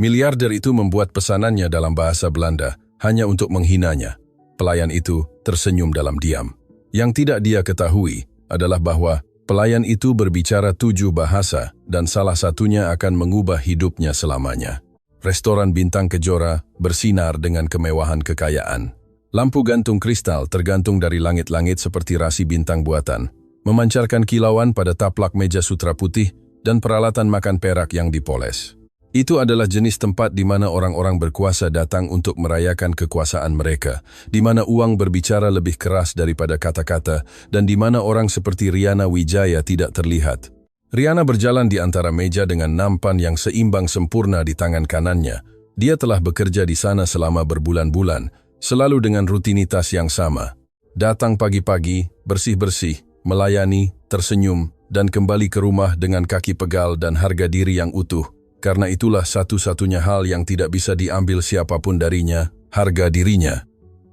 Miliarder itu membuat pesanannya dalam bahasa Belanda hanya untuk menghinanya. Pelayan itu tersenyum dalam diam. Yang tidak dia ketahui adalah bahwa pelayan itu berbicara 7 bahasa dan salah satunya akan mengubah hidupnya selamanya. Restoran bintang Kejora bersinar dengan kemewahan kekayaan. Lampu gantung kristal tergantung dari langit-langit seperti rasi bintang buatan, memancarkan kilauan pada taplak meja sutra putih dan peralatan makan perak yang dipoles. Itu adalah jenis tempat di mana orang-orang berkuasa datang untuk merayakan kekuasaan mereka, di mana uang berbicara lebih keras daripada kata-kata, dan di mana orang seperti Riana Wijaya tidak terlihat. Riana berjalan di antara meja dengan nampan yang seimbang sempurna di tangan kanannya. Dia telah bekerja di sana selama berbulan-bulan, selalu dengan rutinitas yang sama. Datang pagi-pagi, bersih-bersih, melayani, tersenyum, dan kembali ke rumah dengan kaki pegal dan harga diri yang utuh. Karena itulah satu-satunya hal yang tidak bisa diambil siapapun darinya, harga dirinya.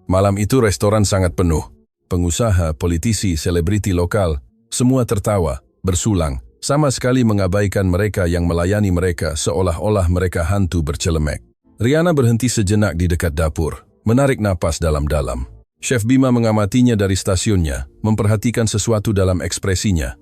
Malam itu restoran sangat penuh. Pengusaha, politisi, selebriti lokal, semua tertawa, bersulang, sama sekali mengabaikan mereka yang melayani mereka seolah-olah mereka hantu bercelemek. Riana berhenti sejenak di dekat dapur, menarik napas dalam-dalam. Chef Bima mengamatinya dari stasiunnya, memperhatikan sesuatu dalam ekspresinya.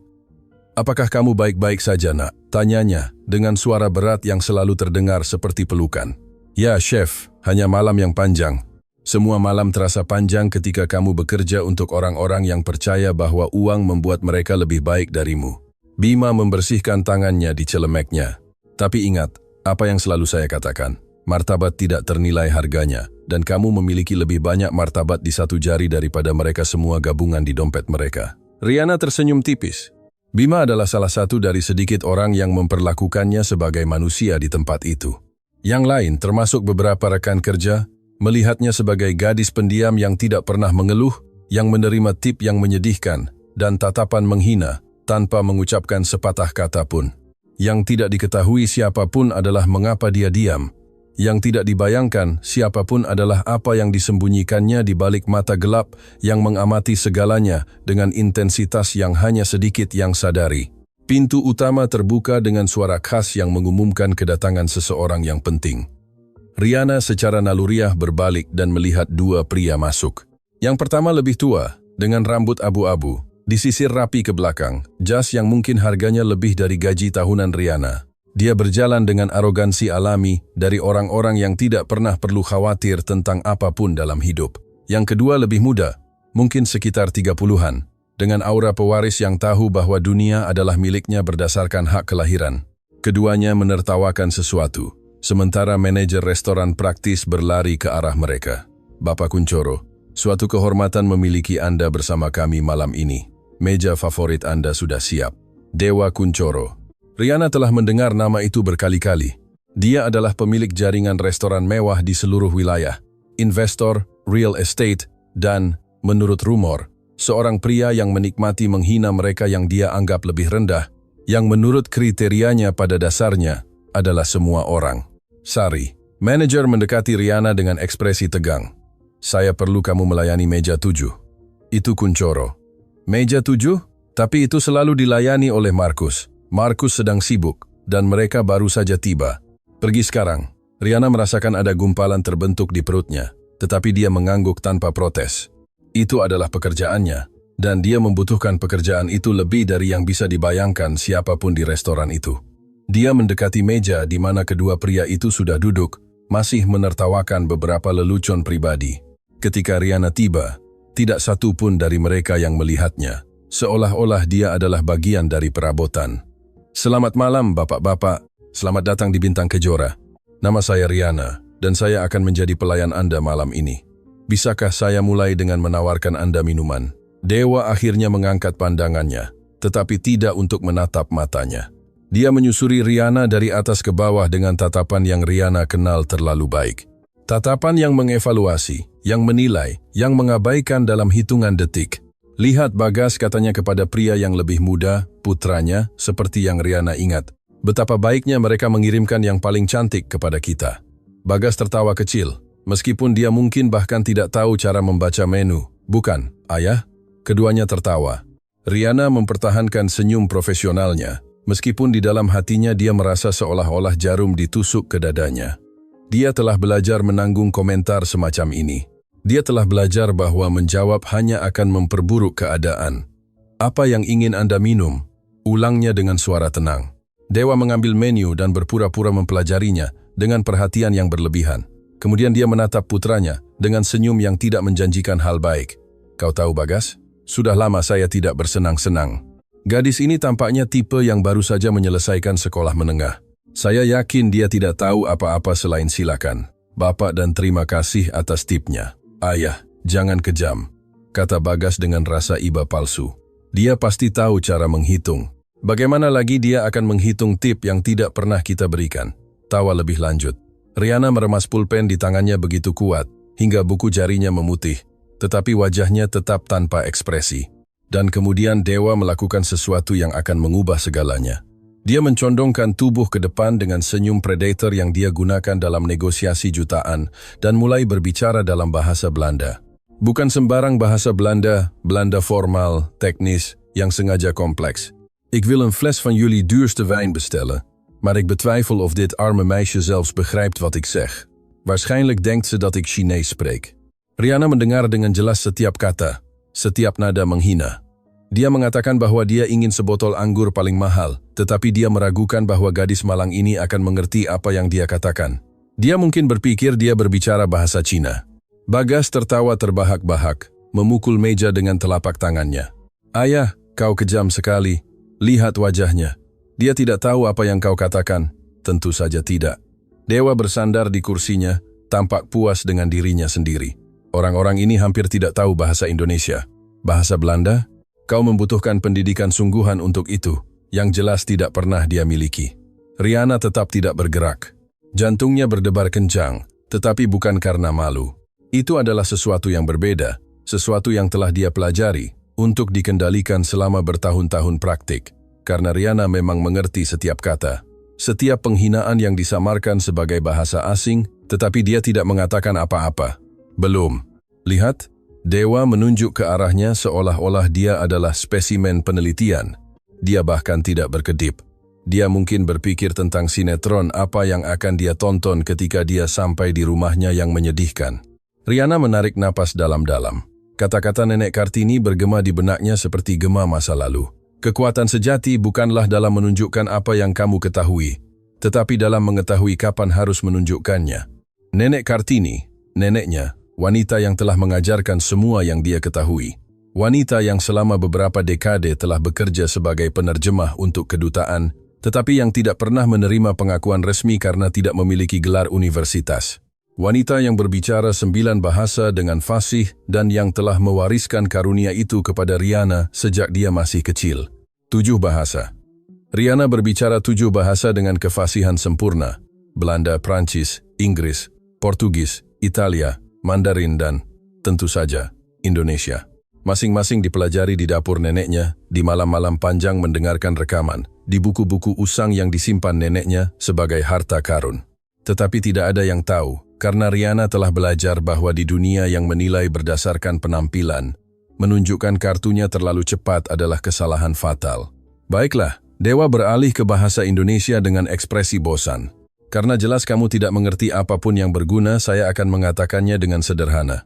"Apakah kamu baik-baik saja, nak?" tanyanya, dengan suara berat yang selalu terdengar seperti pelukan. "Ya, Chef, hanya malam yang panjang. Semua malam terasa panjang ketika kamu bekerja untuk orang-orang yang percaya bahwa uang membuat mereka lebih baik darimu." Bima membersihkan tangannya di celemeknya. "Tapi ingat, apa yang selalu saya katakan, martabat tidak ternilai harganya, dan kamu memiliki lebih banyak martabat di satu jari daripada mereka semua gabungan di dompet mereka." Riana tersenyum tipis. Bima adalah salah satu dari sedikit orang yang memperlakukannya sebagai manusia di tempat itu. Yang lain, termasuk beberapa rekan kerja, melihatnya sebagai gadis pendiam yang tidak pernah mengeluh, yang menerima tip yang menyedihkan, dan tatapan menghina, tanpa mengucapkan sepatah kata pun. Yang tidak diketahui siapapun adalah mengapa dia diam. Yang tidak dibayangkan siapapun adalah apa yang disembunyikannya di balik mata gelap yang mengamati segalanya dengan intensitas yang hanya sedikit yang sadari. Pintu utama terbuka dengan suara khas yang mengumumkan kedatangan seseorang yang penting. Riana secara naluriah berbalik dan melihat 2 pria masuk. Yang pertama lebih tua, dengan rambut abu-abu, disisir rapi ke belakang, jas yang mungkin harganya lebih dari gaji tahunan Riana. Dia berjalan dengan arogansi alami dari orang-orang yang tidak pernah perlu khawatir tentang apapun dalam hidup. Yang kedua lebih muda, mungkin sekitar 30-an, dengan aura pewaris yang tahu bahwa dunia adalah miliknya berdasarkan hak kelahiran. Keduanya menertawakan sesuatu, sementara manajer restoran praktis berlari ke arah mereka. "Bapak Kuncoro, suatu kehormatan memiliki Anda bersama kami malam ini. Meja favorit Anda sudah siap." Dewa Kuncoro. Riana telah mendengar nama itu berkali-kali. Dia adalah pemilik jaringan restoran mewah di seluruh wilayah, investor, real estate, dan, menurut rumor, seorang pria yang menikmati menghina mereka yang dia anggap lebih rendah, yang menurut kriterianya pada dasarnya adalah semua orang. "Sari." Manajer mendekati Riana dengan ekspresi tegang. "Saya perlu kamu melayani meja 7. Itu Kuncoro." "Meja 7? Tapi itu selalu dilayani oleh Markus. Markus sedang sibuk, dan mereka baru saja tiba. Pergi sekarang." Riana merasakan ada gumpalan terbentuk di perutnya, tetapi dia mengangguk tanpa protes. Itu adalah pekerjaannya, dan dia membutuhkan pekerjaan itu lebih dari yang bisa dibayangkan siapapun di restoran itu. Dia mendekati meja di mana kedua pria itu sudah duduk, masih menertawakan beberapa lelucon pribadi. Ketika Riana tiba, tidak satu pun dari mereka yang melihatnya, seolah-olah dia adalah bagian dari perabotan. "Selamat malam, bapak-bapak. Selamat datang di Bintang Kejora. Nama saya Riana, dan saya akan menjadi pelayan Anda malam ini. Bisakah saya mulai dengan menawarkan Anda minuman?" Dewa akhirnya mengangkat pandangannya, tetapi tidak untuk menatap matanya. Dia menyusuri Riana dari atas ke bawah dengan tatapan yang Riana kenal terlalu baik. Tatapan yang mengevaluasi, yang menilai, yang mengabaikan dalam hitungan detik. "Lihat Bagas," katanya kepada pria yang lebih muda, putranya, seperti yang Riana ingat. "Betapa baiknya mereka mengirimkan yang paling cantik kepada kita." Bagas tertawa kecil, meskipun dia mungkin bahkan tidak tahu cara membaca menu. "Bukan, ayah?" Keduanya tertawa. Riana mempertahankan senyum profesionalnya, Meskipun di dalam hatinya dia merasa seolah-olah jarum ditusuk ke dadanya. Dia telah belajar menanggung komentar semacam ini. Dia telah belajar bahwa menjawab hanya akan memperburuk keadaan. Apa yang ingin Anda minum? Ulangnya dengan suara tenang. Dewa mengambil menu dan berpura-pura mempelajarinya dengan perhatian yang berlebihan. Kemudian dia menatap putranya dengan senyum yang tidak menjanjikan hal baik. Kau tahu, Bagas? Sudah lama saya tidak bersenang-senang. Gadis ini tampaknya tipe yang baru saja menyelesaikan sekolah menengah. Saya yakin dia tidak tahu apa-apa selain silakan. Bapak dan terima kasih atas tipnya. Ayah, jangan kejam, kata Bagas dengan rasa iba palsu. Dia pasti tahu cara menghitung. Bagaimana lagi dia akan menghitung tip yang tidak pernah kita berikan? Tawa lebih lanjut. Riana meremas pulpen di tangannya begitu kuat, hingga buku jarinya memutih, tetapi wajahnya tetap tanpa ekspresi. Dan kemudian Dewa melakukan sesuatu yang akan mengubah segalanya. Dia mencondongkan tubuh ke depan dengan senyum predator yang dia gunakan dalam negosiasi jutaan dan mulai berbicara dalam bahasa Belanda. Bukan sembarang bahasa Belanda, Belanda formal, teknis, yang sengaja kompleks. Ik wil een fles van jullie duurste wijn bestellen, maar ik betwijfel of dit arme meisje zelfs begrijpt wat ik zeg. Waarschijnlijk denkt ze dat ik Chinees spreek. Riana mendengar dengan jelas setiap kata. Setiap nada menghina. Dia mengatakan bahwa dia ingin sebotol anggur paling mahal, tetapi dia meragukan bahwa gadis malang ini akan mengerti apa yang dia katakan. Dia mungkin berpikir dia berbicara bahasa Cina. Bagas tertawa terbahak-bahak, memukul meja dengan telapak tangannya. Ayah, kau kejam sekali. Lihat wajahnya. Dia tidak tahu apa yang kau katakan. Tentu saja tidak. Dewa bersandar di kursinya, tampak puas dengan dirinya sendiri. Orang-orang ini hampir tidak tahu bahasa Indonesia. Bahasa Belanda? Kau membutuhkan pendidikan sungguhan untuk itu, yang jelas tidak pernah dia miliki. Riana tetap tidak bergerak. Jantungnya berdebar kencang, tetapi bukan karena malu. Itu adalah sesuatu yang berbeda, sesuatu yang telah dia pelajari, untuk dikendalikan selama bertahun-tahun praktik. Karena Riana memang mengerti setiap kata. Setiap penghinaan yang disamarkan sebagai bahasa asing, tetapi dia tidak mengatakan apa-apa. Belum. Lihat, Dewa menunjuk ke arahnya seolah-olah dia adalah spesimen penelitian. Dia bahkan tidak berkedip. Dia mungkin berpikir tentang sinetron apa yang akan dia tonton ketika dia sampai di rumahnya yang menyedihkan. Riana menarik napas dalam-dalam. Kata-kata Nenek Kartini bergema di benaknya seperti gema masa lalu. Kekuatan sejati bukanlah dalam menunjukkan apa yang kamu ketahui, tetapi dalam mengetahui kapan harus menunjukkannya. Nenek Kartini, neneknya, wanita yang telah mengajarkan semua yang dia ketahui. Wanita yang selama beberapa dekade telah bekerja sebagai penerjemah untuk kedutaan, tetapi yang tidak pernah menerima pengakuan resmi karena tidak memiliki gelar universitas. Wanita yang berbicara 9 bahasa dengan fasih dan yang telah mewariskan karunia itu kepada Riana sejak dia masih kecil. 7 bahasa. Riana berbicara 7 bahasa dengan kefasihan sempurna. Belanda, Prancis, Inggris, Portugis, Italia, Mandarin dan, tentu saja, Indonesia. Masing-masing dipelajari di dapur neneknya, di malam-malam panjang mendengarkan rekaman, di buku-buku usang yang disimpan neneknya sebagai harta karun. Tetapi tidak ada yang tahu, karena Riana telah belajar bahwa di dunia yang menilai berdasarkan penampilan, menunjukkan kartunya terlalu cepat adalah kesalahan fatal. Baiklah, Dewa beralih ke bahasa Indonesia dengan ekspresi bosan. Karena jelas kamu tidak mengerti apapun yang berguna, saya akan mengatakannya dengan sederhana.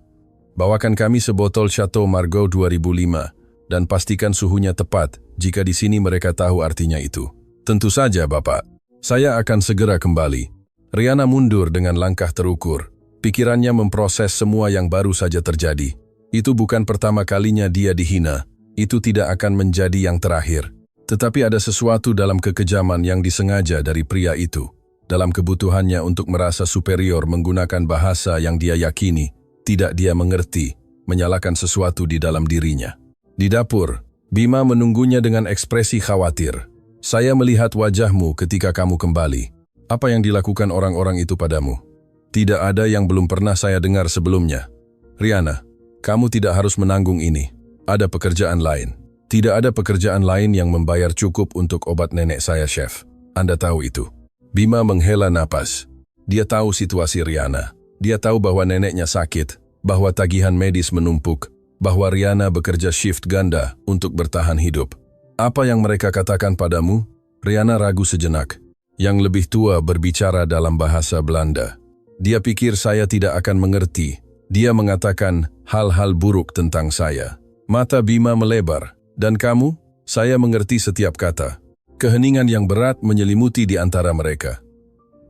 Bawakan kami sebotol Chateau Margaux 2005 dan pastikan suhunya tepat jika di sini mereka tahu artinya itu. Tentu saja, Bapak. Saya akan segera kembali. Riana mundur dengan langkah terukur. Pikirannya memproses semua yang baru saja terjadi. Itu bukan pertama kalinya dia dihina. Itu tidak akan menjadi yang terakhir. Tetapi ada sesuatu dalam kekejaman yang disengaja dari pria itu. Dalam kebutuhannya untuk merasa superior menggunakan bahasa yang dia yakini, tidak dia mengerti, menyalakan sesuatu di dalam dirinya. Di dapur, Bima menunggunya dengan ekspresi khawatir. Saya melihat wajahmu ketika kamu kembali. Apa yang dilakukan orang-orang itu padamu? Tidak ada yang belum pernah saya dengar sebelumnya. Riana, kamu tidak harus menanggung ini. Ada pekerjaan lain. Tidak ada pekerjaan lain yang membayar cukup untuk obat nenek saya, Chef. Anda tahu itu. Bima menghela napas. Dia tahu situasi Riana. Dia tahu bahwa neneknya sakit, bahwa tagihan medis menumpuk, bahwa Riana bekerja shift ganda untuk bertahan hidup. Apa yang mereka katakan padamu? Riana ragu sejenak. Yang lebih tua berbicara dalam bahasa Belanda. Dia pikir saya tidak akan mengerti. Dia mengatakan hal-hal buruk tentang saya. Mata Bima melebar. Dan kamu? Saya mengerti setiap kata. Keheningan yang berat menyelimuti di antara mereka.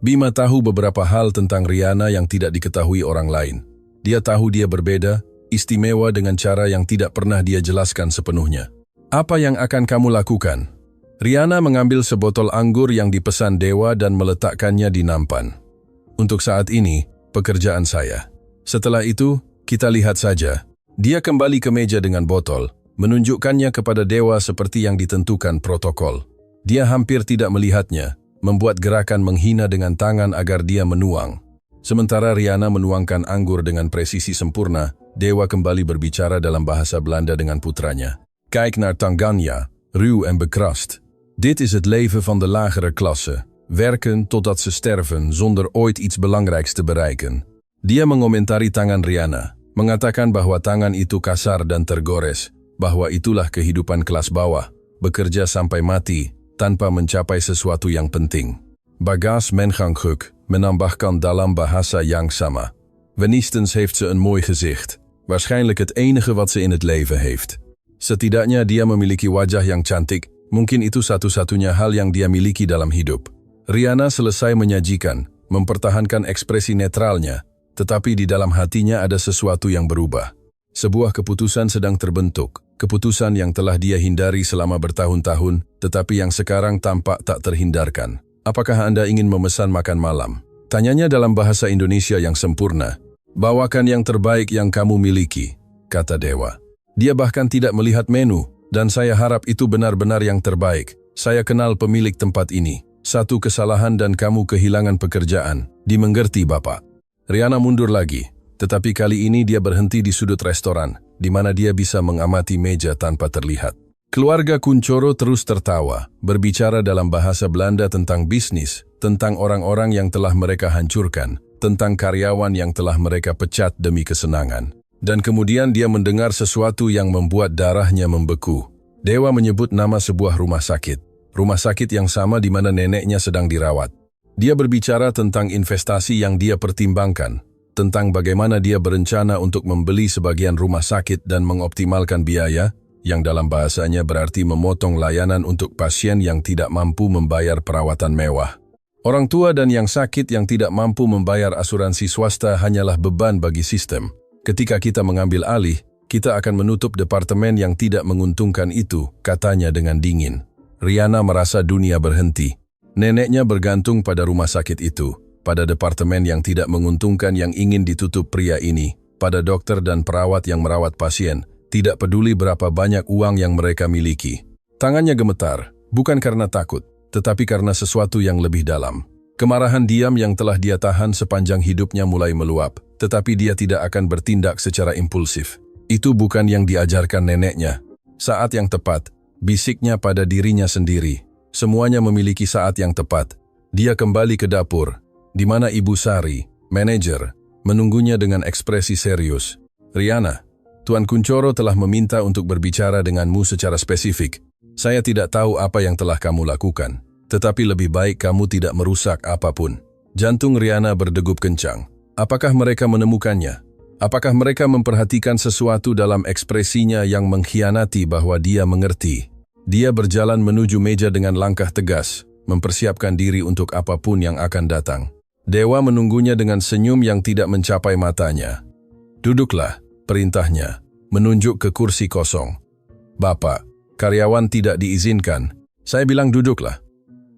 Bima tahu beberapa hal tentang Riana yang tidak diketahui orang lain. Dia tahu dia berbeda, istimewa dengan cara yang tidak pernah dia jelaskan sepenuhnya. Apa yang akan kamu lakukan? Riana mengambil sebotol anggur yang dipesan Dewa dan meletakkannya di nampan. Untuk saat ini, pekerjaan saya. Setelah itu, kita lihat saja. Dia kembali ke meja dengan botol, menunjukkannya kepada Dewa seperti yang ditentukan protokol. Dia hampir tidak melihatnya, membuat gerakan menghina dengan tangan agar dia menuang. Sementara Riana menuangkan anggur dengan presisi sempurna, Dewa kembali berbicara dalam bahasa Belanda dengan putranya. Kijk naar Tanganya, ruw en bekrast. Dit is het leven van de lagere klasse. Werken totdat ze sterven zonder ooit iets belangrijks te bereiken. Dia mengomentari tangan Riana, mengatakan bahwa tangan itu kasar dan tergores, bahwa itulah kehidupan kelas bawah, bekerja sampai mati, tanpa mencapai sesuatu yang penting. Bagas Menganghuk menambahkan dalam bahasa yang sama. Wenigstens heeft ze een mooi gezicht. Waarschijnlijk het enige wat ze in het leven heeft. Setidaknya dia memiliki wajah yang cantik, mungkin itu satu-satunya hal yang dia miliki dalam hidup. Riana selesai menyajikan, mempertahankan ekspresi netralnya, tetapi di dalam hatinya ada sesuatu yang berubah. Sebuah keputusan sedang terbentuk, keputusan yang telah dia hindari selama bertahun-tahun, tetapi yang sekarang tampak tak terhindarkan. Apakah Anda ingin memesan makan malam? Tanyanya dalam bahasa Indonesia yang sempurna. Bawakan yang terbaik yang kamu miliki, kata Dewa. Dia bahkan tidak melihat menu, dan saya harap itu benar-benar yang terbaik. Saya kenal pemilik tempat ini. Satu kesalahan dan kamu kehilangan pekerjaan. Dimengerti, Bapak. Riana mundur lagi. Tetapi kali ini dia berhenti di sudut restoran, di mana dia bisa mengamati meja tanpa terlihat. Keluarga Kuncoro terus tertawa, berbicara dalam bahasa Belanda tentang bisnis, tentang orang-orang yang telah mereka hancurkan, tentang karyawan yang telah mereka pecat demi kesenangan. Dan kemudian dia mendengar sesuatu yang membuat darahnya membeku. Dewa menyebut nama sebuah rumah sakit. Rumah sakit yang sama di mana neneknya sedang dirawat. Dia berbicara tentang investasi yang dia pertimbangkan, tentang bagaimana dia berencana untuk membeli sebagian rumah sakit dan mengoptimalkan biaya, yang dalam bahasanya berarti memotong layanan untuk pasien yang tidak mampu membayar perawatan mewah. Orang tua dan yang sakit yang tidak mampu membayar asuransi swasta hanyalah beban bagi sistem. Ketika kita mengambil alih, kita akan menutup departemen yang tidak menguntungkan itu, katanya dengan dingin. Riana merasa dunia berhenti. Neneknya bergantung pada rumah sakit itu, pada departemen yang tidak menguntungkan yang ingin ditutup pria ini, pada dokter dan perawat yang merawat pasien, tidak peduli berapa banyak uang yang mereka miliki. Tangannya gemetar, bukan karena takut, tetapi karena sesuatu yang lebih dalam. Kemarahan diam yang telah dia tahan sepanjang hidupnya mulai meluap, tetapi dia tidak akan bertindak secara impulsif. Itu bukan yang diajarkan neneknya. Saat yang tepat, bisiknya pada dirinya sendiri. Semuanya memiliki saat yang tepat. Dia kembali ke dapur, di mana Ibu Sari, manajer, menunggunya dengan ekspresi serius. Riana, Tuan Kuncoro telah meminta untuk berbicara denganmu secara spesifik. Saya tidak tahu apa yang telah kamu lakukan, tetapi lebih baik kamu tidak merusak apapun. Jantung Riana berdegup kencang. Apakah mereka menemukannya? Apakah mereka memperhatikan sesuatu dalam ekspresinya yang mengkhianati bahwa dia mengerti? Dia berjalan menuju meja dengan langkah tegas, mempersiapkan diri untuk apapun yang akan datang. Dewa menunggunya dengan senyum yang tidak mencapai matanya. Duduklah, perintahnya, menunjuk ke kursi kosong. Bapak, karyawan tidak diizinkan. Saya bilang duduklah.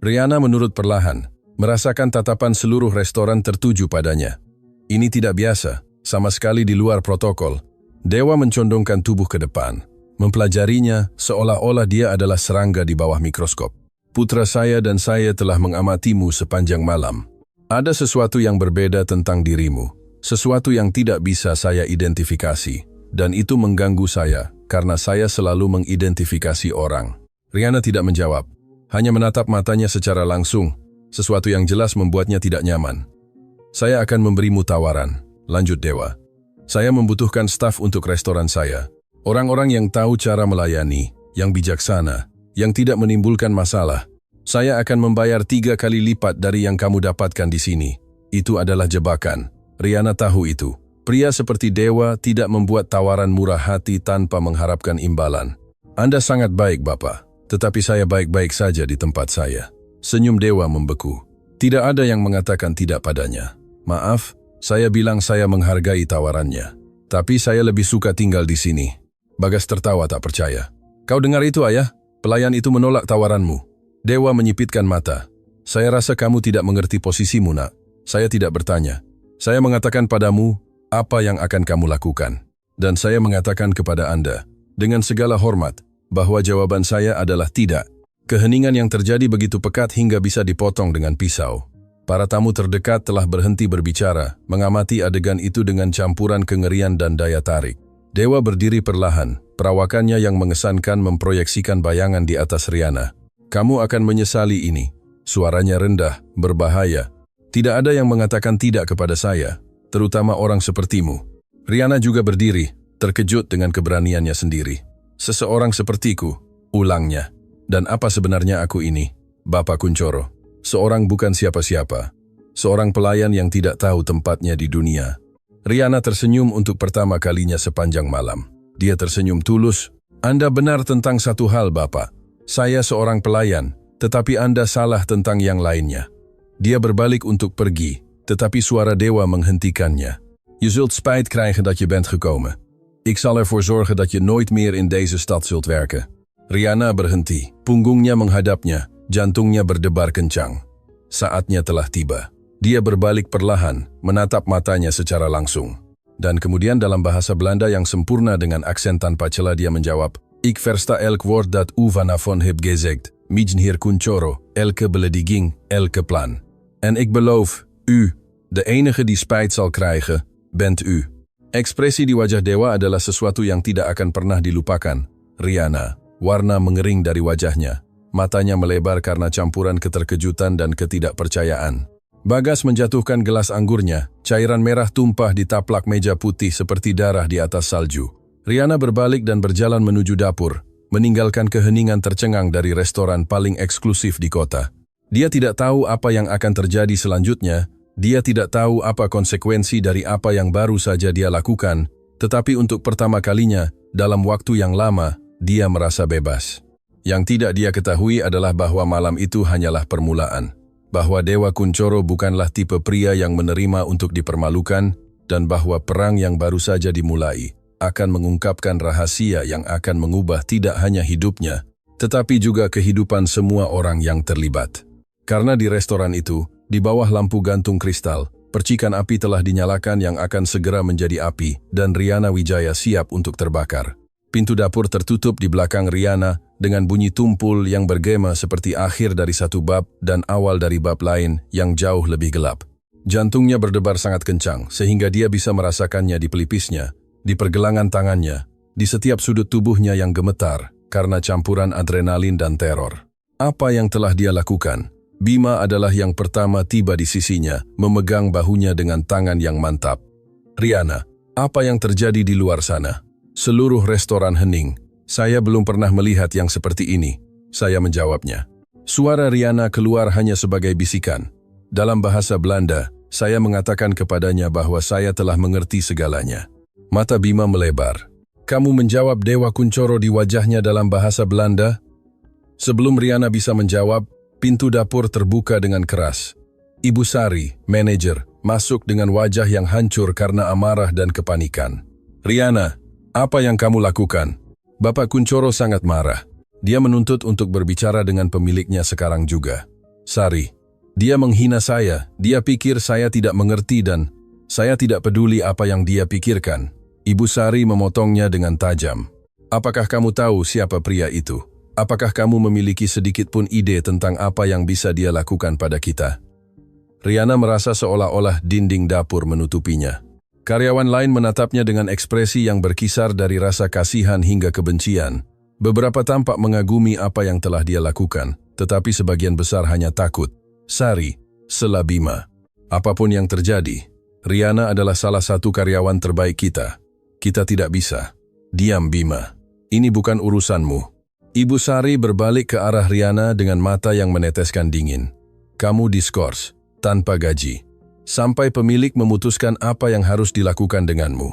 Riana menurut perlahan, merasakan tatapan seluruh restoran tertuju padanya. Ini tidak biasa, sama sekali di luar protokol. Dewa mencondongkan tubuh ke depan, mempelajarinya seolah-olah dia adalah serangga di bawah mikroskop. Putra saya dan saya telah mengamatimu sepanjang malam. Ada sesuatu yang berbeda tentang dirimu, sesuatu yang tidak bisa saya identifikasi, dan itu mengganggu saya karena saya selalu mengidentifikasi orang. Riana tidak menjawab, hanya menatap matanya secara langsung, sesuatu yang jelas membuatnya tidak nyaman. Saya akan memberimu tawaran, lanjut Dewa. Saya membutuhkan staf untuk restoran saya. Orang-orang yang tahu cara melayani, yang bijaksana, yang tidak menimbulkan masalah. Saya akan membayar 3 kali lipat dari yang kamu dapatkan di sini. Itu adalah jebakan. Riana tahu itu. Pria seperti Dewa tidak membuat tawaran murah hati tanpa mengharapkan imbalan. Anda sangat baik, Bapak. Tetapi saya baik-baik saja di tempat saya. Senyum Dewa membeku. Tidak ada yang mengatakan tidak padanya. Maaf, saya bilang saya menghargai tawarannya. Tapi saya lebih suka tinggal di sini. Bagas tertawa tak percaya. Kau dengar itu, Ayah? Pelayan itu menolak tawaranmu. Dewa menyipitkan mata. Saya rasa kamu tidak mengerti posisimu, Nak. Saya tidak bertanya. Saya mengatakan padamu, apa yang akan kamu lakukan? Dan saya mengatakan kepada Anda, dengan segala hormat, bahwa jawaban saya adalah tidak. Keheningan yang terjadi begitu pekat hingga bisa dipotong dengan pisau. Para tamu terdekat telah berhenti berbicara, mengamati adegan itu dengan campuran kengerian dan daya tarik. Dewa berdiri perlahan, perawakannya yang mengesankan memproyeksikan bayangan di atas Riana. Kamu akan menyesali ini. Suaranya rendah, berbahaya. Tidak ada yang mengatakan tidak kepada saya, terutama orang sepertimu. Riana juga berdiri, terkejut dengan keberaniannya sendiri. Seseorang sepertiku, ulangnya. Dan apa sebenarnya aku ini? Bapak Kuncoro. Seorang bukan siapa-siapa. Seorang pelayan yang tidak tahu tempatnya di dunia. Riana tersenyum untuk pertama kalinya sepanjang malam. Dia tersenyum tulus. Anda benar tentang satu hal, Bapak. Saya seorang pelayan, tetapi Anda salah tentang yang lainnya. Dia berbalik untuk pergi, tetapi suara Dewa menghentikannya. Je zult spijt krijgen dat je bent gekomen. Ik zal ervoor zorgen dat je nooit meer in deze stad zult werken. Riana berhenti, punggungnya menghadapnya, jantungnya berdebar kencang. Saatnya telah tiba. Dia berbalik perlahan, menatap matanya secara langsung. Dan kemudian dalam bahasa Belanda yang sempurna dengan aksen tanpa celah dia menjawab, Ik versta elk woord dat u vanavond hebt gezegd, mijnheer Kuncoro, elke belediging, elke plan. En ik beloof, u, de enige die spijt zal krijgen, bent u. Ekspresi di wajah Dewa adalah sesuatu yang tidak akan pernah dilupakan. Riana, warna mengering dari wajahnya. Matanya melebar karena campuran keterkejutan dan ketidakpercayaan. Bagas menjatuhkan gelas anggurnya, cairan merah tumpah di taplak meja putih seperti darah di atas salju. Riana berbalik dan berjalan menuju dapur, meninggalkan keheningan tercengang dari restoran paling eksklusif di kota. Dia tidak tahu apa yang akan terjadi selanjutnya, dia tidak tahu apa konsekuensi dari apa yang baru saja dia lakukan, tetapi untuk pertama kalinya, dalam waktu yang lama, dia merasa bebas. Yang tidak dia ketahui adalah bahwa malam itu hanyalah permulaan. Bahwa Dewa Kuncoro bukanlah tipe pria yang menerima untuk dipermalukan, dan bahwa perang yang baru saja dimulai akan mengungkapkan rahasia yang akan mengubah tidak hanya hidupnya, tetapi juga kehidupan semua orang yang terlibat. Karena di restoran itu, di bawah lampu gantung kristal, percikan api telah dinyalakan yang akan segera menjadi api, dan Riana Wijaya siap untuk terbakar. Pintu dapur tertutup di belakang Riana, dengan bunyi tumpul yang bergema seperti akhir dari satu bab dan awal dari bab lain yang jauh lebih gelap. Jantungnya berdebar sangat kencang, sehingga dia bisa merasakannya di pelipisnya, di pergelangan tangannya, di setiap sudut tubuhnya yang gemetar, karena campuran adrenalin dan teror. Apa yang telah dia lakukan? Bima adalah yang pertama tiba di sisinya, memegang bahunya dengan tangan yang mantap. Riana, apa yang terjadi di luar sana? Seluruh restoran hening. Saya belum pernah melihat yang seperti ini. Saya menjawabnya. Suara Riana keluar hanya sebagai bisikan. Dalam bahasa Belanda, saya mengatakan kepadanya bahwa saya telah mengerti segalanya. Mata Bima melebar. Kamu menjawab Dewa Kuncoro di wajahnya dalam bahasa Belanda? Sebelum Riana bisa menjawab, pintu dapur terbuka dengan keras. Ibu Sari, manajer, masuk dengan wajah yang hancur karena amarah dan kepanikan. Riana, apa yang kamu lakukan? Bapak Kuncoro sangat marah. Dia menuntut untuk berbicara dengan pemiliknya sekarang juga. Sari, dia menghina saya. Dia pikir saya tidak mengerti dan saya tidak peduli apa yang dia pikirkan. Ibu Sari memotongnya dengan tajam. Apakah kamu tahu siapa pria itu? Apakah kamu memiliki sedikit pun ide tentang apa yang bisa dia lakukan pada kita? Riana merasa seolah-olah dinding dapur menutupinya. Karyawan lain menatapnya dengan ekspresi yang berkisar dari rasa kasihan hingga kebencian. Beberapa tampak mengagumi apa yang telah dia lakukan, tetapi sebagian besar hanya takut. Sari, sela Bima. Apapun yang terjadi, Riana adalah salah satu karyawan terbaik kita. Kita tidak bisa. Diam, Bima. Ini bukan urusanmu. Ibu Sari berbalik ke arah Riana dengan mata yang meneteskan dingin. Kamu diskors, tanpa gaji. Sampai pemilik memutuskan apa yang harus dilakukan denganmu.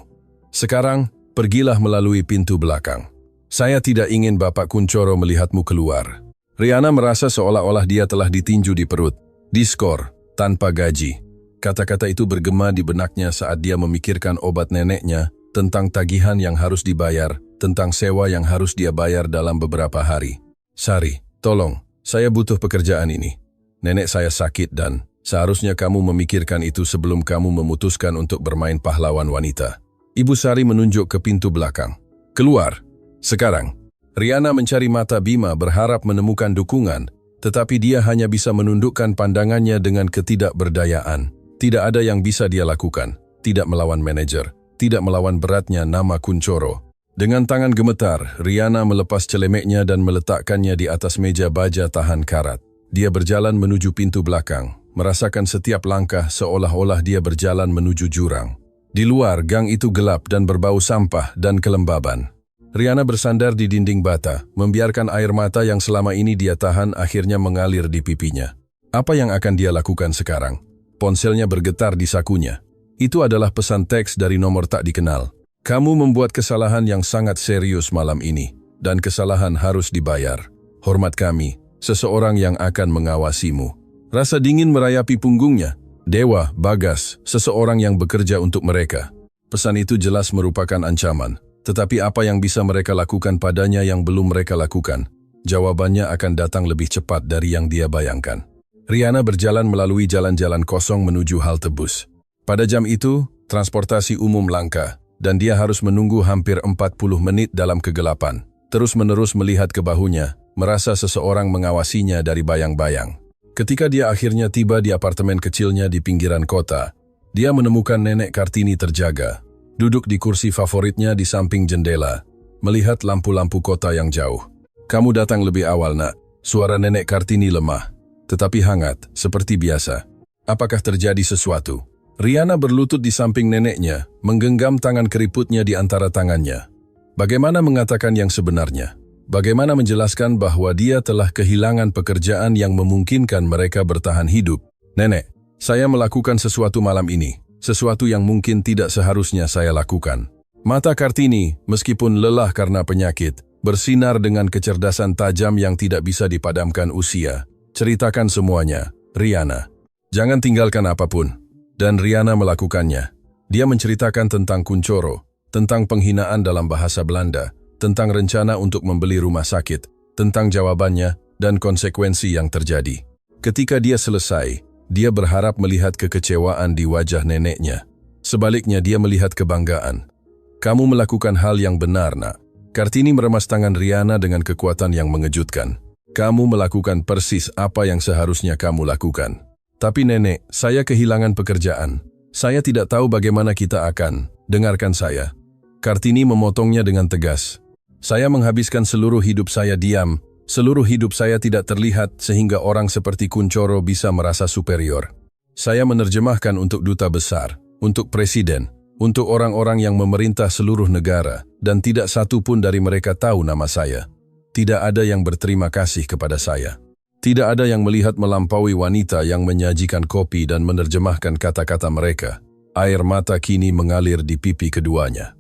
Sekarang, pergilah melalui pintu belakang. Saya tidak ingin Bapak Kunchoro melihatmu keluar. Riana merasa seolah-olah dia telah ditinju di perut. Diskor, tanpa gaji. Kata-kata itu bergema di benaknya saat dia memikirkan obat neneknya, tentang tagihan yang harus dibayar, tentang sewa yang harus dia bayar dalam beberapa hari. Sari, tolong, saya butuh pekerjaan ini. Nenek saya sakit dan seharusnya kamu memikirkan itu sebelum kamu memutuskan untuk bermain pahlawan wanita. Ibu Sari menunjuk ke pintu belakang. Keluar. Sekarang. Riana mencari mata Bima berharap menemukan dukungan, tetapi dia hanya bisa menundukkan pandangannya dengan ketidakberdayaan. Tidak ada yang bisa dia lakukan. Tidak melawan manajer. Tidak melawan beratnya nama Kunchoro. Dengan tangan gemetar, Riana melepas celemeknya dan meletakkannya di atas meja baja tahan karat. Dia berjalan menuju pintu belakang, merasakan setiap langkah seolah-olah dia berjalan menuju jurang. Di luar, gang itu gelap dan berbau sampah dan kelembaban. Riana bersandar di dinding bata, membiarkan air mata yang selama ini dia tahan akhirnya mengalir di pipinya. Apa yang akan dia lakukan sekarang? Ponselnya bergetar di sakunya. Itu adalah pesan teks dari nomor tak dikenal. Kamu membuat kesalahan yang sangat serius malam ini, dan kesalahan harus dibayar. Hormat kami, seseorang yang akan mengawasimu. Rasa dingin merayapi punggungnya. Dewa, Bagas, seseorang yang bekerja untuk mereka. Pesan itu jelas merupakan ancaman, tetapi apa yang bisa mereka lakukan padanya yang belum mereka lakukan? Jawabannya akan datang lebih cepat dari yang dia bayangkan. Riana berjalan melalui jalan-jalan kosong menuju halte bus. Pada jam itu, transportasi umum langka, dan dia harus menunggu hampir 40 menit dalam kegelapan. Terus-menerus melihat ke bahunya, merasa seseorang mengawasinya dari bayang-bayang. Ketika dia akhirnya tiba di apartemen kecilnya di pinggiran kota, dia menemukan Nenek Kartini terjaga, duduk di kursi favoritnya di samping jendela, melihat lampu-lampu kota yang jauh. Kamu datang lebih awal, nak. Suara Nenek Kartini lemah, tetapi hangat, seperti biasa. Apakah terjadi sesuatu? Riana berlutut di samping neneknya, menggenggam tangan keriputnya di antara tangannya. Bagaimana mengatakan yang sebenarnya? Bagaimana menjelaskan bahwa dia telah kehilangan pekerjaan yang memungkinkan mereka bertahan hidup? Nenek, saya melakukan sesuatu malam ini, sesuatu yang mungkin tidak seharusnya saya lakukan. Mata Kartini, meskipun lelah karena penyakit, bersinar dengan kecerdasan tajam yang tidak bisa dipadamkan usia. Ceritakan semuanya, Riana. Jangan tinggalkan apapun. Dan Riana melakukannya. Dia menceritakan tentang Kunchoro, tentang penghinaan dalam bahasa Belanda, tentang rencana untuk membeli rumah sakit, tentang jawabannya, dan konsekuensi yang terjadi. Ketika dia selesai, dia berharap melihat kekecewaan di wajah neneknya. Sebaliknya dia melihat kebanggaan. Kamu melakukan hal yang benar, nak. Kartini meremas tangan Riana dengan kekuatan yang mengejutkan. Kamu melakukan persis apa yang seharusnya kamu lakukan. Tapi nenek, saya kehilangan pekerjaan. Saya tidak tahu bagaimana kita akan. Dengarkan saya. Kartini memotongnya dengan tegas. Saya menghabiskan seluruh hidup saya diam. Seluruh hidup saya tidak terlihat sehingga orang seperti Kunchoro bisa merasa superior. Saya menerjemahkan untuk duta besar, untuk presiden, untuk orang-orang yang memerintah seluruh negara, dan tidak satu pun dari mereka tahu nama saya. Tidak ada yang berterima kasih kepada saya. Tidak ada yang melihat melampaui wanita yang menyajikan kopi dan menerjemahkan kata-kata mereka. Air mata kini mengalir di pipi keduanya.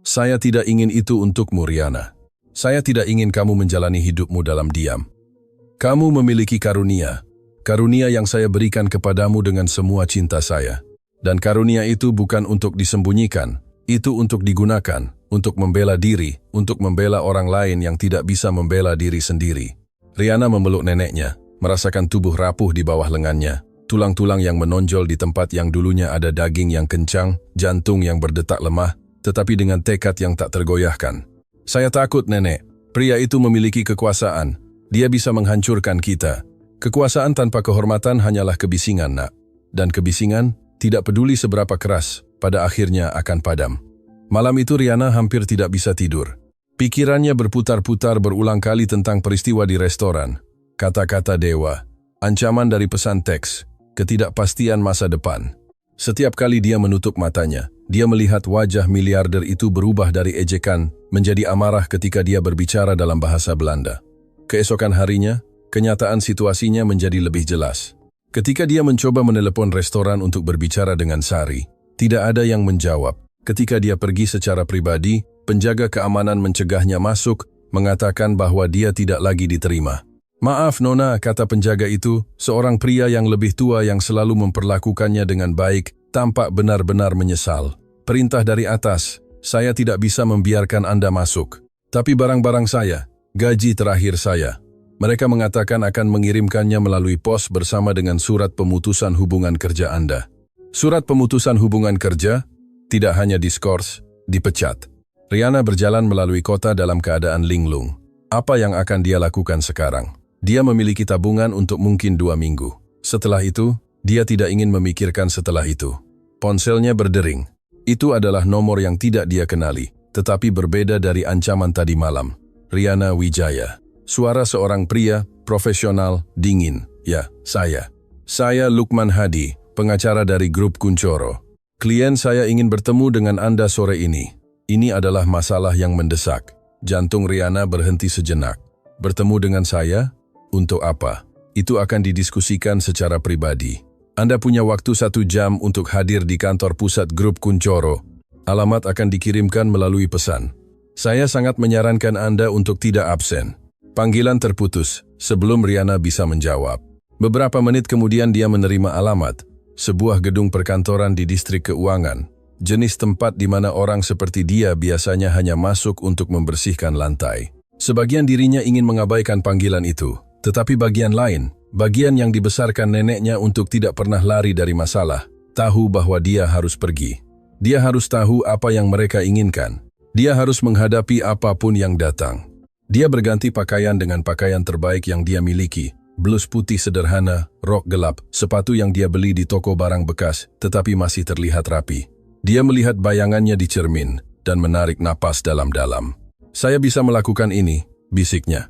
Saya tidak ingin itu untukmu, Riana. Saya tidak ingin kamu menjalani hidupmu dalam diam. Kamu memiliki karunia. Karunia yang saya berikan kepadamu dengan semua cinta saya. Dan karunia itu bukan untuk disembunyikan. Itu untuk digunakan, untuk membela diri, untuk membela orang lain yang tidak bisa membela diri sendiri. Riana memeluk neneknya, merasakan tubuh rapuh di bawah lengannya, tulang-tulang yang menonjol di tempat yang dulunya ada daging yang kencang, jantung yang berdetak lemah, tetapi dengan tekad yang tak tergoyahkan. Saya takut, nenek. Pria itu memiliki kekuasaan. Dia bisa menghancurkan kita. Kekuasaan tanpa kehormatan hanyalah kebisingan, nak. Dan kebisingan, tidak peduli seberapa keras, pada akhirnya akan padam. Malam itu Riana hampir tidak bisa tidur. Pikirannya berputar-putar berulang kali tentang peristiwa di restoran, kata-kata dewa, ancaman dari pesan teks, ketidakpastian masa depan. Setiap kali dia menutup matanya, dia melihat wajah miliarder itu berubah dari ejekan menjadi amarah ketika dia berbicara dalam bahasa Belanda. Keesokan harinya, kenyataan situasinya menjadi lebih jelas. Ketika dia mencoba menelepon restoran untuk berbicara dengan Sari, tidak ada yang menjawab. Ketika dia pergi secara pribadi, penjaga keamanan mencegahnya masuk, mengatakan bahwa dia tidak lagi diterima. "Maaf Nona," kata penjaga itu, seorang pria yang lebih tua yang selalu memperlakukannya dengan baik, tampak benar-benar menyesal. "Perintah dari atas, saya tidak bisa membiarkan Anda masuk. Tapi barang-barang saya, gaji terakhir saya." Mereka mengatakan akan mengirimkannya melalui pos bersama dengan surat pemutusan hubungan kerja Anda. Surat pemutusan hubungan kerja, tidak hanya diskors, dipecat. Rihanna berjalan melalui kota dalam keadaan linglung. Apa yang akan dia lakukan sekarang? Dia memiliki tabungan untuk mungkin 2 minggu. Setelah itu, dia tidak ingin memikirkan setelah itu. Ponselnya berdering. Itu adalah nomor yang tidak dia kenali, tetapi berbeda dari ancaman tadi malam. Rihanna Wijaya. Suara seorang pria, profesional, dingin. "Ya, saya. Saya Lukman Hadi, pengacara dari grup Kuncoro. Klien saya ingin bertemu dengan Anda sore ini. Ini adalah masalah yang mendesak." Jantung Rihanna berhenti sejenak. "Bertemu dengan saya? Untuk apa?" "Itu akan didiskusikan secara pribadi. Anda punya waktu 1 jam untuk hadir di kantor pusat grup Kuncoro. Alamat akan dikirimkan melalui pesan. Saya sangat menyarankan Anda untuk tidak absen." Panggilan terputus sebelum Rihanna bisa menjawab. Beberapa menit kemudian dia menerima alamat, sebuah gedung perkantoran di distrik keuangan, jenis tempat di mana orang seperti dia biasanya hanya masuk untuk membersihkan lantai. Sebagian dirinya ingin mengabaikan panggilan itu, tetapi bagian lain, bagian yang dibesarkan neneknya untuk tidak pernah lari dari masalah, tahu bahwa dia harus pergi. Dia harus tahu apa yang mereka inginkan. Dia harus menghadapi apapun yang datang. Dia berganti pakaian dengan pakaian terbaik yang dia miliki, blus putih sederhana, rok gelap, sepatu yang dia beli di toko barang bekas, tetapi masih terlihat rapi. Dia melihat bayangannya di cermin, dan menarik napas dalam-dalam. "Saya bisa melakukan ini," bisiknya.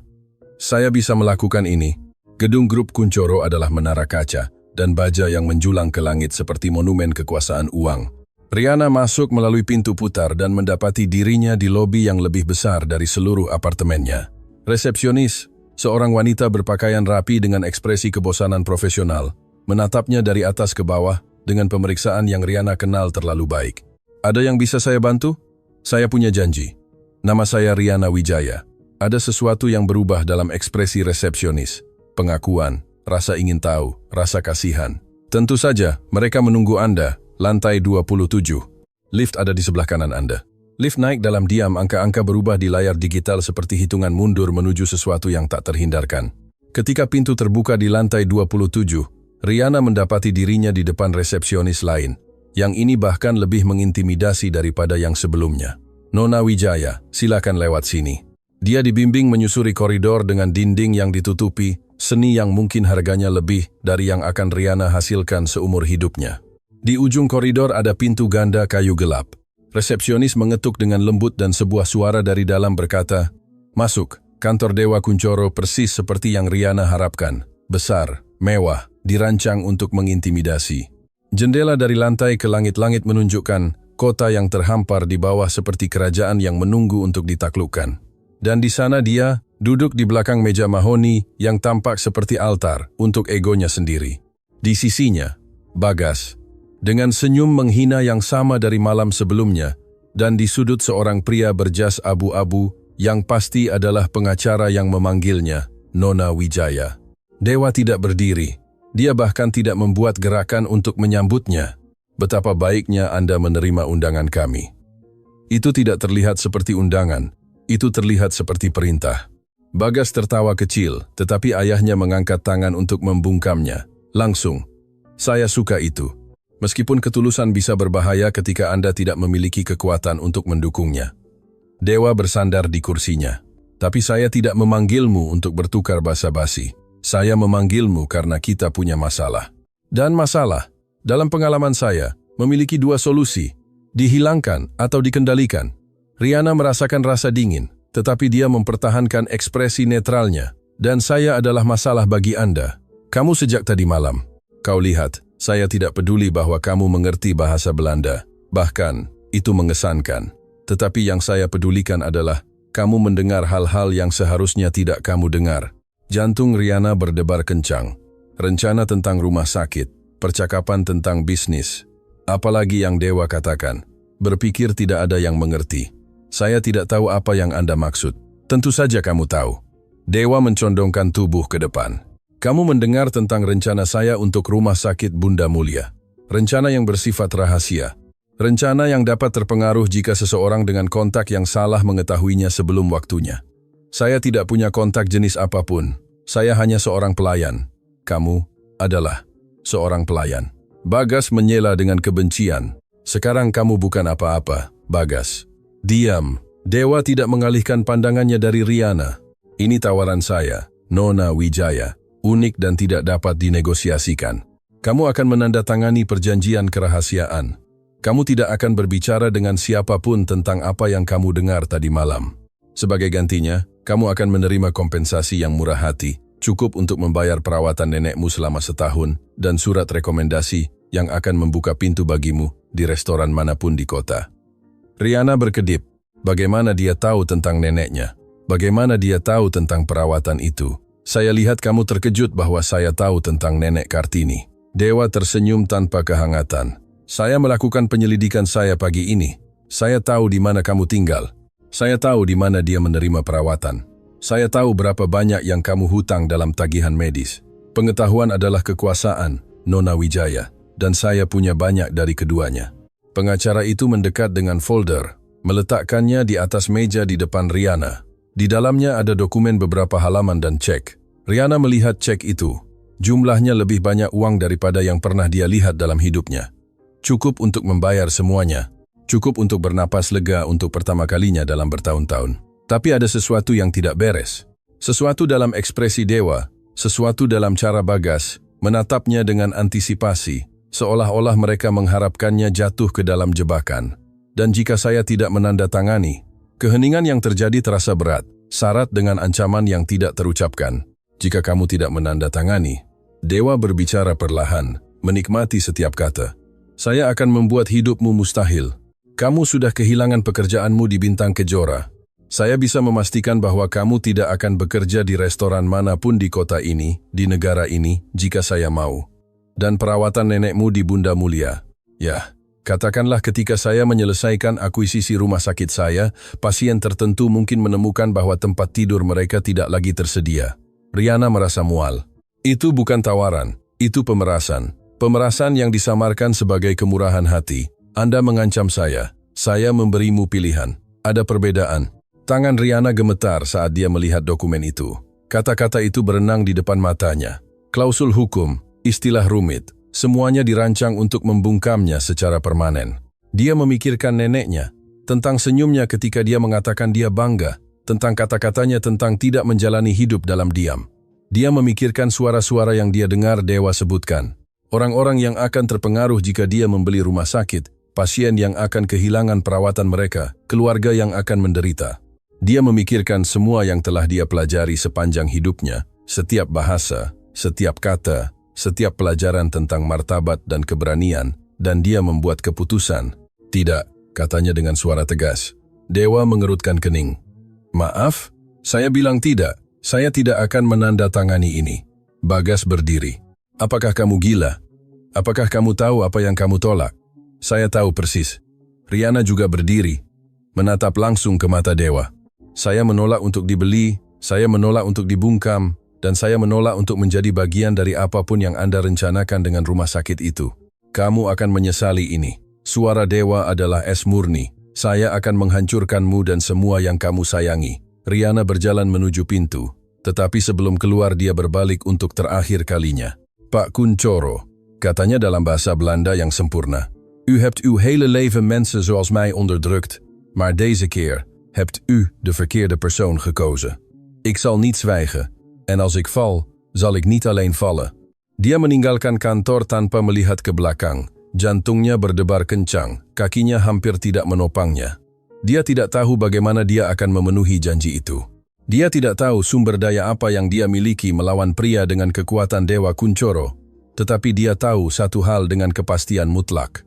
"Saya bisa melakukan ini." Gedung grup Kuncoro adalah menara kaca, dan baja yang menjulang ke langit seperti monumen kekuasaan uang. Rihanna masuk melalui pintu putar dan mendapati dirinya di lobi yang lebih besar dari seluruh apartemennya. Resepsionis, seorang wanita berpakaian rapi dengan ekspresi kebosanan profesional, menatapnya dari atas ke bawah dengan pemeriksaan yang Rihanna kenal terlalu baik. "Ada yang bisa saya bantu?" "Saya punya janji. Nama saya Rihanna Wijaya." Ada sesuatu yang berubah dalam ekspresi resepsionis. Pengakuan, rasa ingin tahu, rasa kasihan. "Tentu saja, mereka menunggu Anda. Lantai 27. Lift ada di sebelah kanan Anda." Lift naik dalam diam, angka-angka berubah di layar digital seperti hitungan mundur menuju sesuatu yang tak terhindarkan. Ketika pintu terbuka di lantai 27, Rihanna mendapati dirinya di depan resepsionis lain, yang ini bahkan lebih mengintimidasi daripada yang sebelumnya. "Nona Wijaya, silakan lewat sini." Dia dibimbing menyusuri koridor dengan dinding yang ditutupi, seni yang mungkin harganya lebih dari yang akan Rihanna hasilkan seumur hidupnya. Di ujung koridor ada pintu ganda kayu gelap. Resepsionis mengetuk dengan lembut dan sebuah suara dari dalam berkata, "Masuk, kantor Dewa Kuncoro persis seperti yang Rihanna harapkan. Besar, mewah, dirancang untuk mengintimidasi." Jendela dari lantai ke langit-langit menunjukkan kota yang terhampar di bawah seperti kerajaan yang menunggu untuk ditaklukkan. Dan di sana dia, duduk di belakang meja mahoni yang tampak seperti altar untuk egonya sendiri. Di sisinya, Bagas, dengan senyum menghina yang sama dari malam sebelumnya, dan di sudut seorang pria berjas abu-abu yang pasti adalah pengacara yang memanggilnya, Nona Wijaya. Dewa tidak berdiri, dia bahkan tidak membuat gerakan untuk menyambutnya. "Betapa baiknya Anda menerima undangan kami." Itu tidak terlihat seperti undangan, itu terlihat seperti perintah. Bagas tertawa kecil, tetapi ayahnya mengangkat tangan untuk membungkamnya. Langsung, "Saya suka itu. Meskipun ketulusan bisa berbahaya ketika Anda tidak memiliki kekuatan untuk mendukungnya." Dewa bersandar di kursinya. "Tapi saya tidak memanggilmu untuk bertukar basa-basi. Saya memanggilmu karena kita punya masalah. Dan masalah, dalam pengalaman saya, memiliki 2 solusi, dihilangkan atau dikendalikan." Rihanna merasakan rasa dingin, tetapi dia mempertahankan ekspresi netralnya. "Dan saya adalah masalah bagi Anda. Kamu sejak tadi malam. Kau lihat, saya tidak peduli bahwa kamu mengerti bahasa Belanda, Bahkan, itu mengesankan. Tetapi yang saya pedulikan adalah, kamu mendengar hal-hal yang seharusnya tidak kamu dengar. Jantung Rihanna berdebar kencang. Rencana tentang rumah sakit, percakapan tentang bisnis. Apalagi yang Dewa katakan, berpikir tidak ada yang mengerti. Saya tidak tahu apa yang Anda maksud. Tentu saja kamu tahu. Dewa mencondongkan tubuh ke depan. Kamu mendengar tentang rencana saya untuk rumah sakit Bunda Mulia. Rencana yang bersifat rahasia. Rencana yang dapat terpengaruh jika seseorang dengan kontak yang salah mengetahuinya sebelum waktunya. Saya tidak punya kontak jenis apapun. Saya hanya seorang pelayan. Kamu adalah seorang pelayan. Bagas menyela dengan kebencian. Sekarang kamu bukan apa-apa, Bagas. Diam. Dewa tidak mengalihkan pandangannya dari Rihanna. Ini tawaran saya, Nona Wijaya. Unik dan tidak dapat dinegosiasikan. Kamu akan menandatangani perjanjian kerahasiaan. Kamu tidak akan berbicara dengan siapapun tentang apa yang kamu dengar tadi malam. Sebagai gantinya, kamu akan menerima kompensasi yang murah hati, cukup untuk membayar perawatan nenekmu selama setahun, dan surat rekomendasi yang akan membuka pintu bagimu di restoran manapun di kota. Rihanna berkedip. Bagaimana dia tahu tentang neneknya? Bagaimana dia tahu tentang perawatan itu? Saya lihat kamu terkejut bahwa saya tahu tentang nenek Kartini. Dewa tersenyum tanpa kehangatan. Saya melakukan penyelidikan saya pagi ini. Saya tahu di mana kamu tinggal. Saya tahu di mana dia menerima perawatan. Saya tahu berapa banyak yang kamu hutang dalam tagihan medis. Pengetahuan adalah kekuasaan, Nona Wijaya, dan saya punya banyak dari keduanya. Pengacara itu mendekat dengan folder, meletakkannya di atas meja di depan Rihanna. Di dalamnya ada dokumen beberapa halaman dan cek. Rihanna melihat cek itu. Jumlahnya lebih banyak uang daripada yang pernah dia lihat dalam hidupnya. Cukup untuk membayar semuanya. Cukup untuk bernapas lega untuk pertama kalinya dalam bertahun-tahun. Tapi ada sesuatu yang tidak beres. Sesuatu dalam ekspresi Dewa, sesuatu dalam cara Bagas, menatapnya dengan antisipasi, seolah-olah mereka mengharapkannya jatuh ke dalam jebakan. Dan jika saya tidak menandatangani, keheningan yang terjadi terasa berat, syarat dengan ancaman yang tidak terucapkan. Jika kamu tidak menandatangani, Dewa berbicara perlahan, menikmati setiap kata. Saya akan membuat hidupmu mustahil. Kamu sudah kehilangan pekerjaanmu di Bintang Kejora. Saya bisa memastikan bahwa kamu tidak akan bekerja di restoran manapun di kota ini, di negara ini, jika saya mau. Dan perawatan nenekmu di Bunda Mulia. Ya, katakanlah ketika saya menyelesaikan akuisisi rumah sakit saya, pasien tertentu mungkin menemukan bahwa tempat tidur mereka tidak lagi tersedia. Rihanna merasa mual. Itu bukan tawaran, itu pemerasan. Pemerasan yang disamarkan sebagai kemurahan hati. Anda mengancam saya memberimu pilihan. Ada perbedaan. Tangan Rihanna gemetar saat dia melihat dokumen itu. Kata-kata itu berenang di depan matanya. Klausul hukum, istilah rumit, semuanya dirancang untuk membungkamnya secara permanen. Dia memikirkan neneknya, tentang senyumnya ketika dia mengatakan dia bangga, tentang kata-katanya tentang tidak menjalani hidup dalam diam. Dia memikirkan suara-suara yang dia dengar Dewa sebutkan. Orang-orang yang akan terpengaruh jika dia membeli rumah sakit, pasien yang akan kehilangan perawatan mereka, keluarga yang akan menderita. Dia memikirkan semua yang telah dia pelajari sepanjang hidupnya, setiap bahasa, setiap kata, setiap pelajaran tentang martabat dan keberanian, dan dia membuat keputusan. Tidak, katanya dengan suara tegas. Dewa mengerutkan kening. Maaf, saya bilang tidak. Saya tidak akan menandatangani ini. Bagas berdiri. Apakah kamu gila? Apakah kamu tahu apa yang kamu tolak? Saya tahu persis. Rihanna juga berdiri, menatap langsung ke mata Dewa. Saya menolak untuk dibeli, saya menolak untuk dibungkam, dan saya menolak untuk menjadi bagian dari apapun yang Anda rencanakan dengan rumah sakit itu. Kamu akan menyesali ini. Suara Dewa adalah es murni. Saya akan menghancurkanmu dan semua yang kamu sayangi. Rihanna berjalan menuju pintu, tetapi sebelum keluar dia berbalik untuk terakhir kalinya. Pak Kuncoro, katanya dalam bahasa Belanda yang sempurna. U hebt uw hele leven mensen zoals mij onderdrukt, maar deze keer hebt u de verkeerde persoon gekozen. Ik zal niet zwijgen, en als ik val, zal ik niet alleen vallen. Dia meninggalkan kantor tanpa melihat ke belakang. Jantungnya berdebar kencang, kakinya hampir tidak menopangnya. Dia tidak tahu bagaimana dia akan memenuhi janji itu. Dia tidak tahu sumber daya apa yang dia miliki melawan pria dengan kekuatan Dewa Kuncoro. Tetapi dia tahu satu hal dengan kepastian mutlak.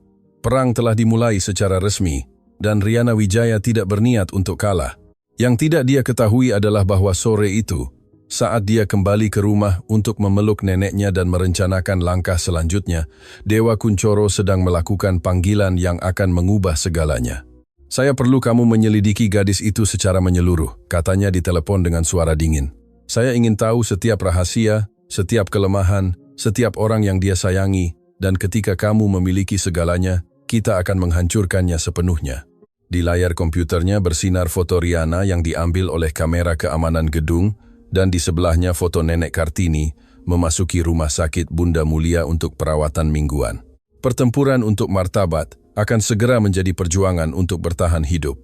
Perang telah dimulai secara resmi, dan Riana Wijaya tidak berniat untuk kalah. Yang tidak dia ketahui adalah bahwa sore itu, saat dia kembali ke rumah untuk memeluk neneknya dan merencanakan langkah selanjutnya, Dewa Kunchoro sedang melakukan panggilan yang akan mengubah segalanya. "Saya perlu kamu menyelidiki gadis itu secara menyeluruh," katanya di telepon dengan suara dingin. "Saya ingin tahu setiap rahasia, setiap kelemahan, setiap orang yang dia sayangi, dan ketika kamu memiliki segalanya, kita akan menghancurkannya sepenuhnya." Di layar komputernya bersinar foto Riana yang diambil oleh kamera keamanan gedung, dan di sebelahnya foto Nenek Kartini memasuki rumah sakit Bunda Mulia untuk perawatan mingguan. Pertempuran untuk martabat akan segera menjadi perjuangan untuk bertahan hidup.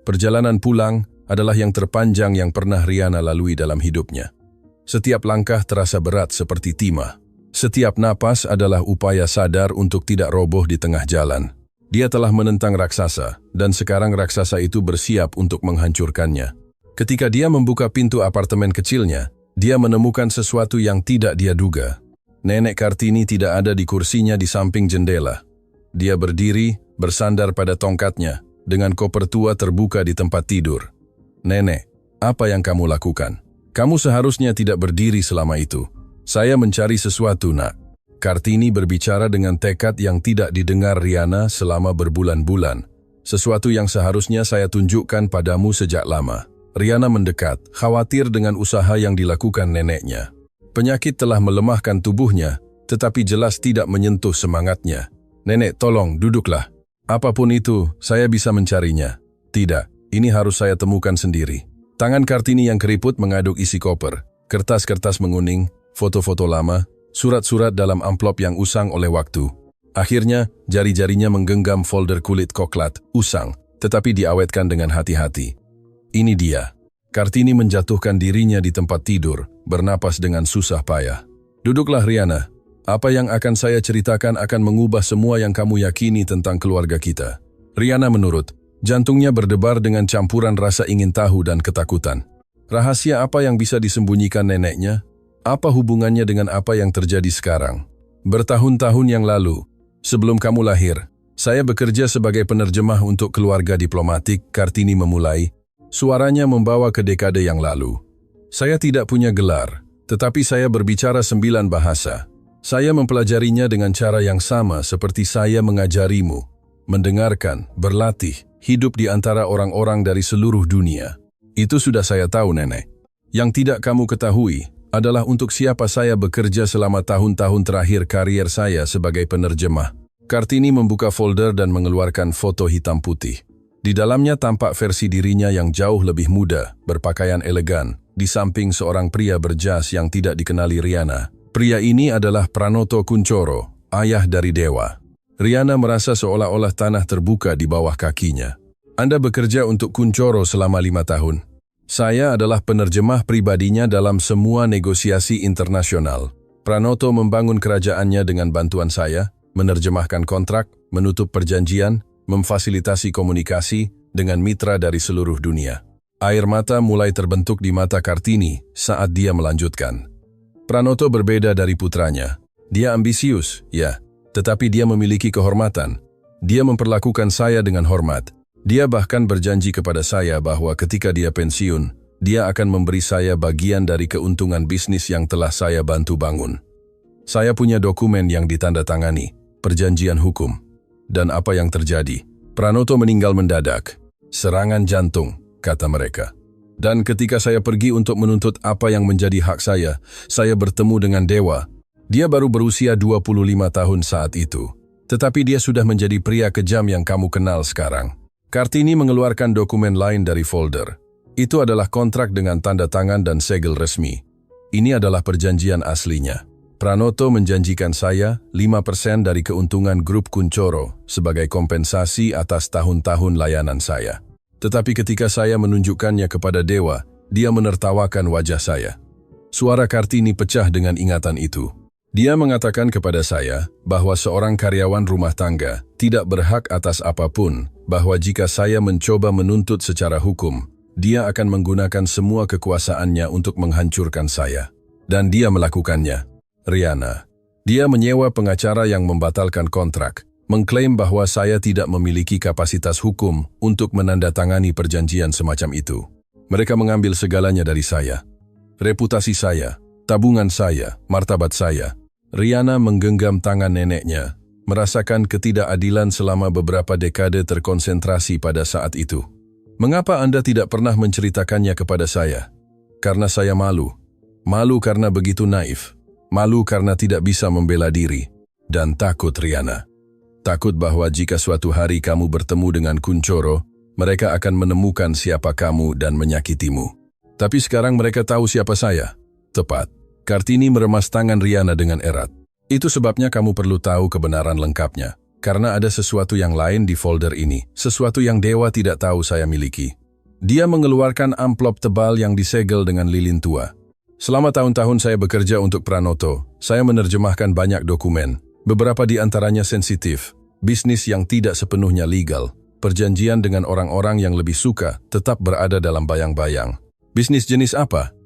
Perjalanan pulang adalah yang terpanjang yang pernah Riana lalui dalam hidupnya. Setiap langkah terasa berat seperti timah. Setiap napas adalah upaya sadar untuk tidak roboh di tengah jalan. Dia telah menentang raksasa, dan sekarang raksasa itu bersiap untuk menghancurkannya. Ketika dia membuka pintu apartemen kecilnya, dia menemukan sesuatu yang tidak dia duga. Nenek Kartini tidak ada di kursinya di samping jendela. Dia berdiri, bersandar pada tongkatnya, dengan koper tua terbuka di tempat tidur. "Nenek, apa yang kamu lakukan? Kamu seharusnya tidak berdiri selama itu. Saya mencari sesuatu, nak." Kartini berbicara dengan tekad yang tidak didengar Riana selama berbulan-bulan. "Sesuatu yang seharusnya saya tunjukkan padamu sejak lama." Riana mendekat, khawatir dengan usaha yang dilakukan neneknya. Penyakit telah melemahkan tubuhnya, tetapi jelas tidak menyentuh semangatnya. "Nenek, tolong, duduklah. Apapun itu, saya bisa mencarinya." "Tidak, ini harus saya temukan sendiri." Tangan Kartini yang keriput mengaduk isi koper, kertas-kertas menguning, foto-foto lama, surat-surat dalam amplop yang usang oleh waktu. Akhirnya, jari-jarinya menggenggam folder kulit koklat, usang, tetapi diawetkan dengan hati-hati. Ini dia. Kartini menjatuhkan dirinya di tempat tidur, bernapas dengan susah payah. "Duduklah, Riana. Apa yang akan saya ceritakan akan mengubah semua yang kamu yakini tentang keluarga kita." Riana menurut. Jantungnya berdebar dengan campuran rasa ingin tahu dan ketakutan. Rahasia apa yang bisa disembunyikan neneknya? Apa hubungannya dengan apa yang terjadi sekarang? "Bertahun-tahun yang lalu, sebelum kamu lahir, saya bekerja sebagai penerjemah untuk keluarga diplomatik," Kartini memulai. Suaranya membawa ke dekade yang lalu. "Saya tidak punya gelar, tetapi saya berbicara 9 bahasa. Saya mempelajarinya dengan cara yang sama seperti saya mengajarimu. Mendengarkan, berlatih, hidup di antara orang-orang dari seluruh dunia. Itu sudah saya tahu, Nenek. Yang tidak kamu ketahui adalah untuk siapa saya bekerja selama tahun-tahun terakhir karier saya sebagai penerjemah." Kartini membuka folder dan mengeluarkan foto hitam putih. Di dalamnya tampak versi dirinya yang jauh lebih muda, berpakaian elegan, di samping seorang pria berjas yang tidak dikenali Riana. Pria ini adalah Pranoto Kunchoro, ayah dari Dewa. Riana merasa seolah-olah tanah terbuka di bawah kakinya. "Anda bekerja untuk Kunchoro selama 5 tahun. Saya adalah penerjemah pribadinya dalam semua negosiasi internasional. Pranoto membangun kerajaannya dengan bantuan saya, menerjemahkan kontrak, menutup perjanjian, memfasilitasi komunikasi dengan mitra dari seluruh dunia." Air mata mulai terbentuk di mata Kartini saat dia melanjutkan. "Pranoto berbeda dari putranya. Dia ambisius, ya, tetapi dia memiliki kehormatan. Dia memperlakukan saya dengan hormat. Dia bahkan berjanji kepada saya bahwa ketika dia pensiun, dia akan memberi saya bagian dari keuntungan bisnis yang telah saya bantu bangun. Saya punya dokumen yang ditandatangani, perjanjian hukum. Dan apa yang terjadi? Pranoto meninggal mendadak. Serangan jantung, kata mereka. Dan ketika saya pergi untuk menuntut apa yang menjadi hak saya bertemu dengan Dewa. Dia baru berusia 25 tahun saat itu. Tetapi dia sudah menjadi pria kejam yang kamu kenal sekarang." Kartini mengeluarkan dokumen lain dari folder. Itu adalah kontrak dengan tanda tangan dan segel resmi. Ini adalah perjanjian aslinya. Pranoto menjanjikan saya 5% dari keuntungan grup Kunchoro sebagai kompensasi atas tahun-tahun layanan saya. Tetapi ketika saya menunjukkannya kepada Dewa, dia menertawakan wajah saya. Suara Kartini pecah dengan ingatan itu. Dia mengatakan kepada saya bahwa seorang karyawan rumah tangga tidak berhak atas apapun, bahwa jika saya mencoba menuntut secara hukum, dia akan menggunakan semua kekuasaannya untuk menghancurkan saya. Dan dia melakukannya. Riana. Dia menyewa pengacara yang membatalkan kontrak. mengklaim bahwa saya tidak memiliki kapasitas hukum untuk menandatangani perjanjian semacam itu. Mereka mengambil segalanya dari saya. Reputasi saya, tabungan saya, martabat saya. Riana menggenggam tangan neneknya, merasakan ketidakadilan selama beberapa dekade terkonsentrasi pada saat itu. Mengapa Anda tidak pernah menceritakannya kepada saya? Karena saya malu. Malu karena begitu naif. Malu karena tidak bisa membela diri. Dan takut, Riana. Takut bahwa jika suatu hari kamu bertemu dengan Kunchoro, mereka akan menemukan siapa kamu dan menyakitimu. Tapi sekarang mereka tahu siapa saya. Tepat. Kartini meremas tangan Riana dengan erat. Itu sebabnya kamu perlu tahu kebenaran lengkapnya. Karena ada sesuatu yang lain di folder ini. Sesuatu yang Dewa tidak tahu saya miliki. Dia mengeluarkan amplop tebal yang disegel dengan lilin tua. Selama tahun-tahun saya bekerja untuk Pranoto, saya menerjemahkan banyak dokumen. Beberapa di antaranya sensitif, bisnis yang tidak sepenuhnya legal, perjanjian dengan orang-orang yang lebih suka tetap berada dalam bayang-bayang. Bisnis jenis apa?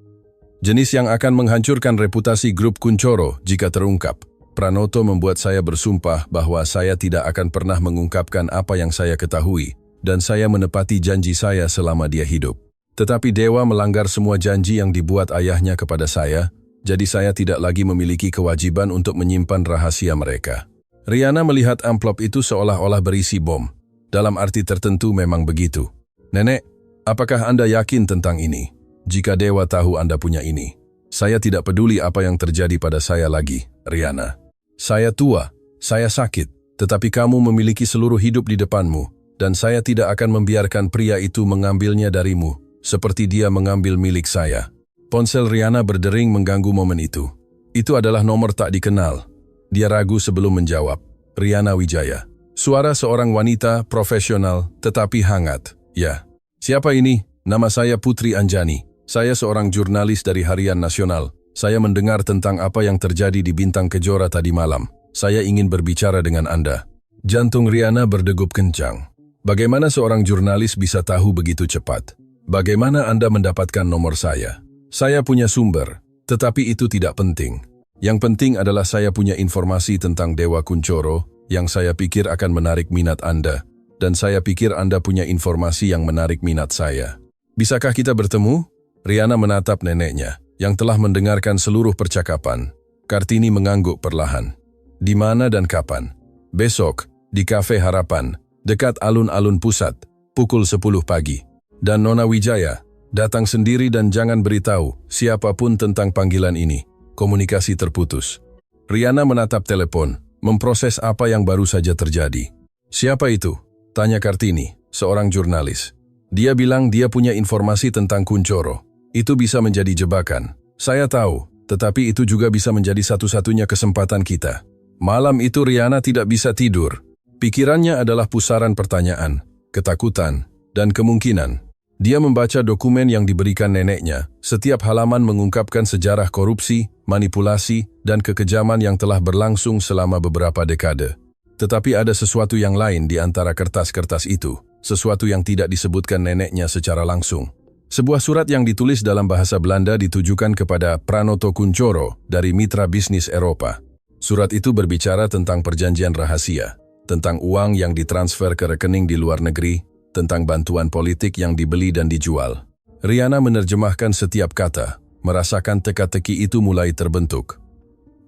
Jenis yang akan menghancurkan reputasi grup Kunchoro jika terungkap. Pranoto membuat saya bersumpah bahwa saya tidak akan pernah mengungkapkan apa yang saya ketahui, dan saya menepati janji saya selama dia hidup. Tetapi Dewa melanggar semua janji yang dibuat ayahnya kepada saya, jadi saya tidak lagi memiliki kewajiban untuk menyimpan rahasia mereka. Riana melihat amplop itu seolah-olah berisi bom. Dalam arti tertentu memang begitu. Nenek, apakah Anda yakin tentang ini? Jika Dewa tahu Anda punya ini. Saya tidak peduli apa yang terjadi pada saya lagi, Riana. Saya tua, saya sakit, tetapi kamu memiliki seluruh hidup di depanmu, dan saya tidak akan membiarkan pria itu mengambilnya darimu, seperti dia mengambil milik saya. Ponsel Riana berdering mengganggu momen itu. Itu adalah nomor tak dikenal. Dia ragu sebelum menjawab. Riana Wijaya. Suara seorang wanita profesional tetapi hangat. Ya. Siapa ini? Nama saya Putri Anjani. Saya seorang jurnalis dari Harian Nasional. Saya mendengar tentang apa yang terjadi di Bintang Kejora tadi malam. Saya ingin berbicara dengan Anda. Jantung Riana berdegup kencang. Bagaimana seorang jurnalis bisa tahu begitu cepat? Bagaimana Anda mendapatkan nomor saya? Saya punya sumber, tetapi itu tidak penting. Yang penting adalah saya punya informasi tentang Dewa Kunchoro yang saya pikir akan menarik minat Anda, dan saya pikir Anda punya informasi yang menarik minat saya. Bisakah kita bertemu? Riana menatap neneknya, yang telah mendengarkan seluruh percakapan. Kartini mengangguk perlahan. Di mana dan kapan? Besok, di Cafe Harapan, dekat alun-alun pusat, pukul 10 pagi. Dan Nona Wijaya, datang sendiri dan jangan beritahu siapapun tentang panggilan ini. Komunikasi terputus. Riana menatap telepon, memproses apa yang baru saja terjadi. Siapa itu? Tanya Kartini, seorang jurnalis. Dia bilang dia punya informasi tentang Kunchoro. Itu bisa menjadi jebakan. Saya tahu, tetapi itu juga bisa menjadi satu-satunya kesempatan kita. Malam itu Riana tidak bisa tidur. Pikirannya adalah pusaran pertanyaan, ketakutan, dan kemungkinan. Dia membaca dokumen yang diberikan neneknya. Setiap halaman mengungkapkan sejarah korupsi, manipulasi, dan kekejaman yang telah berlangsung selama beberapa dekade. Tetapi ada sesuatu yang lain di antara kertas-kertas itu, sesuatu yang tidak disebutkan neneknya secara langsung. Sebuah surat yang ditulis dalam bahasa Belanda ditujukan kepada Pranoto Kunchoro dari mitra bisnis Eropa. Surat itu berbicara tentang perjanjian rahasia, tentang uang yang ditransfer ke rekening di luar negeri, tentang bantuan politik yang dibeli dan dijual. Riana menerjemahkan setiap kata, merasakan teka-teki itu mulai terbentuk.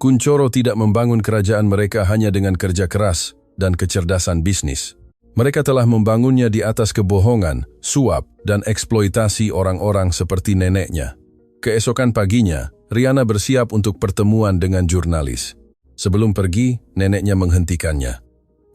Kunchoro tidak membangun kerajaan mereka hanya dengan kerja keras dan kecerdasan bisnis. Mereka telah membangunnya di atas kebohongan, suap, dan eksploitasi orang-orang seperti neneknya. Keesokan paginya, Riana bersiap untuk pertemuan dengan jurnalis. Sebelum pergi, neneknya menghentikannya.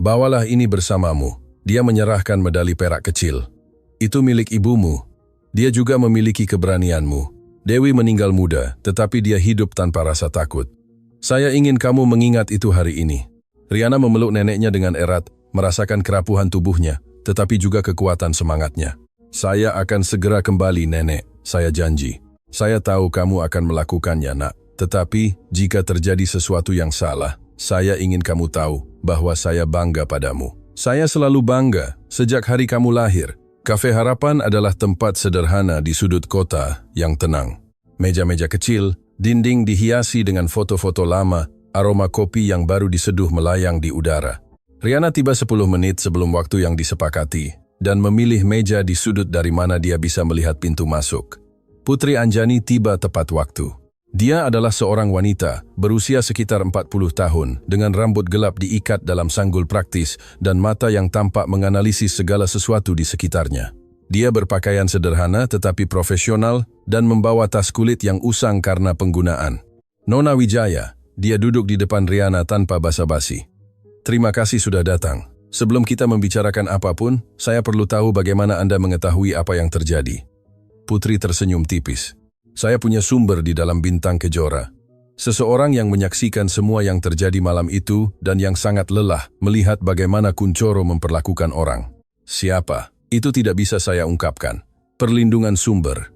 Bawalah ini bersamamu. Dia menyerahkan medali perak kecil. Itu milik ibumu. Dia juga memiliki keberanianmu. Dewi meninggal muda, tetapi dia hidup tanpa rasa takut. Saya ingin kamu mengingat itu hari ini. Riana memeluk neneknya dengan erat, merasakan kerapuhan tubuhnya, tetapi juga kekuatan semangatnya. Saya akan segera kembali, nenek. Saya janji. Saya tahu kamu akan melakukannya, nak. Tetapi, jika terjadi sesuatu yang salah, saya ingin kamu tahu bahwa saya bangga padamu. Saya selalu bangga sejak hari kamu lahir. Cafe Harapan adalah tempat sederhana di sudut kota yang tenang. Meja-meja kecil, dinding dihiasi dengan foto-foto lama, aroma kopi yang baru diseduh melayang di udara. Riana tiba 10 menit sebelum waktu yang disepakati dan memilih meja di sudut dari mana dia bisa melihat pintu masuk. Putri Anjani tiba tepat waktu. Dia adalah seorang wanita berusia sekitar 40 tahun dengan rambut gelap diikat dalam sanggul praktis dan mata yang tampak menganalisis segala sesuatu di sekitarnya. Dia berpakaian sederhana tetapi profesional dan membawa tas kulit yang usang karena penggunaan. Nona Wijaya, dia duduk di depan Riana tanpa basa-basi. Terima kasih sudah datang. Sebelum kita membicarakan apapun, saya perlu tahu bagaimana Anda mengetahui apa yang terjadi. Putri tersenyum tipis. Saya punya sumber di dalam Bintang Kejora. Seseorang yang menyaksikan semua yang terjadi malam itu dan yang sangat lelah melihat bagaimana Kunchoro memperlakukan orang. Siapa? Itu tidak bisa saya ungkapkan. Perlindungan sumber.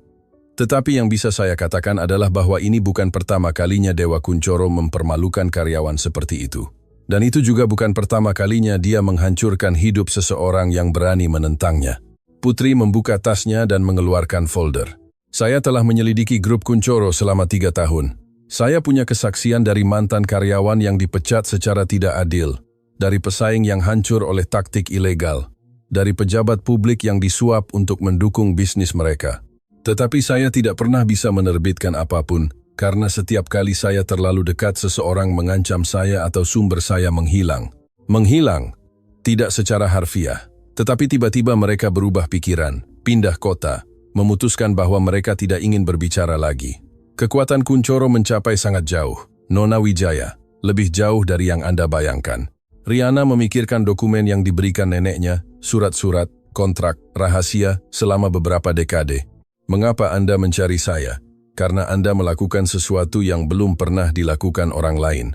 Tetapi yang bisa saya katakan adalah bahwa ini bukan pertama kalinya Dewa Kunchoro mempermalukan karyawan seperti itu. Dan itu juga bukan pertama kalinya dia menghancurkan hidup seseorang yang berani menentangnya. Putri membuka tasnya dan mengeluarkan folder. Saya telah menyelidiki grup Kunchoro selama 3 tahun. Saya punya kesaksian dari mantan karyawan yang dipecat secara tidak adil, dari pesaing yang hancur oleh taktik ilegal, dari pejabat publik yang disuap untuk mendukung bisnis mereka. Tetapi saya tidak pernah bisa menerbitkan apapun, karena setiap kali saya terlalu dekat seseorang mengancam saya atau sumber saya menghilang. Menghilang, tidak secara harfiah, tetapi tiba-tiba mereka berubah pikiran, pindah kota, memutuskan bahwa mereka tidak ingin berbicara lagi. Kekuatan Kunchoro mencapai sangat jauh, Nona Wijaya, lebih jauh dari yang Anda bayangkan. Riana memikirkan dokumen yang diberikan neneknya, surat-surat, kontrak, rahasia selama beberapa dekade. Mengapa Anda mencari saya? Karena Anda melakukan sesuatu yang belum pernah dilakukan orang lain.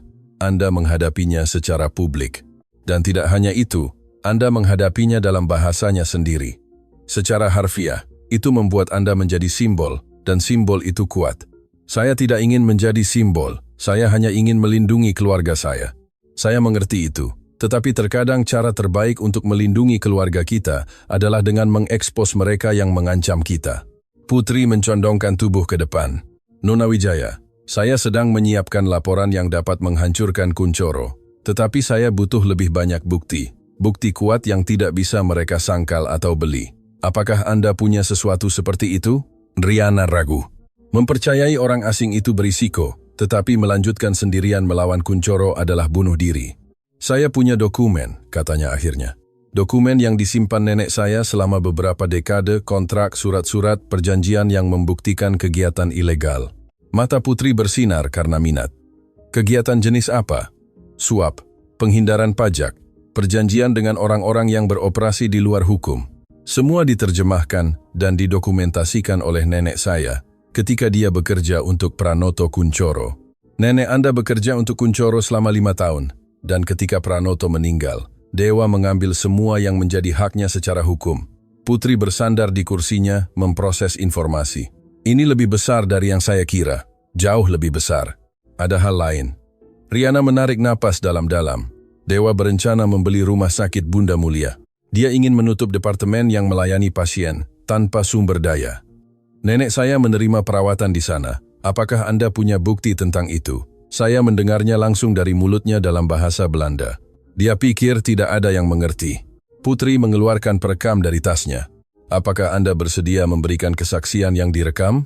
Anda menghadapinya secara publik. Dan tidak hanya itu, Anda menghadapinya dalam bahasanya sendiri. Secara harfiah, itu membuat Anda menjadi simbol, dan simbol itu kuat. Saya tidak ingin menjadi simbol, saya hanya ingin melindungi keluarga saya. Saya mengerti itu, tetapi terkadang cara terbaik untuk melindungi keluarga kita adalah dengan mengekspos mereka yang mengancam kita. Putri mencondongkan tubuh ke depan. Nona Wijaya, saya sedang menyiapkan laporan yang dapat menghancurkan Kunchoro, tetapi saya butuh lebih banyak bukti. Bukti kuat yang tidak bisa mereka sangkal atau beli. Apakah Anda punya sesuatu seperti itu? Riana ragu. Mempercayai orang asing itu berisiko, tetapi melanjutkan sendirian melawan Kunchoro adalah bunuh diri. Saya punya dokumen, katanya akhirnya. Dokumen yang disimpan nenek saya selama beberapa dekade, kontrak, surat-surat, perjanjian yang membuktikan kegiatan ilegal. Mata Putri bersinar karena minat. Kegiatan jenis apa? Suap, penghindaran pajak, perjanjian dengan orang-orang yang beroperasi di luar hukum. Semua diterjemahkan dan didokumentasikan oleh nenek saya ketika dia bekerja untuk Pranoto Kunchoro. Nenek Anda bekerja untuk Kunchoro selama 5 tahun, dan ketika Pranoto meninggal, Dewa mengambil semua yang menjadi haknya secara hukum. Putri bersandar di kursinya, memproses informasi. Ini lebih besar dari yang saya kira, jauh lebih besar. Ada hal lain. Riana menarik napas dalam-dalam. Dewa berencana membeli rumah sakit Bunda Mulia. Dia ingin menutup departemen yang melayani pasien tanpa sumber daya. Nenek saya menerima perawatan di sana. Apakah Anda punya bukti tentang itu? Saya mendengarnya langsung dari mulutnya dalam bahasa Belanda. Dia pikir tidak ada yang mengerti. Putri mengeluarkan perekam dari tasnya. Apakah Anda bersedia memberikan kesaksian yang direkam?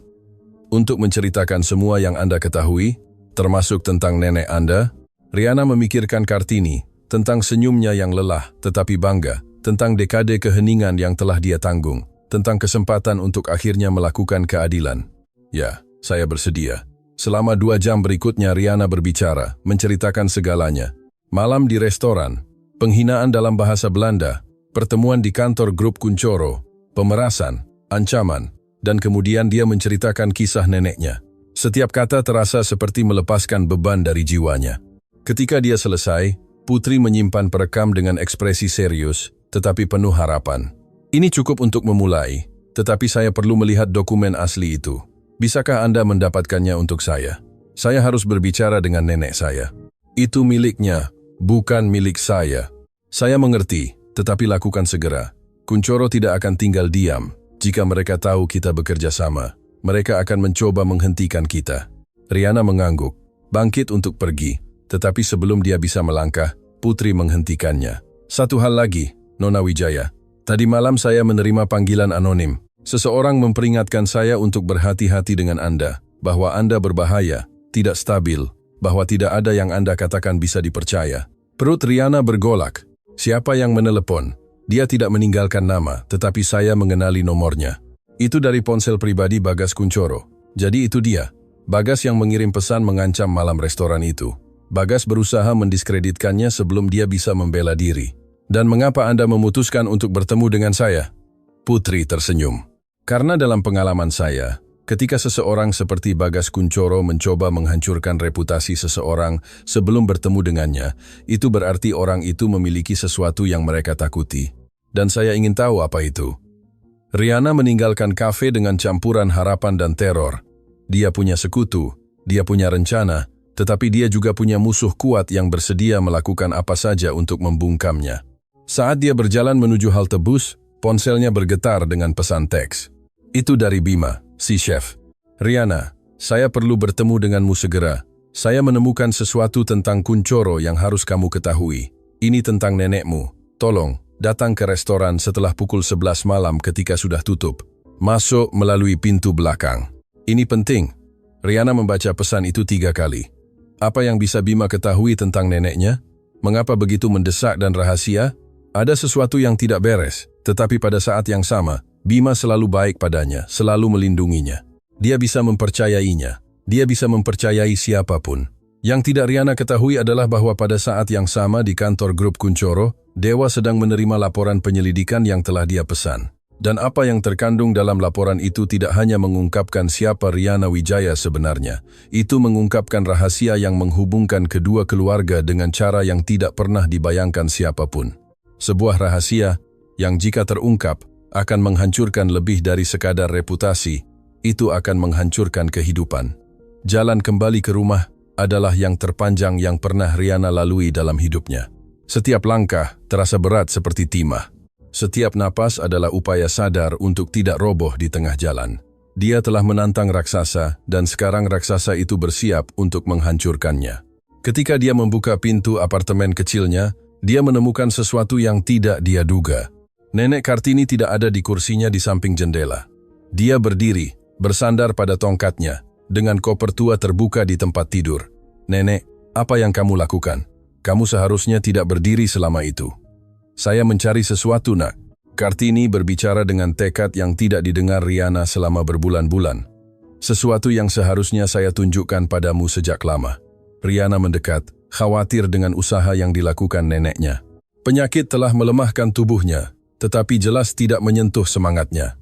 Untuk menceritakan semua yang Anda ketahui, termasuk tentang nenek Anda? Riana memikirkan Kartini, tentang senyumnya yang lelah tetapi bangga, tentang dekade keheningan yang telah dia tanggung, tentang kesempatan untuk akhirnya melakukan keadilan. Ya, saya bersedia. Selama 2 jam berikutnya Riana berbicara, menceritakan segalanya. Malam di restoran, penghinaan dalam bahasa Belanda, pertemuan di kantor grup Kunchoro, pemerasan, ancaman, dan kemudian dia menceritakan kisah neneknya. Setiap kata terasa seperti melepaskan beban dari jiwanya. Ketika dia selesai, Putri menyimpan perekam dengan ekspresi serius, tetapi penuh harapan. Ini cukup untuk memulai, tetapi saya perlu melihat dokumen asli itu. Bisakah Anda mendapatkannya untuk saya? Saya harus berbicara dengan nenek saya. Itu miliknya, bukan milik saya. Saya mengerti, tetapi lakukan segera. Kunchoro tidak akan tinggal diam. Jika mereka tahu kita bekerja sama, mereka akan mencoba menghentikan kita. Riana mengangguk, bangkit untuk pergi, tetapi sebelum dia bisa melangkah, Putri menghentikannya. Satu hal lagi, Nona Wijaya. Tadi malam saya menerima panggilan anonim. Seseorang memperingatkan saya untuk berhati-hati dengan Anda, bahwa Anda berbahaya, tidak stabil, bahwa tidak ada yang Anda katakan bisa dipercaya. Perut Riana bergolak. Siapa yang menelepon? Dia tidak meninggalkan nama, tetapi saya mengenali nomornya. Itu dari ponsel pribadi Bagas Kunchoro. Jadi itu dia. Bagas yang mengirim pesan mengancam malam restoran itu. Bagas berusaha mendiskreditkannya sebelum dia bisa membela diri. Dan mengapa Anda memutuskan untuk bertemu dengan saya? Putri tersenyum. Karena dalam pengalaman saya, ketika seseorang seperti Bagas Kunchoro mencoba menghancurkan reputasi seseorang sebelum bertemu dengannya, itu berarti orang itu memiliki sesuatu yang mereka takuti. Dan saya ingin tahu apa itu. Riana meninggalkan kafe dengan campuran harapan dan teror. Dia punya sekutu, dia punya rencana, tetapi dia juga punya musuh kuat yang bersedia melakukan apa saja untuk membungkamnya. Saat dia berjalan menuju halte bus, ponselnya bergetar dengan pesan teks. Itu dari Bima, si chef. Riana, saya perlu bertemu denganmu segera. Saya menemukan sesuatu tentang Kunchoro yang harus kamu ketahui. Ini tentang nenekmu. Tolong, datang ke restoran setelah pukul 11 malam ketika sudah tutup. Masuk melalui pintu belakang. Ini penting. Riana membaca pesan itu 3 kali. Apa yang bisa Bima ketahui tentang neneknya? Mengapa begitu mendesak dan rahasia? Ada sesuatu yang tidak beres, tetapi pada saat yang sama, Bima selalu baik padanya, selalu melindunginya. Dia bisa mempercayainya. Dia bisa mempercayai siapapun. Yang tidak Riana ketahui adalah bahwa pada saat yang sama di kantor grup Kunchoro, Dewa sedang menerima laporan penyelidikan yang telah dia pesan. Dan apa yang terkandung dalam laporan itu tidak hanya mengungkapkan siapa Riana Wijaya sebenarnya. Itu mengungkapkan rahasia yang menghubungkan kedua keluarga dengan cara yang tidak pernah dibayangkan siapapun. Sebuah rahasia yang jika terungkap, akan menghancurkan lebih dari sekadar reputasi, itu akan menghancurkan kehidupan. Jalan kembali ke rumah adalah yang terpanjang yang pernah Riana lalui dalam hidupnya. Setiap langkah terasa berat seperti timah. Setiap napas adalah upaya sadar untuk tidak roboh di tengah jalan. Dia telah menantang raksasa dan sekarang raksasa itu bersiap untuk menghancurkannya. Ketika dia membuka pintu apartemen kecilnya, dia menemukan sesuatu yang tidak dia duga. Nenek Kartini tidak ada di kursinya di samping jendela. Dia berdiri, bersandar pada tongkatnya, dengan koper tua terbuka di tempat tidur. Nenek, apa yang kamu lakukan? Kamu seharusnya tidak berdiri selama itu. Saya mencari sesuatu, nak. Kartini berbicara dengan tekad yang tidak didengar Riana selama berbulan-bulan. Sesuatu yang seharusnya saya tunjukkan padamu sejak lama. Riana mendekat, khawatir dengan usaha yang dilakukan neneknya. Penyakit telah melemahkan tubuhnya, tetapi jelas tidak menyentuh semangatnya.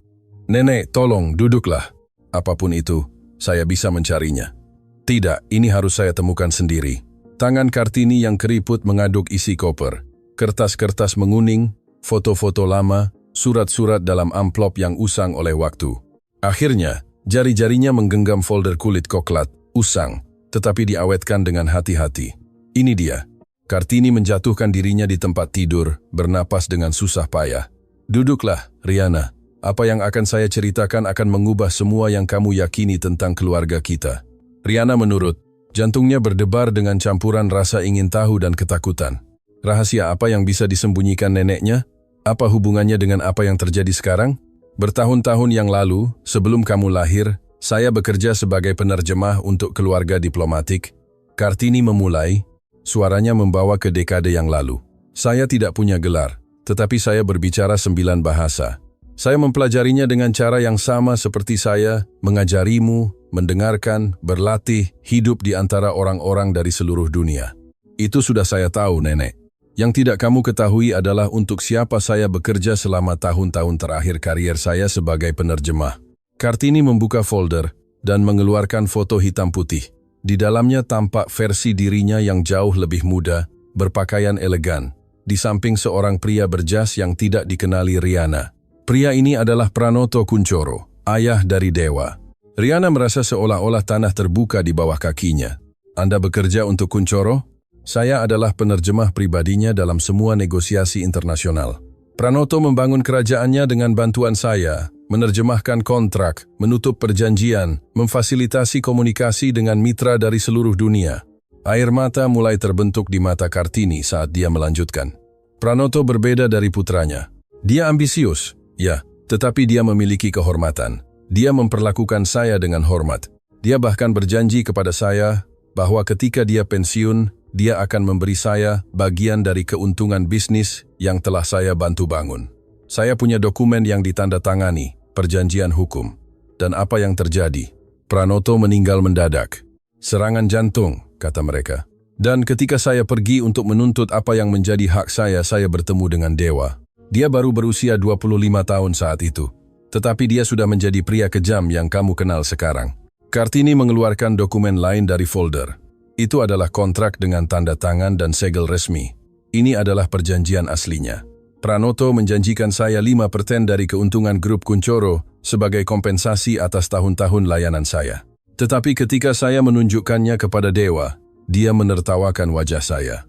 Nenek, tolong, duduklah. Apapun itu, saya bisa mencarinya. Tidak, ini harus saya temukan sendiri. Tangan Kartini yang keriput mengaduk isi koper. Kertas-kertas menguning, foto-foto lama, surat-surat dalam amplop yang usang oleh waktu. Akhirnya, jari-jarinya menggenggam folder kulit koklat, usang, tetapi diawetkan dengan hati-hati. Ini dia. Kartini menjatuhkan dirinya di tempat tidur, bernapas dengan susah payah. Duduklah, Riana. Apa yang akan saya ceritakan akan mengubah semua yang kamu yakini tentang keluarga kita. Riana menurut. Jantungnya berdebar dengan campuran rasa ingin tahu dan ketakutan. Rahasia apa yang bisa disembunyikan neneknya? Apa hubungannya dengan apa yang terjadi sekarang? Bertahun-tahun yang lalu, sebelum kamu lahir, saya bekerja sebagai penerjemah untuk keluarga diplomatik. Kartini memulai. Suaranya membawa ke dekade yang lalu. Saya tidak punya gelar, tetapi saya berbicara 9 bahasa. Saya mempelajarinya dengan cara yang sama seperti saya mengajarimu, mendengarkan, berlatih, hidup di antara orang-orang dari seluruh dunia. Itu sudah saya tahu, Nenek. Yang tidak kamu ketahui adalah untuk siapa saya bekerja selama tahun-tahun terakhir karier saya sebagai penerjemah. Kartini membuka folder dan mengeluarkan foto hitam putih. Di dalamnya tampak versi dirinya yang jauh lebih muda, berpakaian elegan, di samping seorang pria berjas yang tidak dikenali Riana. Pria ini adalah Pranoto Kunchoro, ayah dari Dewa. Riana merasa seolah-olah tanah terbuka di bawah kakinya. Anda bekerja untuk Kunchoro? Saya adalah penerjemah pribadinya dalam semua negosiasi internasional. Pranoto membangun kerajaannya dengan bantuan saya, menerjemahkan kontrak, menutup perjanjian, memfasilitasi komunikasi dengan mitra dari seluruh dunia. Air mata mulai terbentuk di mata Kartini saat dia melanjutkan. Pranoto berbeda dari putranya. Dia ambisius, ya, tetapi dia memiliki kehormatan. Dia memperlakukan saya dengan hormat. Dia bahkan berjanji kepada saya bahwa ketika dia pensiun, dia akan memberi saya bagian dari keuntungan bisnis yang telah saya bantu bangun. Saya punya dokumen yang ditandatangani, perjanjian hukum. Dan apa yang terjadi? Pranoto meninggal mendadak. Serangan jantung, kata mereka. Dan ketika saya pergi untuk menuntut apa yang menjadi hak saya bertemu dengan Dewa. Dia baru berusia 25 tahun saat itu. Tetapi dia sudah menjadi pria kejam yang kamu kenal sekarang. Kartini mengeluarkan dokumen lain dari folder. Itu adalah kontrak dengan tanda tangan dan segel resmi. Ini adalah perjanjian aslinya. Pranoto menjanjikan saya 5% dari keuntungan grup Kuncoro sebagai kompensasi atas tahun-tahun layanan saya. Tetapi ketika saya menunjukkannya kepada Dewa, dia menertawakan wajah saya.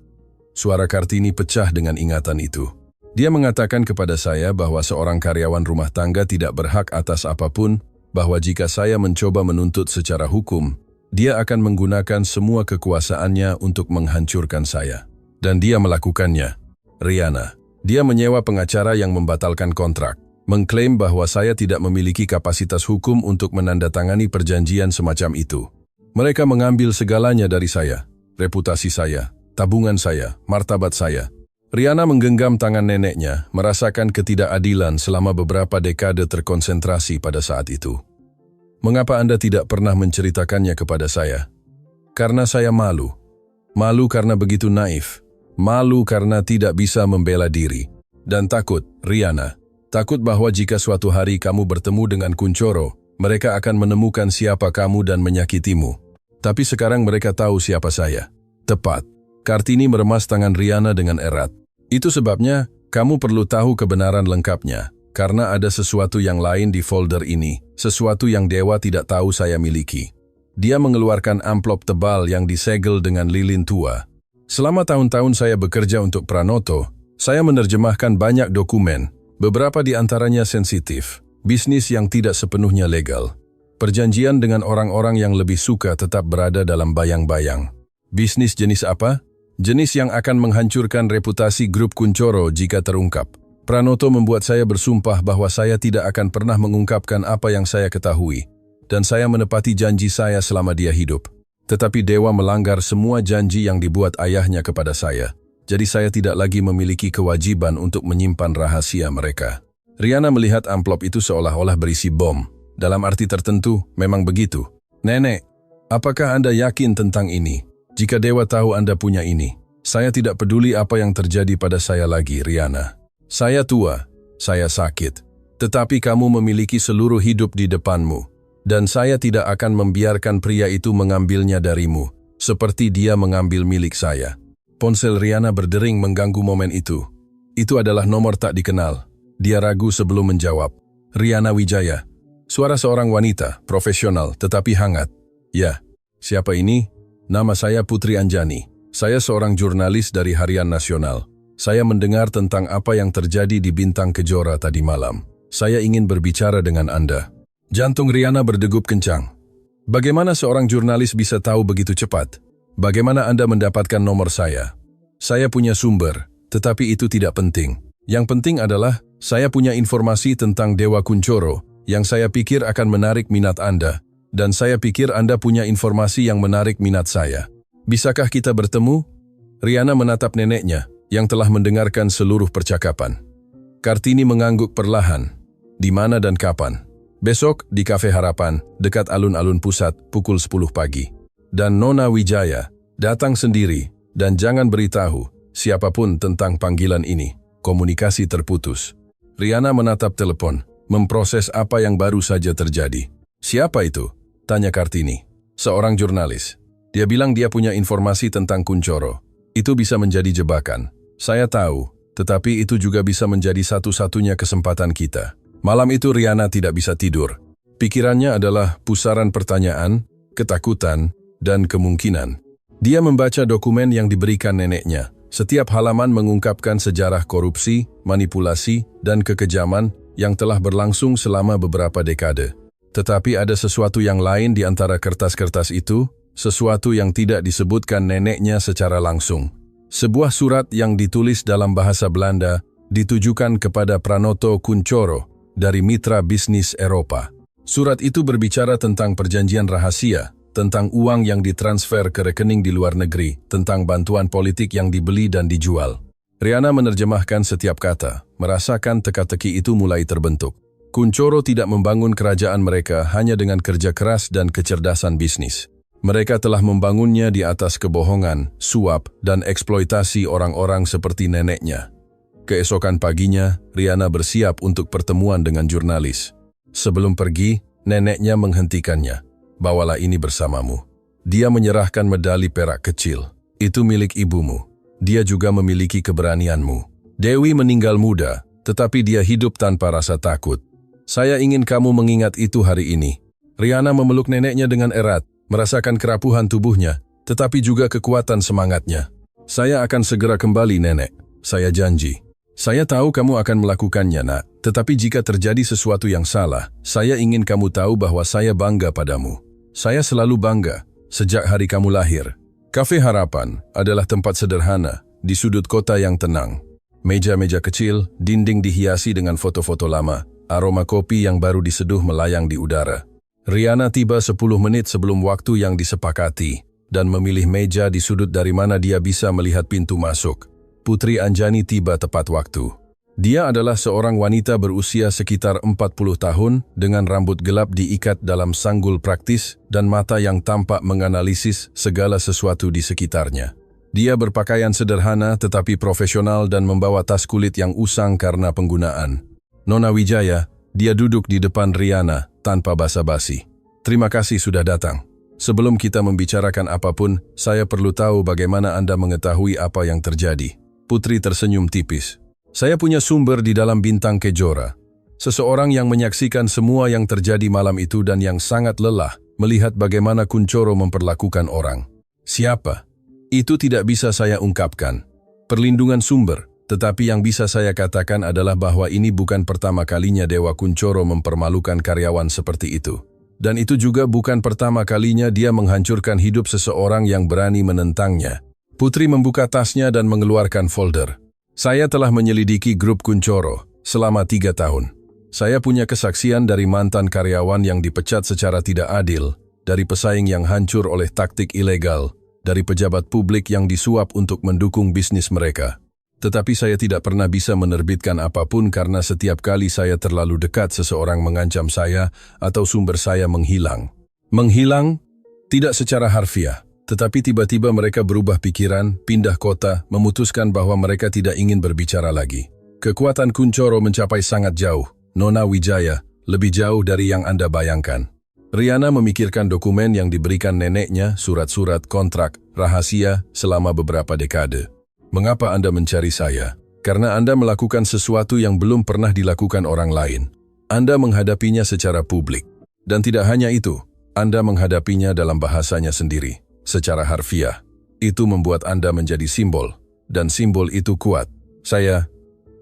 Suara Kartini pecah dengan ingatan itu. Dia mengatakan kepada saya bahwa seorang karyawan rumah tangga tidak berhak atas apapun, bahwa jika saya mencoba menuntut secara hukum, dia akan menggunakan semua kekuasaannya untuk menghancurkan saya. Dan dia melakukannya. Riana. Dia menyewa pengacara yang membatalkan kontrak, mengklaim bahwa saya tidak memiliki kapasitas hukum untuk menandatangani perjanjian semacam itu. Mereka mengambil segalanya dari saya, reputasi saya, tabungan saya, martabat saya. Riana menggenggam tangan neneknya, merasakan ketidakadilan selama beberapa dekade terkonsentrasi pada saat itu. Mengapa Anda tidak pernah menceritakannya kepada saya? Karena saya malu. Malu karena begitu naif. Malu karena tidak bisa membela diri. Dan takut, Riana. Takut bahwa jika suatu hari kamu bertemu dengan Kuncoro, mereka akan menemukan siapa kamu dan menyakitimu. Tapi sekarang mereka tahu siapa saya. Tepat. Kartini meremas tangan Riana dengan erat. Itu sebabnya, kamu perlu tahu kebenaran lengkapnya. Karena ada sesuatu yang lain di folder ini. Sesuatu yang Dewa tidak tahu saya miliki. Dia mengeluarkan amplop tebal yang disegel dengan lilin tua. Selama tahun-tahun saya bekerja untuk Pranoto, saya menerjemahkan banyak dokumen. Beberapa di antaranya sensitif. Bisnis yang tidak sepenuhnya legal. Perjanjian dengan orang-orang yang lebih suka tetap berada dalam bayang-bayang. Bisnis jenis apa? Jenis yang akan menghancurkan reputasi grup Kuncoro jika terungkap. Pranoto membuat saya bersumpah bahwa saya tidak akan pernah mengungkapkan apa yang saya ketahui. Dan saya menepati janji saya selama dia hidup. Tetapi Dewa melanggar semua janji yang dibuat ayahnya kepada saya. Jadi saya tidak lagi memiliki kewajiban untuk menyimpan rahasia mereka. Riana melihat amplop itu seolah-olah berisi bom. Dalam arti tertentu, memang begitu. Nenek, apakah Anda yakin tentang ini? Jika Dewa tahu Anda punya ini, saya tidak peduli apa yang terjadi pada saya lagi, Riana. Saya tua, saya sakit. Tetapi kamu memiliki seluruh hidup di depanmu. Dan saya tidak akan membiarkan pria itu mengambilnya darimu, seperti dia mengambil milik saya. Ponsel Riana berdering mengganggu momen itu. Itu adalah nomor tak dikenal. Dia ragu sebelum menjawab. Riana Wijaya. Suara seorang wanita, profesional, tetapi hangat. Ya, siapa ini? Nama saya Putri Anjani. Saya seorang jurnalis dari Harian Nasional. Saya mendengar tentang apa yang terjadi di Bintang Kejora tadi malam. Saya ingin berbicara dengan Anda. Jantung Riana berdegup kencang. Bagaimana seorang jurnalis bisa tahu begitu cepat? Bagaimana Anda mendapatkan nomor saya? Saya punya sumber, tetapi itu tidak penting. Yang penting adalah, saya punya informasi tentang Dewa Kuncoro yang saya pikir akan menarik minat Anda. Dan saya pikir Anda punya informasi yang menarik minat saya. Bisakah kita bertemu? Riana menatap neneknya, yang telah mendengarkan seluruh percakapan. Kartini mengangguk perlahan. Di mana dan kapan? Besok di Cafe Harapan, dekat alun-alun pusat, pukul 10 pagi. Dan Nona Wijaya, datang sendiri, dan jangan beritahu siapapun tentang panggilan ini. Komunikasi terputus. Riana menatap telepon, memproses apa yang baru saja terjadi. Siapa itu? Tanya Kartini. Seorang jurnalis. Dia bilang dia punya informasi tentang Kuncoro. Itu bisa menjadi jebakan. Saya tahu, tetapi itu juga bisa menjadi satu-satunya kesempatan kita. Malam itu Riana tidak bisa tidur. Pikirannya adalah pusaran pertanyaan, ketakutan, dan kemungkinan. Dia membaca dokumen yang diberikan neneknya. Setiap halaman mengungkapkan sejarah korupsi, manipulasi, dan kekejaman yang telah berlangsung selama beberapa dekade. Tetapi ada sesuatu yang lain di antara kertas-kertas itu, sesuatu yang tidak disebutkan neneknya secara langsung. Sebuah surat yang ditulis dalam bahasa Belanda ditujukan kepada Pranoto Kunchoro dari mitra bisnis Eropa. Surat itu berbicara tentang perjanjian rahasia, tentang uang yang ditransfer ke rekening di luar negeri, tentang bantuan politik yang dibeli dan dijual. Rihanna menerjemahkan setiap kata, merasakan teka-teki itu mulai terbentuk. Kunchoro tidak membangun kerajaan mereka hanya dengan kerja keras dan kecerdasan bisnis. Mereka telah membangunnya di atas kebohongan, suap, dan eksploitasi orang-orang seperti neneknya. Keesokan paginya, Rihanna bersiap untuk pertemuan dengan jurnalis. Sebelum pergi, neneknya menghentikannya. Bawalah ini bersamamu. Dia menyerahkan medali perak kecil. Itu milik ibumu. Dia juga memiliki keberanianmu. Dewi meninggal muda, tetapi dia hidup tanpa rasa takut. Saya ingin kamu mengingat itu hari ini. Rihanna memeluk neneknya dengan erat, merasakan kerapuhan tubuhnya, tetapi juga kekuatan semangatnya. Saya akan segera kembali, nenek. Saya janji. Saya tahu kamu akan melakukannya, nak. Tetapi jika terjadi sesuatu yang salah, saya ingin kamu tahu bahwa saya bangga padamu. Saya selalu bangga, sejak hari kamu lahir. Kafe Harapan adalah tempat sederhana, di sudut kota yang tenang. Meja-meja kecil, dinding dihiasi dengan foto-foto lama, aroma kopi yang baru diseduh melayang di udara. Rihanna tiba 10 menit sebelum waktu yang disepakati, dan memilih meja di sudut dari mana dia bisa melihat pintu masuk. Putri Anjani tiba tepat waktu. Dia adalah seorang wanita berusia sekitar 40 tahun dengan rambut gelap diikat dalam sanggul praktis dan mata yang tampak menganalisis segala sesuatu di sekitarnya. Dia berpakaian sederhana tetapi profesional dan membawa tas kulit yang usang karena penggunaan. Nona Wijaya, dia duduk di depan Rihanna tanpa basa-basi. Terima kasih sudah datang. Sebelum kita membicarakan apapun, saya perlu tahu bagaimana Anda mengetahui apa yang terjadi. Putri tersenyum tipis. Saya punya sumber di dalam Bintang Kejora. Seseorang yang menyaksikan semua yang terjadi malam itu dan yang sangat lelah melihat bagaimana Kunchoro memperlakukan orang. Siapa? Itu tidak bisa saya ungkapkan. Perlindungan sumber, tetapi yang bisa saya katakan adalah bahwa ini bukan pertama kalinya Dewa Kunchoro mempermalukan karyawan seperti itu. Dan itu juga bukan pertama kalinya dia menghancurkan hidup seseorang yang berani menentangnya. Putri membuka tasnya dan mengeluarkan folder. Saya telah menyelidiki grup Kunchoro selama 3 tahun. Saya punya kesaksian dari mantan karyawan yang dipecat secara tidak adil, dari pesaing yang hancur oleh taktik ilegal, dari pejabat publik yang disuap untuk mendukung bisnis mereka. Tetapi saya tidak pernah bisa menerbitkan apapun karena setiap kali saya terlalu dekat seseorang mengancam saya atau sumber saya menghilang. Menghilang? Tidak secara harfiah. Tetapi tiba-tiba mereka berubah pikiran, pindah kota, memutuskan bahwa mereka tidak ingin berbicara lagi. Kekuatan Kunchoro mencapai sangat jauh, Nona Wijaya, lebih jauh dari yang Anda bayangkan. Rihanna memikirkan dokumen yang diberikan neneknya, surat-surat, kontrak, rahasia selama beberapa dekade. Mengapa Anda mencari saya? Karena Anda melakukan sesuatu yang belum pernah dilakukan orang lain. Anda menghadapinya secara publik. Dan tidak hanya itu, Anda menghadapinya dalam bahasanya sendiri. Secara harfiah, itu membuat Anda menjadi simbol, dan simbol itu kuat. Saya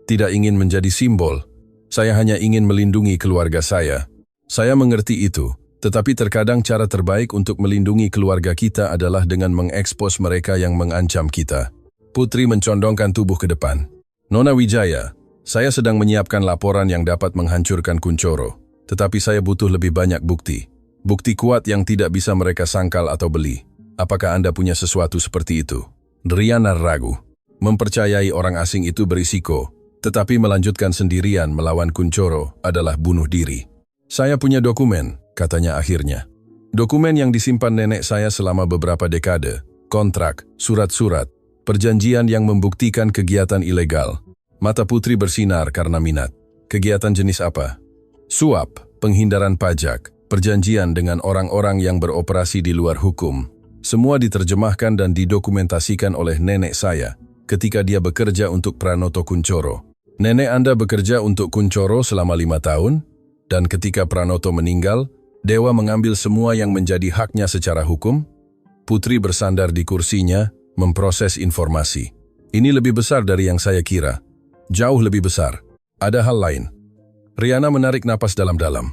tidak ingin menjadi simbol, saya hanya ingin melindungi keluarga saya. Saya mengerti itu, tetapi terkadang cara terbaik untuk melindungi keluarga kita adalah dengan mengekspos mereka yang mengancam kita. Putri mencondongkan tubuh ke depan. Nona Wijaya, saya sedang menyiapkan laporan yang dapat menghancurkan Kunchoro, tetapi saya butuh lebih banyak bukti. Bukti kuat yang tidak bisa mereka sangkal atau beli. Apakah Anda punya sesuatu seperti itu? Rihanna ragu. Mempercayai orang asing itu berisiko, tetapi melanjutkan sendirian melawan Kunchoro adalah bunuh diri. Saya punya dokumen, katanya akhirnya. Dokumen yang disimpan nenek saya selama beberapa dekade, kontrak, surat-surat, perjanjian yang membuktikan kegiatan ilegal. Mata Putri bersinar karena minat. Kegiatan jenis apa? Suap, penghindaran pajak, perjanjian dengan orang-orang yang beroperasi di luar hukum. Semua diterjemahkan dan didokumentasikan oleh nenek saya ketika dia bekerja untuk Pranoto Kunchoro. Nenek Anda bekerja untuk Kunchoro selama 5 tahun, dan ketika Pranoto meninggal, Dewa mengambil semua yang menjadi haknya secara hukum. Putri bersandar di kursinya, memproses informasi. Ini lebih besar dari yang saya kira. Jauh lebih besar. Ada hal lain. Rihanna menarik napas dalam-dalam.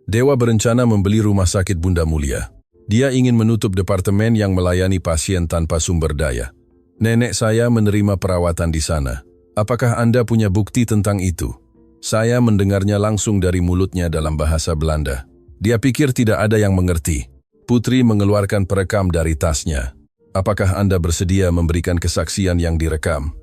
Dewa berencana membeli rumah sakit Bunda Mulia. Dia ingin menutup departemen yang melayani pasien tanpa sumber daya. Nenek saya menerima perawatan di sana. Apakah Anda punya bukti tentang itu? Saya mendengarnya langsung dari mulutnya dalam bahasa Belanda. Dia pikir tidak ada yang mengerti. Putri mengeluarkan perekam dari tasnya. Apakah Anda bersedia memberikan kesaksian yang direkam?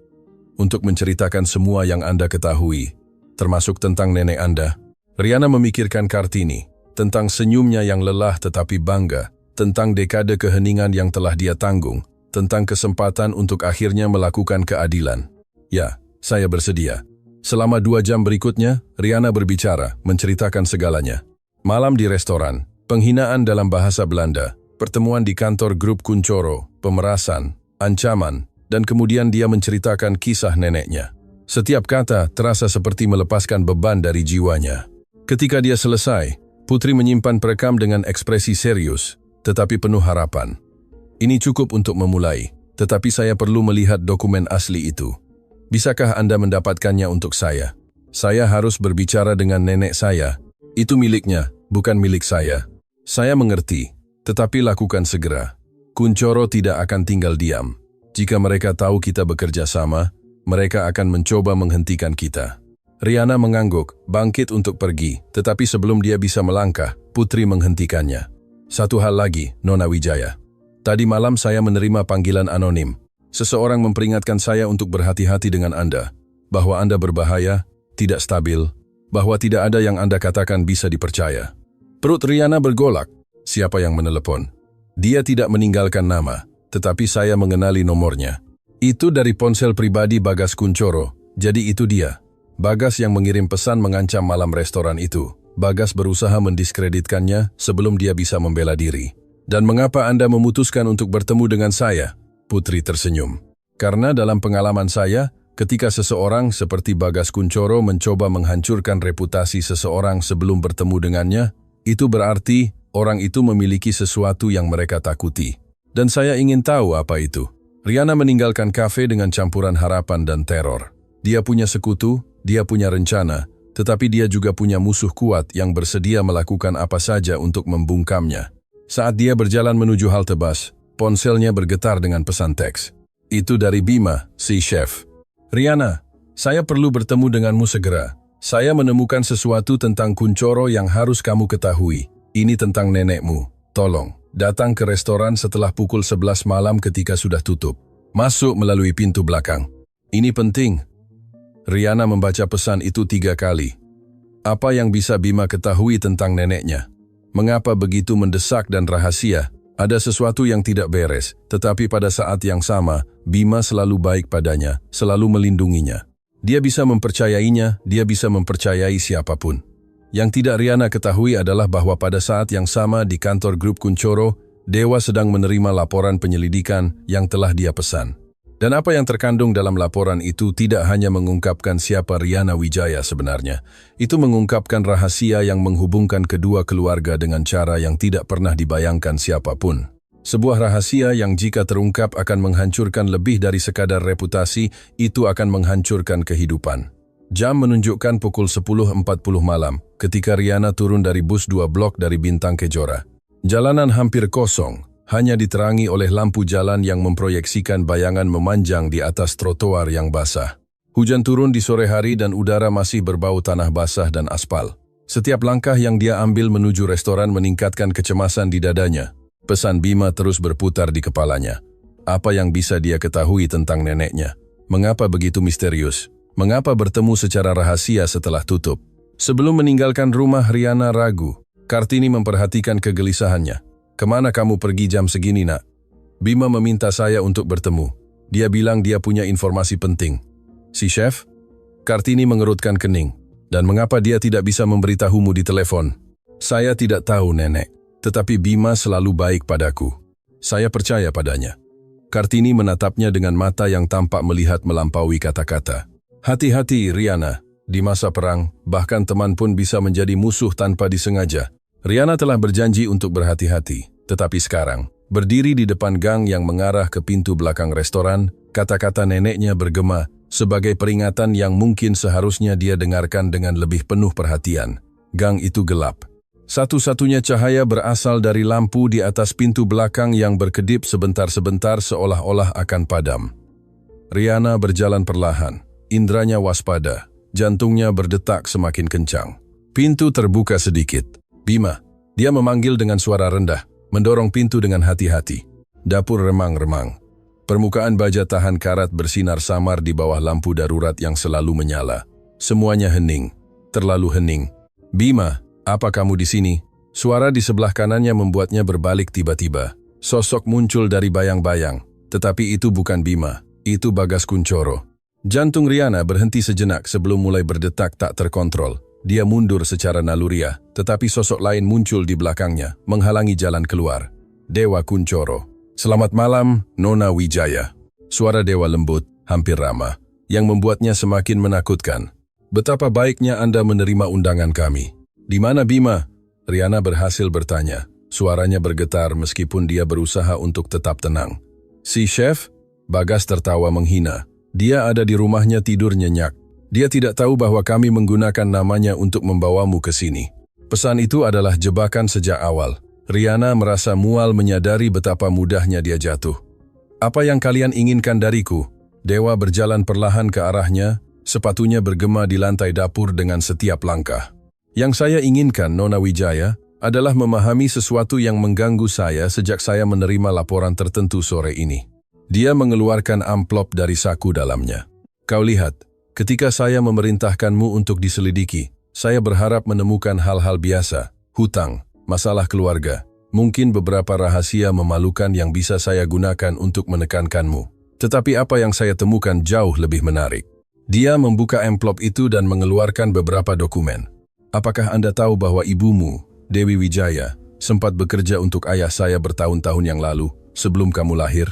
Untuk menceritakan semua yang Anda ketahui, termasuk tentang nenek Anda. Riana memikirkan Kartini, tentang senyumnya yang lelah tetapi bangga, tentang dekade keheningan yang telah dia tanggung, tentang kesempatan untuk akhirnya melakukan keadilan. Ya, saya bersedia. Selama 2 jam berikutnya, Riana berbicara, menceritakan segalanya. Malam di restoran, penghinaan dalam bahasa Belanda, pertemuan di kantor grup Kuncoro, pemerasan, ancaman, dan kemudian dia menceritakan kisah neneknya. Setiap kata terasa seperti melepaskan beban dari jiwanya. Ketika dia selesai, Putri menyimpan perekam dengan ekspresi serius, tetapi penuh harapan. Ini cukup untuk memulai, tetapi saya perlu melihat dokumen asli itu. Bisakah Anda mendapatkannya untuk saya? Saya harus berbicara dengan nenek saya. Itu miliknya, bukan milik saya. Saya mengerti, tetapi lakukan segera. Kuncoro tidak akan tinggal diam. Jika mereka tahu kita bekerja sama, mereka akan mencoba menghentikan kita. Riana mengangguk, bangkit untuk pergi, tetapi sebelum dia bisa melangkah, Putri menghentikannya. Satu hal lagi, Nona Wijaya. Tadi malam saya menerima panggilan anonim. Seseorang memperingatkan saya untuk berhati-hati dengan Anda, bahwa Anda berbahaya, tidak stabil, bahwa tidak ada yang Anda katakan bisa dipercaya. Perut Riana bergolak. Siapa yang menelepon? Dia tidak meninggalkan nama, tetapi saya mengenali nomornya. Itu dari ponsel pribadi Bagas Kuncoro, jadi itu dia. Bagas yang mengirim pesan mengancam malam restoran itu. Bagas berusaha mendiskreditkannya sebelum dia bisa membela diri. Dan mengapa Anda memutuskan untuk bertemu dengan saya? Putri tersenyum. Karena dalam pengalaman saya, ketika seseorang seperti Bagas Kuncoro mencoba menghancurkan reputasi seseorang sebelum bertemu dengannya, itu berarti orang itu memiliki sesuatu yang mereka takuti. Dan saya ingin tahu apa itu. Riana meninggalkan kafe dengan campuran harapan dan teror. Dia punya sekutu, dia punya rencana, tetapi dia juga punya musuh kuat yang bersedia melakukan apa saja untuk membungkamnya. Saat dia berjalan menuju halte bus, ponselnya bergetar dengan pesan teks. Itu dari Bima, si chef. Riana, saya perlu bertemu denganmu segera. Saya menemukan sesuatu tentang Kuncoro yang harus kamu ketahui. Ini tentang nenekmu. Tolong. Datang ke restoran setelah pukul 11 malam ketika sudah tutup. Masuk melalui pintu belakang. Ini penting. Riana membaca pesan itu 3 kali. Apa yang bisa Bima ketahui tentang neneknya? Mengapa begitu mendesak dan rahasia? Ada sesuatu yang tidak beres, tetapi pada saat yang sama, Bima selalu baik padanya, selalu melindunginya. Dia bisa mempercayainya, dia bisa mempercayai siapapun. Yang tidak Riana ketahui adalah bahwa pada saat yang sama di kantor grup Kuncoro, Dewa sedang menerima laporan penyelidikan yang telah dia pesan. Dan apa yang terkandung dalam laporan itu tidak hanya mengungkapkan siapa Riana Wijaya sebenarnya. Itu mengungkapkan rahasia yang menghubungkan kedua keluarga dengan cara yang tidak pernah dibayangkan siapapun. Sebuah rahasia yang jika terungkap akan menghancurkan lebih dari sekadar reputasi, itu akan menghancurkan kehidupan. Jam menunjukkan pukul 10.40 malam ketika Riana turun dari bus 2 blok dari Bintang Kejora. Jalanan hampir kosong, hanya diterangi oleh lampu jalan yang memproyeksikan bayangan memanjang di atas trotoar yang basah. Hujan turun di sore hari dan udara masih berbau tanah basah dan aspal. Setiap langkah yang dia ambil menuju restoran meningkatkan kecemasan di dadanya. Pesan Bima terus berputar di kepalanya. Apa yang bisa dia ketahui tentang neneknya? Mengapa begitu misterius? Mengapa bertemu secara rahasia setelah tutup? Sebelum meninggalkan rumah, Riana ragu. Kartini memperhatikan kegelisahannya. Kemana kamu pergi jam segini, nak? Bima meminta saya untuk bertemu. Dia bilang dia punya informasi penting. Si chef? Kartini mengerutkan kening. Dan mengapa dia tidak bisa memberitahumu di telepon? Saya tidak tahu, nenek. Tetapi Bima selalu baik padaku. Saya percaya padanya. Kartini menatapnya dengan mata yang tampak melihat melampaui kata-kata. Hati-hati, Riana. Di masa perang, bahkan teman pun bisa menjadi musuh tanpa disengaja. Riana telah berjanji untuk berhati-hati. Tetapi sekarang, berdiri di depan gang yang mengarah ke pintu belakang restoran, kata-kata neneknya bergema sebagai peringatan yang mungkin seharusnya dia dengarkan dengan lebih penuh perhatian. Gang itu gelap. Satu-satunya cahaya berasal dari lampu di atas pintu belakang yang berkedip sebentar-sebentar seolah-olah akan padam. Riana berjalan perlahan, indranya waspada, jantungnya berdetak semakin kencang. Pintu terbuka sedikit. Bima, dia memanggil dengan suara rendah, mendorong pintu dengan hati-hati. Dapur remang-remang. Permukaan baja tahan karat bersinar samar di bawah lampu darurat yang selalu menyala. Semuanya hening, terlalu hening. Bima, apa kamu di sini? Suara di sebelah kanannya membuatnya berbalik tiba-tiba. Sosok muncul dari bayang-bayang, tetapi itu bukan Bima, itu Bagas Kuncoro. Jantung Riana berhenti sejenak sebelum mulai berdetak tak terkontrol. Dia mundur secara naluriah, tetapi sosok lain muncul di belakangnya, menghalangi jalan keluar. Dewa Kuncoro. Selamat malam, Nona Wijaya. Suara Dewa lembut, hampir ramah, yang membuatnya semakin menakutkan. Betapa baiknya Anda menerima undangan kami. Di mana Bima? Riana berhasil bertanya. Suaranya bergetar meskipun dia berusaha untuk tetap tenang. Si chef? Bagas tertawa menghina. Dia ada di rumahnya tidur nyenyak. Dia tidak tahu bahwa kami menggunakan namanya untuk membawamu ke sini. Pesan itu adalah jebakan sejak awal. Riana merasa mual menyadari betapa mudahnya dia jatuh. Apa yang kalian inginkan dariku? Dewa berjalan perlahan ke arahnya, sepatunya bergema di lantai dapur dengan setiap langkah. Yang saya inginkan, Nona Wijaya, adalah memahami sesuatu yang mengganggu saya sejak saya menerima laporan tertentu sore ini. Dia mengeluarkan amplop dari saku dalamnya. Kau lihat, ketika saya memerintahkanmu untuk diselidiki, saya berharap menemukan hal-hal biasa, hutang, masalah keluarga, mungkin beberapa rahasia memalukan yang bisa saya gunakan untuk menekankanmu. Tetapi apa yang saya temukan jauh lebih menarik. Dia membuka amplop itu dan mengeluarkan beberapa dokumen. Apakah Anda tahu bahwa ibumu, Dewi Wijaya, sempat bekerja untuk ayah saya bertahun-tahun yang lalu, sebelum kamu lahir?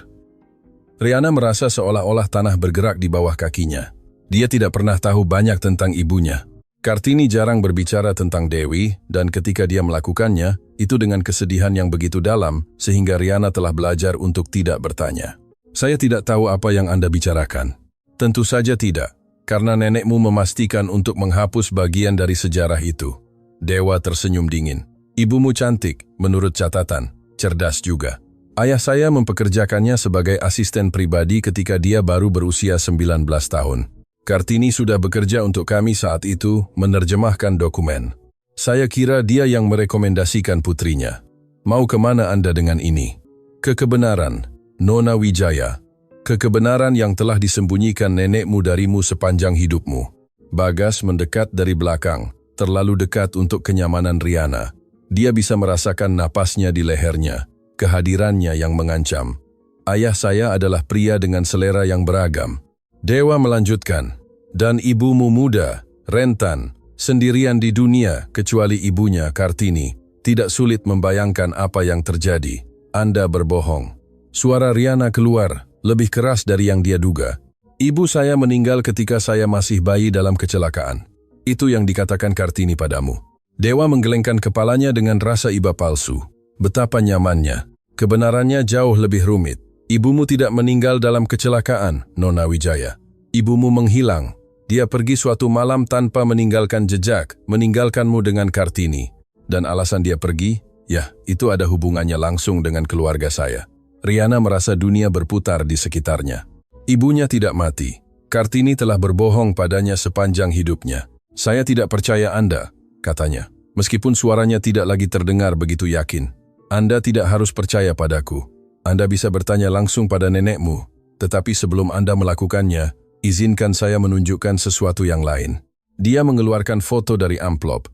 Riana merasa seolah-olah tanah bergerak di bawah kakinya. Dia tidak pernah tahu banyak tentang ibunya. Kartini jarang berbicara tentang Dewi, dan ketika dia melakukannya, itu dengan kesedihan yang begitu dalam, sehingga Riana telah belajar untuk tidak bertanya. Saya tidak tahu apa yang Anda bicarakan. Tentu saja tidak, karena nenekmu memastikan untuk menghapus bagian dari sejarah itu. Dewa tersenyum dingin. Ibumu cantik, menurut catatan, cerdas juga. Ayah saya mempekerjakannya sebagai asisten pribadi ketika dia baru berusia 19 tahun. Kartini sudah bekerja untuk kami saat itu menerjemahkan dokumen. Saya kira dia yang merekomendasikan putrinya. Mau kemana Anda dengan ini? Ke kebenaran, Nona Wijaya. Kekebenaran yang telah disembunyikan nenekmu darimu sepanjang hidupmu. Bagas mendekat dari belakang, terlalu dekat untuk kenyamanan Riana. Dia bisa merasakan napasnya di lehernya, kehadirannya yang mengancam. Ayah saya adalah pria dengan selera yang beragam. Dewa melanjutkan, dan ibumu muda, rentan, sendirian di dunia kecuali ibunya Kartini. Tidak sulit membayangkan apa yang terjadi. Anda berbohong. Suara Riana keluar, lebih keras dari yang dia duga. Ibu saya meninggal ketika saya masih bayi dalam kecelakaan. Itu yang dikatakan Kartini padamu. Dewa menggelengkan kepalanya dengan rasa iba palsu. Betapa nyamannya. Kebenarannya jauh lebih rumit. Ibumu tidak meninggal dalam kecelakaan, Nona Wijaya. Ibumu menghilang. Dia pergi suatu malam tanpa meninggalkan jejak, meninggalkanmu dengan Kartini. Dan alasan dia pergi, ya, itu ada hubungannya langsung dengan keluarga saya. Riana merasa dunia berputar di sekitarnya. Ibunya tidak mati. Kartini telah berbohong padanya sepanjang hidupnya. Saya tidak percaya Anda, katanya. Meskipun suaranya tidak lagi terdengar begitu yakin. Anda tidak harus percaya padaku. Anda bisa bertanya langsung pada nenekmu, tetapi sebelum Anda melakukannya, izinkan saya menunjukkan sesuatu yang lain. Dia mengeluarkan foto dari amplop.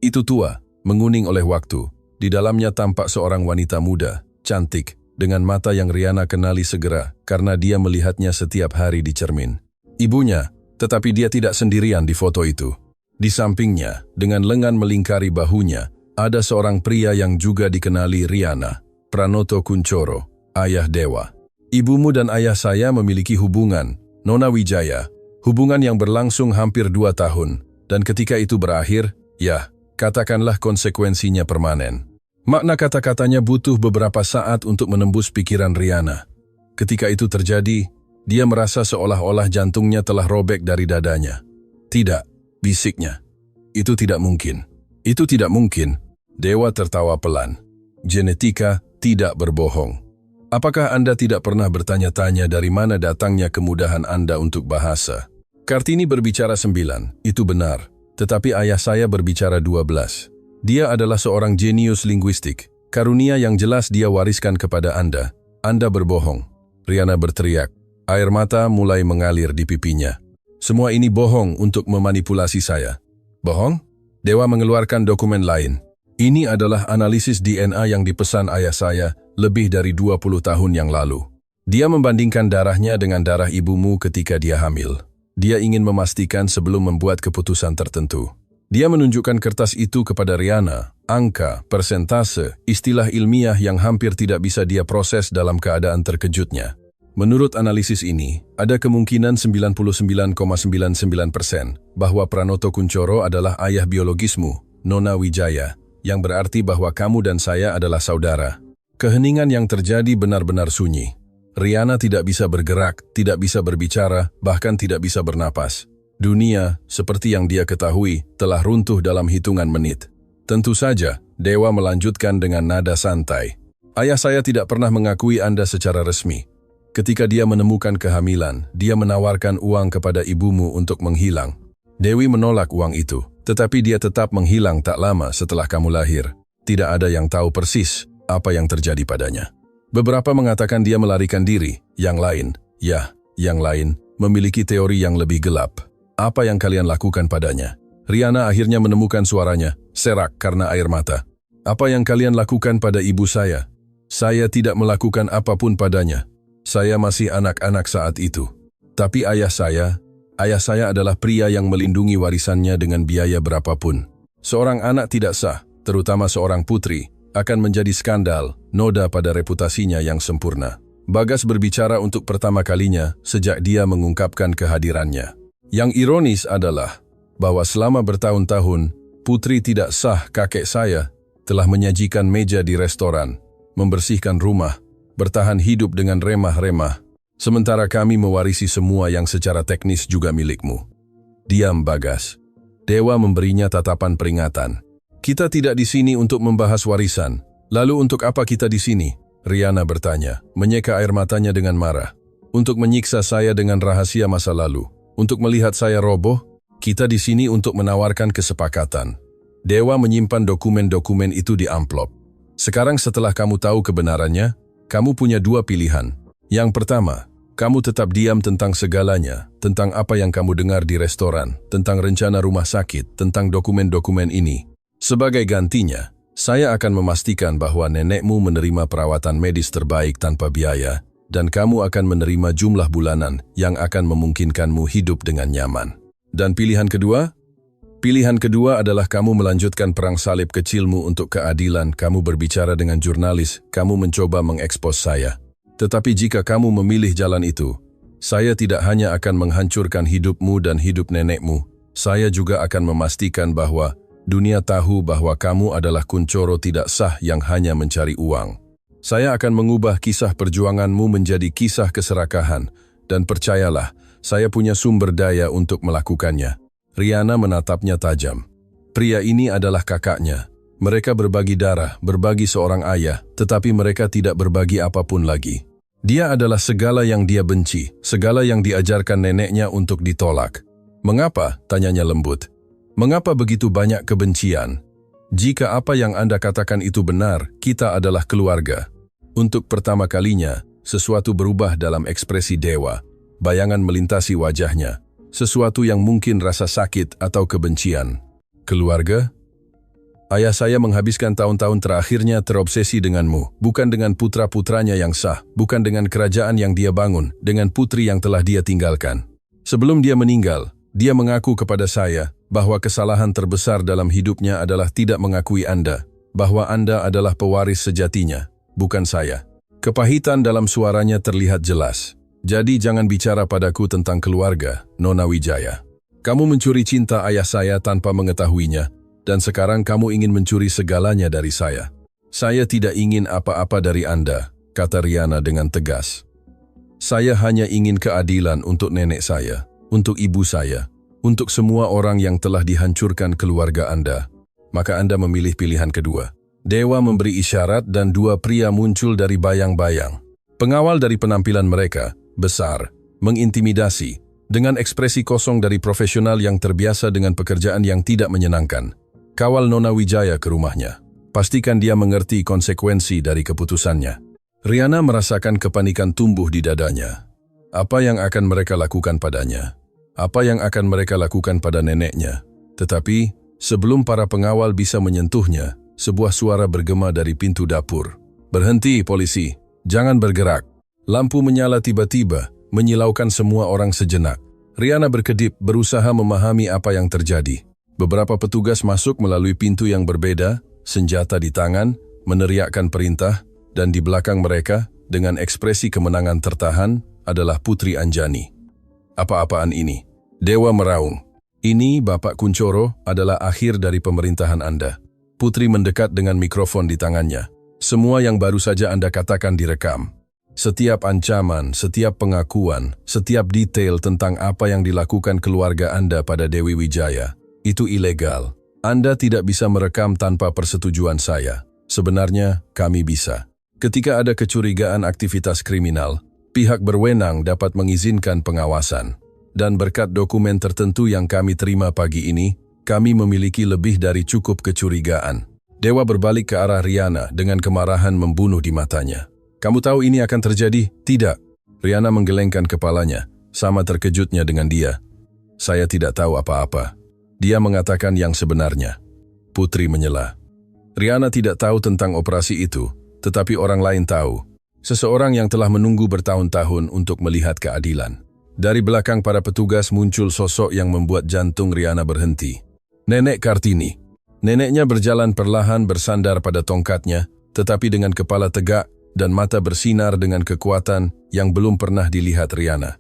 Itu tua, menguning oleh waktu. Di dalamnya tampak seorang wanita muda, cantik, dengan mata yang Riana kenali segera karena dia melihatnya setiap hari di cermin. Ibunya, tetapi dia tidak sendirian di foto itu. Di sampingnya, dengan lengan melingkari bahunya, ada seorang pria yang juga dikenali Riana, Pranoto Kuncoro, ayah Dewa. Ibumu dan ayah saya memiliki hubungan, Nona Wijaya, hubungan yang berlangsung hampir 2 tahun, dan ketika itu berakhir, ya, katakanlah konsekuensinya permanen. Makna kata-katanya butuh beberapa saat untuk menembus pikiran Riana. Ketika itu terjadi, dia merasa seolah-olah jantungnya telah robek dari dadanya. Tidak, bisiknya. Itu tidak mungkin. Itu tidak mungkin. Dewa tertawa pelan. Genetika tidak berbohong. Apakah Anda tidak pernah bertanya-tanya dari mana datangnya kemudahan Anda untuk bahasa? Kartini berbicara 9, itu benar. Tetapi ayah saya berbicara 12. Dia adalah seorang jenius linguistik. Karunia yang jelas dia wariskan kepada Anda. Anda berbohong. Riana berteriak. Air mata mulai mengalir di pipinya. Semua ini bohong untuk memanipulasi saya. Bohong? Dewa mengeluarkan dokumen lain. Ini adalah analisis DNA yang dipesan ayah saya lebih dari 20 tahun yang lalu. Dia membandingkan darahnya dengan darah ibumu ketika dia hamil. Dia ingin memastikan sebelum membuat keputusan tertentu. Dia menunjukkan kertas itu kepada Riana. Angka, persentase, istilah ilmiah yang hampir tidak bisa dia proses dalam keadaan terkejutnya. Menurut analisis ini, ada kemungkinan 99,99% bahwa Pranoto Kunchoro adalah ayah biologismu, Nona Wijaya, yang berarti bahwa kamu dan saya adalah saudara. Keheningan yang terjadi benar-benar sunyi. Riana tidak bisa bergerak, tidak bisa berbicara, bahkan tidak bisa bernapas. Dunia, seperti yang dia ketahui, telah runtuh dalam hitungan menit. Tentu saja, Dewa melanjutkan dengan nada santai. Ayah saya tidak pernah mengakui Anda secara resmi. Ketika dia menemukan kehamilan, dia menawarkan uang kepada ibumu untuk menghilang. Dewi menolak uang itu, tetapi dia tetap menghilang tak lama setelah kamu lahir. Tidak ada yang tahu persis apa yang terjadi padanya. Beberapa mengatakan dia melarikan diri, yang lain, yang lain, memiliki teori yang lebih gelap. Apa yang kalian lakukan padanya? Riana akhirnya menemukan suaranya, serak karena air mata. Apa yang kalian lakukan pada ibu saya? Saya tidak melakukan apapun padanya. Saya masih anak-anak saat itu. Tapi ayah saya adalah pria yang melindungi warisannya dengan biaya berapapun. Seorang anak tidak sah, terutama seorang putri, akan menjadi skandal, noda pada reputasinya yang sempurna. Bagas berbicara untuk pertama kalinya sejak dia mengungkapkan kehadirannya. Yang ironis adalah bahwa selama bertahun-tahun, putri tidak sah kakek saya telah menyajikan meja di restoran, membersihkan rumah, bertahan hidup dengan remah-remah, sementara kami mewarisi semua yang secara teknis juga milikmu. Diam, Bagas. Dewa memberinya tatapan peringatan. Kita tidak di sini untuk membahas warisan. Lalu untuk apa kita di sini? Riana bertanya, menyeka air matanya dengan marah. Untuk menyiksa saya dengan rahasia masa lalu. Untuk melihat saya roboh? Kita di sini untuk menawarkan kesepakatan. Dewa menyimpan dokumen-dokumen itu di amplop. Sekarang setelah kamu tahu kebenarannya, kamu punya dua pilihan. Yang pertama, kamu tetap diam tentang segalanya, tentang apa yang kamu dengar di restoran, tentang rencana rumah sakit, tentang dokumen-dokumen ini. Sebagai gantinya, saya akan memastikan bahwa nenekmu menerima perawatan medis terbaik tanpa biaya, dan kamu akan menerima jumlah bulanan yang akan memungkinkanmu hidup dengan nyaman. Dan pilihan kedua? Pilihan kedua adalah kamu melanjutkan perang salib kecilmu untuk keadilan, kamu berbicara dengan jurnalis, kamu mencoba mengekspos saya. Tetapi jika kamu memilih jalan itu, saya tidak hanya akan menghancurkan hidupmu dan hidup nenekmu, saya juga akan memastikan bahwa dunia tahu bahwa kamu adalah Kunchoro tidak sah yang hanya mencari uang. Saya akan mengubah kisah perjuanganmu menjadi kisah keserakahan, dan percayalah, saya punya sumber daya untuk melakukannya. Riana menatapnya tajam. Pria ini adalah kakaknya. Mereka berbagi darah, berbagi seorang ayah, tetapi mereka tidak berbagi apapun lagi. Dia adalah segala yang dia benci, segala yang diajarkan neneknya untuk ditolak. Mengapa? Tanyanya lembut. Mengapa begitu banyak kebencian? Jika apa yang Anda katakan itu benar, kita adalah keluarga. Untuk pertama kalinya, sesuatu berubah dalam ekspresi Dewa. Bayangan melintasi wajahnya. Sesuatu yang mungkin rasa sakit atau kebencian. Keluarga? Ayah saya menghabiskan tahun-tahun terakhirnya terobsesi denganmu, bukan dengan putra-putranya yang sah, bukan dengan kerajaan yang dia bangun, dengan putri yang telah dia tinggalkan. Sebelum dia meninggal, dia mengaku kepada saya bahwa kesalahan terbesar dalam hidupnya adalah tidak mengakui Anda, bahwa Anda adalah pewaris sejatinya, bukan saya. Kepahitan dalam suaranya terlihat jelas. Jadi jangan bicara padaku tentang keluarga, Nona Wijaya. Kamu mencuri cinta ayah saya tanpa mengetahuinya, dan sekarang kamu ingin mencuri segalanya dari saya. Saya tidak ingin apa-apa dari Anda, kata Riana dengan tegas. Saya hanya ingin keadilan untuk nenek saya, untuk ibu saya, untuk semua orang yang telah dihancurkan keluarga Anda. Maka Anda memilih pilihan kedua. Dewa memberi isyarat dan dua pria muncul dari bayang-bayang. Pengawal dari penampilan mereka, besar, mengintimidasi, dengan ekspresi kosong dari profesional yang terbiasa dengan pekerjaan yang tidak menyenangkan. Kawal Nona Wijaya ke rumahnya. Pastikan dia mengerti konsekuensi dari keputusannya. Riana merasakan kepanikan tumbuh di dadanya. Apa yang akan mereka lakukan padanya? Apa yang akan mereka lakukan pada neneknya? Tetapi, sebelum para pengawal bisa menyentuhnya, sebuah suara bergema dari pintu dapur. "Berhenti, polisi! Jangan bergerak!" Lampu menyala tiba-tiba, menyilaukan semua orang sejenak. Riana berkedip, berusaha memahami apa yang terjadi. Beberapa petugas masuk melalui pintu yang berbeda, senjata di tangan, meneriakkan perintah, dan di belakang mereka, dengan ekspresi kemenangan tertahan, adalah Putri Anjani. "Apa-apaan ini?" Dewa meraung. "Ini, Bapak Kuncoro, adalah akhir dari pemerintahan Anda." Putri mendekat dengan mikrofon di tangannya. "Semua yang baru saja Anda katakan direkam. Setiap ancaman, setiap pengakuan, setiap detail tentang apa yang dilakukan keluarga Anda pada Dewi Wijaya, itu ilegal. Anda tidak bisa merekam tanpa persetujuan saya. Sebenarnya, kami bisa. Ketika ada kecurigaan aktivitas kriminal, pihak berwenang dapat mengizinkan pengawasan. Dan berkat dokumen tertentu yang kami terima pagi ini, kami memiliki lebih dari cukup kecurigaan." Dewa berbalik ke arah Riana dengan kemarahan membunuh di matanya. "Kamu tahu ini akan terjadi?" "Tidak." Riana menggelengkan kepalanya, sama terkejutnya dengan dia. "Saya tidak tahu apa-apa." Dia mengatakan yang sebenarnya. Putri menyela. Riana tidak tahu tentang operasi itu, tetapi orang lain tahu. Seseorang yang telah menunggu bertahun-tahun untuk melihat keadilan. Dari belakang para petugas muncul sosok yang membuat jantung Riana berhenti. Nenek Kartini. Neneknya berjalan perlahan bersandar pada tongkatnya, tetapi dengan kepala tegak dan mata bersinar dengan kekuatan yang belum pernah dilihat Riana.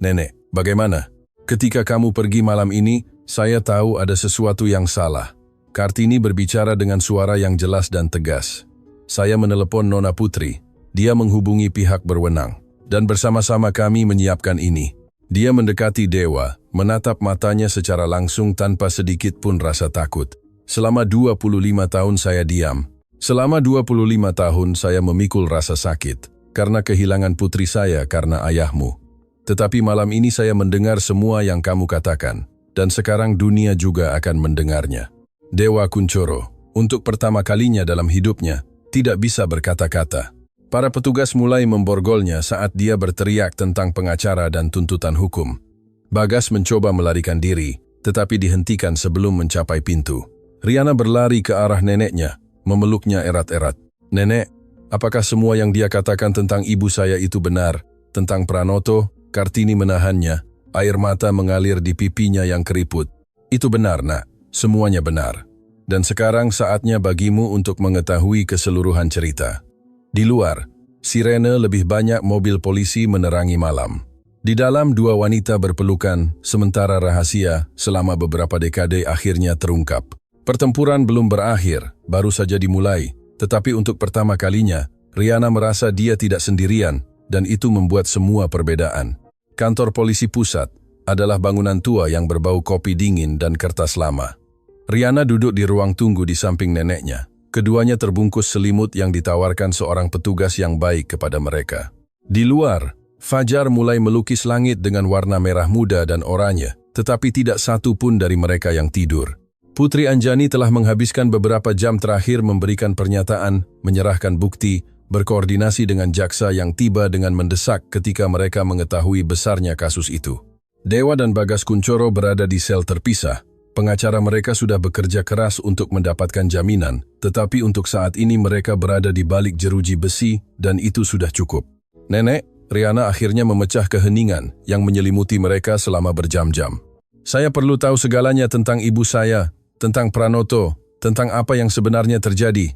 "Nenek, bagaimana? Ketika kamu pergi malam ini, saya tahu ada sesuatu yang salah." Kartini berbicara dengan suara yang jelas dan tegas. "Saya menelepon Nona Putri. Dia menghubungi pihak berwenang. Dan bersama-sama kami menyiapkan ini." Dia mendekati Dewa, menatap matanya secara langsung tanpa sedikit pun rasa takut. "Selama 25 tahun saya diam. Selama 25 tahun saya memikul rasa sakit, karena kehilangan putri saya karena ayahmu. Tetapi malam ini saya mendengar semua yang kamu katakan, dan sekarang dunia juga akan mendengarnya." Dewa Kuncoro, untuk pertama kalinya dalam hidupnya, tidak bisa berkata-kata. Para petugas mulai memborgolnya saat dia berteriak tentang pengacara dan tuntutan hukum. Bagas mencoba melarikan diri, tetapi dihentikan sebelum mencapai pintu. Riana berlari ke arah neneknya, memeluknya erat-erat. "Nenek, apakah semua yang dia katakan tentang ibu saya itu benar? Tentang Pranoto?" Kartini menahannya, air mata mengalir di pipinya yang keriput. "Itu benar, Nak. Semuanya benar. Dan sekarang saatnya bagimu untuk mengetahui keseluruhan cerita." Di luar, sirene lebih banyak mobil polisi menerangi malam. Di dalam, dua wanita berpelukan, sementara rahasia selama beberapa dekade akhirnya terungkap. Pertempuran belum berakhir, baru saja dimulai, tetapi untuk pertama kalinya, Riana merasa dia tidak sendirian, dan itu membuat semua perbedaan. Kantor polisi pusat adalah bangunan tua yang berbau kopi dingin dan kertas lama. Riana duduk di ruang tunggu di samping neneknya. Keduanya terbungkus selimut yang ditawarkan seorang petugas yang baik kepada mereka. Di luar, fajar mulai melukis langit dengan warna merah muda dan oranye, tetapi tidak satu pun dari mereka yang tidur. Putri Anjani telah menghabiskan beberapa jam terakhir memberikan pernyataan, menyerahkan bukti, berkoordinasi dengan jaksa yang tiba dengan mendesak ketika mereka mengetahui besarnya kasus itu. Dewa dan Bagas Kuncoro berada di sel terpisah. Pengacara mereka sudah bekerja keras untuk mendapatkan jaminan, tetapi untuk saat ini mereka berada di balik jeruji besi dan itu sudah cukup. "Nenek," Riana akhirnya memecah keheningan yang menyelimuti mereka selama berjam-jam. "Saya perlu tahu segalanya tentang ibu saya, tentang Pranoto, tentang apa yang sebenarnya terjadi."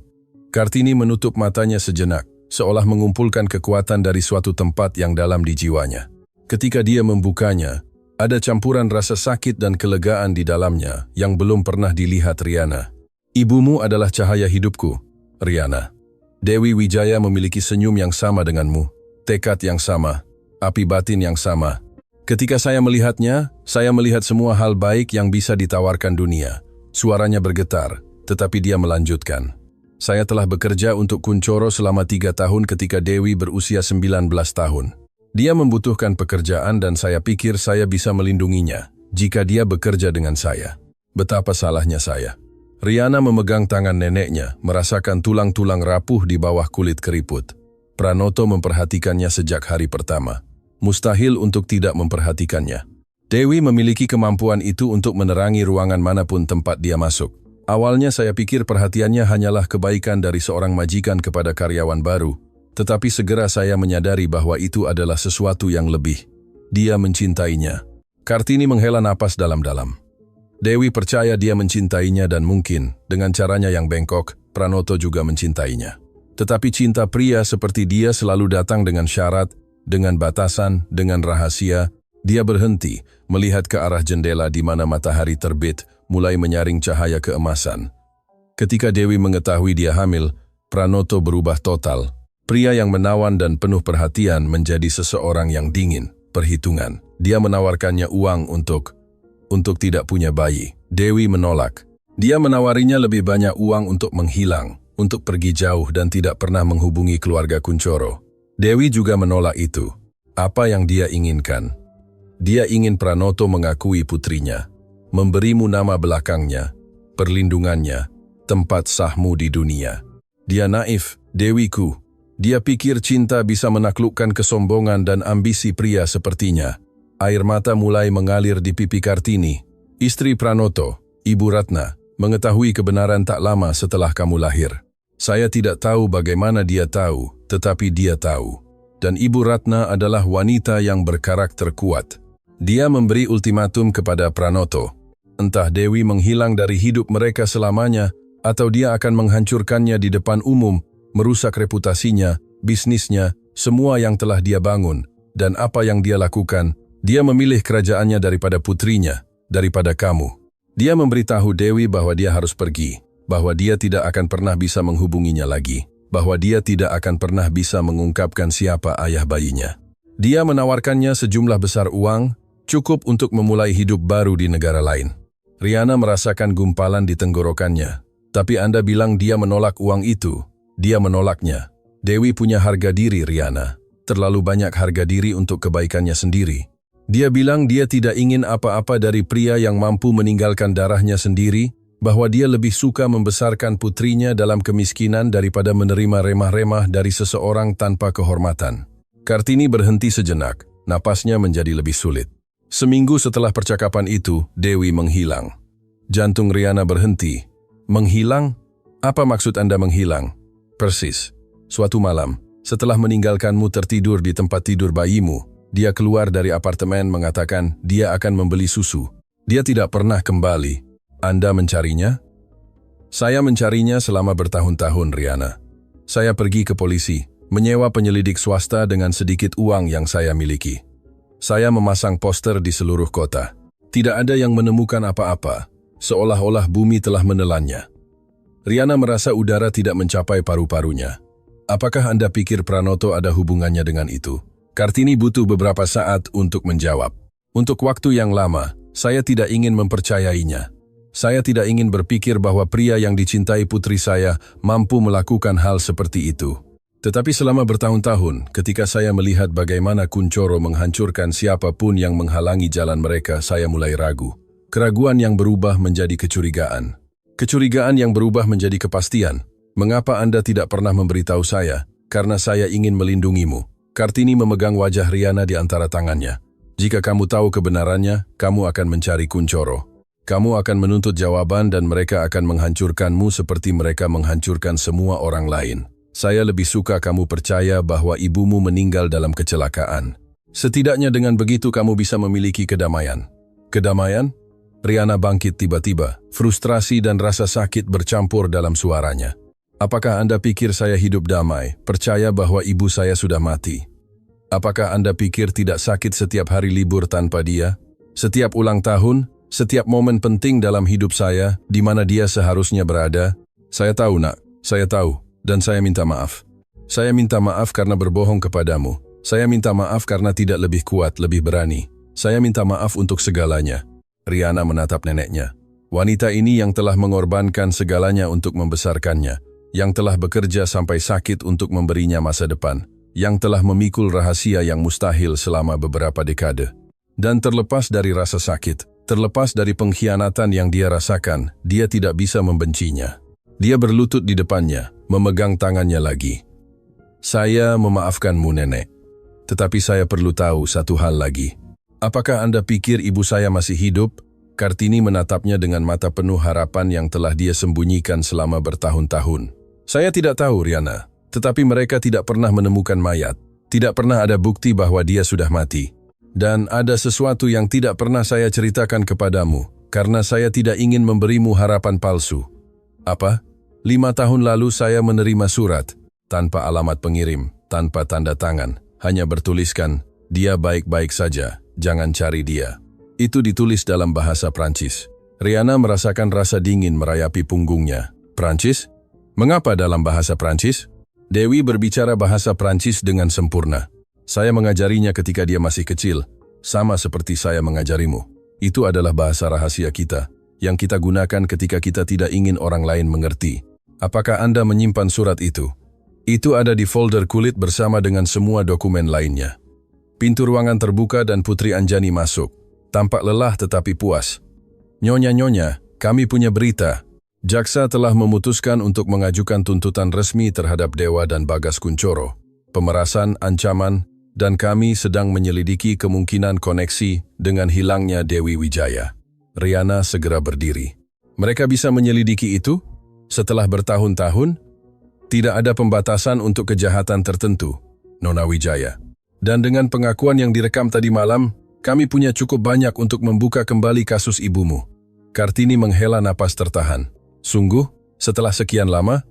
Kartini menutup matanya sejenak, seolah mengumpulkan kekuatan dari suatu tempat yang dalam di jiwanya. Ketika dia membukanya, ada campuran rasa sakit dan kelegaan di dalamnya yang belum pernah dilihat Riana. "Ibumu adalah cahaya hidupku, Riana. Dewi Wijaya memiliki senyum yang sama denganmu, tekad yang sama, api batin yang sama. Ketika saya melihatnya, saya melihat semua hal baik yang bisa ditawarkan dunia." Suaranya bergetar, tetapi dia melanjutkan. Saya telah bekerja untuk Kunchoro selama 3 tahun ketika Dewi berusia 19 tahun. Dia membutuhkan pekerjaan dan saya pikir saya bisa melindunginya jika dia bekerja dengan saya. Betapa salahnya saya. Riana memegang tangan neneknya, merasakan tulang-tulang rapuh di bawah kulit keriput. Pranoto memperhatikannya sejak hari pertama. Mustahil untuk tidak memperhatikannya. Dewi memiliki kemampuan itu untuk menerangi ruangan manapun tempat dia masuk. Awalnya saya pikir perhatiannya hanyalah kebaikan dari seorang majikan kepada karyawan baru, tetapi segera saya menyadari bahwa itu adalah sesuatu yang lebih. Dia mencintainya. Kartini menghela napas dalam-dalam. Dewi percaya dia mencintainya dan mungkin, dengan caranya yang bengkok, Pranoto juga mencintainya. Tetapi cinta pria seperti dia selalu datang dengan syarat, dengan batasan, dengan rahasia. Dia berhenti, melihat ke arah jendela di mana matahari terbit, mulai menyaring cahaya keemasan. Ketika Dewi mengetahui dia hamil, Pranoto berubah total. Pria yang menawan dan penuh perhatian menjadi seseorang yang dingin, perhitungan. Dia menawarkannya uang untuk tidak punya bayi. Dewi menolak. Dia menawarinya lebih banyak uang untuk menghilang, untuk pergi jauh dan tidak pernah menghubungi keluarga Kunchoro. Dewi juga menolak itu. Apa yang dia inginkan? Dia ingin Pranoto mengakui putrinya, memberimu nama belakangnya, perlindungannya, tempat sahmu di dunia. Dia naif, Dewiku. Dia pikir cinta bisa menaklukkan kesombongan dan ambisi pria sepertinya. Air mata mulai mengalir di pipi Kartini. Istri Pranoto, Ibu Ratna, mengetahui kebenaran tak lama setelah kamu lahir. Saya tidak tahu bagaimana dia tahu, tetapi dia tahu. Dan Ibu Ratna adalah wanita yang berkarakter kuat. Dia memberi ultimatum kepada Pranoto. Entah Dewi menghilang dari hidup mereka selamanya, atau dia akan menghancurkannya di depan umum, merusak reputasinya, bisnisnya, semua yang telah dia bangun. Dan apa yang dia lakukan, dia memilih kerajaannya daripada putrinya, daripada kamu. Dia memberitahu Dewi bahwa dia harus pergi, bahwa dia tidak akan pernah bisa menghubunginya lagi, bahwa dia tidak akan pernah bisa mengungkapkan siapa ayah bayinya. Dia menawarkannya sejumlah besar uang, cukup untuk memulai hidup baru di negara lain. Riana merasakan gumpalan di tenggorokannya. Tapi Anda bilang dia menolak uang itu. Dia menolaknya. Dewi punya harga diri, Riana. Terlalu banyak harga diri untuk kebaikannya sendiri. Dia bilang dia tidak ingin apa-apa dari pria yang mampu meninggalkan darahnya sendiri, bahwa dia lebih suka membesarkan putrinya dalam kemiskinan daripada menerima remah-remah dari seseorang tanpa kehormatan. Kartini berhenti sejenak. Napasnya menjadi lebih sulit. Seminggu setelah percakapan itu, Dewi menghilang. Jantung Riana berhenti. Menghilang? Apa maksud Anda menghilang? Persis. Suatu malam, setelah meninggalkanmu tertidur di tempat tidur bayimu, dia keluar dari apartemen mengatakan dia akan membeli susu. Dia tidak pernah kembali. Anda mencarinya? Saya mencarinya selama bertahun-tahun, Riana. Saya pergi ke polisi, menyewa penyelidik swasta dengan sedikit uang yang saya miliki. Saya memasang poster di seluruh kota. Tidak ada yang menemukan apa-apa, seolah-olah bumi telah menelannya. Riana merasa udara tidak mencapai paru-parunya. Apakah Anda pikir Pranoto ada hubungannya dengan itu? Kartini butuh beberapa saat untuk menjawab. Untuk waktu yang lama, saya tidak ingin mempercayainya. Saya tidak ingin berpikir bahwa pria yang dicintai putri saya mampu melakukan hal seperti itu. Tetapi selama bertahun-tahun, ketika saya melihat bagaimana Kunchoro menghancurkan siapapun yang menghalangi jalan mereka, saya mulai ragu. Keraguan yang berubah menjadi kecurigaan. Kecurigaan yang berubah menjadi kepastian. Mengapa Anda tidak pernah memberitahu saya? Karena saya ingin melindungimu. Kartini memegang wajah Riana di antara tangannya. Jika kamu tahu kebenarannya, kamu akan mencari Kunchoro. Kamu akan menuntut jawaban dan mereka akan menghancurkanmu seperti mereka menghancurkan semua orang lain. Saya lebih suka kamu percaya bahwa ibumu meninggal dalam kecelakaan. Setidaknya dengan begitu kamu bisa memiliki kedamaian. Kedamaian? Riana bangkit tiba-tiba. Frustrasi dan rasa sakit bercampur dalam suaranya. Apakah Anda pikir saya hidup damai, percaya bahwa ibu saya sudah mati? Apakah Anda pikir tidak sakit setiap hari libur tanpa dia? Setiap ulang tahun, setiap momen penting dalam hidup saya, di mana dia seharusnya berada? Saya tahu, nak. Saya tahu. Dan saya minta maaf. Saya minta maaf karena berbohong kepadamu. Saya minta maaf karena tidak lebih kuat, lebih berani. Saya minta maaf untuk segalanya. Riana menatap neneknya. Wanita ini yang telah mengorbankan segalanya untuk membesarkannya. yang telah bekerja sampai sakit untuk memberinya masa depan, yang telah memikul rahasia yang mustahil selama beberapa dekade. Dan terlepas dari rasa sakit, terlepas dari pengkhianatan yang dia rasakan, dia tidak bisa membencinya. Dia berlutut di depannya, memegang tangannya lagi. Saya memaafkanmu, Nenek. Tetapi saya perlu tahu satu hal lagi. Apakah Anda pikir ibu saya masih hidup? Kartini menatapnya dengan mata penuh harapan yang telah dia sembunyikan selama bertahun-tahun. Saya tidak tahu, Riana. Tetapi mereka tidak pernah menemukan mayat. Tidak pernah ada bukti bahwa dia sudah mati. Dan ada sesuatu yang tidak pernah saya ceritakan kepadamu, karena saya tidak ingin memberimu harapan palsu. Apa? 5 tahun lalu saya menerima surat, tanpa alamat pengirim, tanpa tanda tangan, hanya bertuliskan, dia baik-baik saja, jangan cari dia. Itu ditulis dalam bahasa Prancis. Riana merasakan rasa dingin merayapi punggungnya. Prancis? Mengapa dalam bahasa Prancis? Dewi berbicara bahasa Prancis dengan sempurna. Saya mengajarinya ketika dia masih kecil, sama seperti saya mengajarimu. Itu adalah bahasa rahasia kita, yang kita gunakan ketika kita tidak ingin orang lain mengerti. Apakah Anda menyimpan surat itu? Itu ada di folder kulit bersama dengan semua dokumen lainnya. Pintu ruangan terbuka dan Putri Anjani masuk. Tampak lelah tetapi puas. Nyonya, kami punya berita. Jaksa telah memutuskan untuk mengajukan tuntutan resmi terhadap Dewa dan Bagas Kuncoro. Pemerasan, ancaman, dan kami sedang menyelidiki kemungkinan koneksi dengan hilangnya Dewi Wijaya. Riana segera berdiri. Mereka bisa menyelidiki itu? Setelah bertahun-tahun? Tidak ada pembatasan untuk kejahatan tertentu, Nona Wijaya. Dan dengan pengakuan yang direkam tadi malam, kami punya cukup banyak untuk membuka kembali kasus ibumu. Kartini menghela napas tertahan. Sungguh, setelah sekian lama?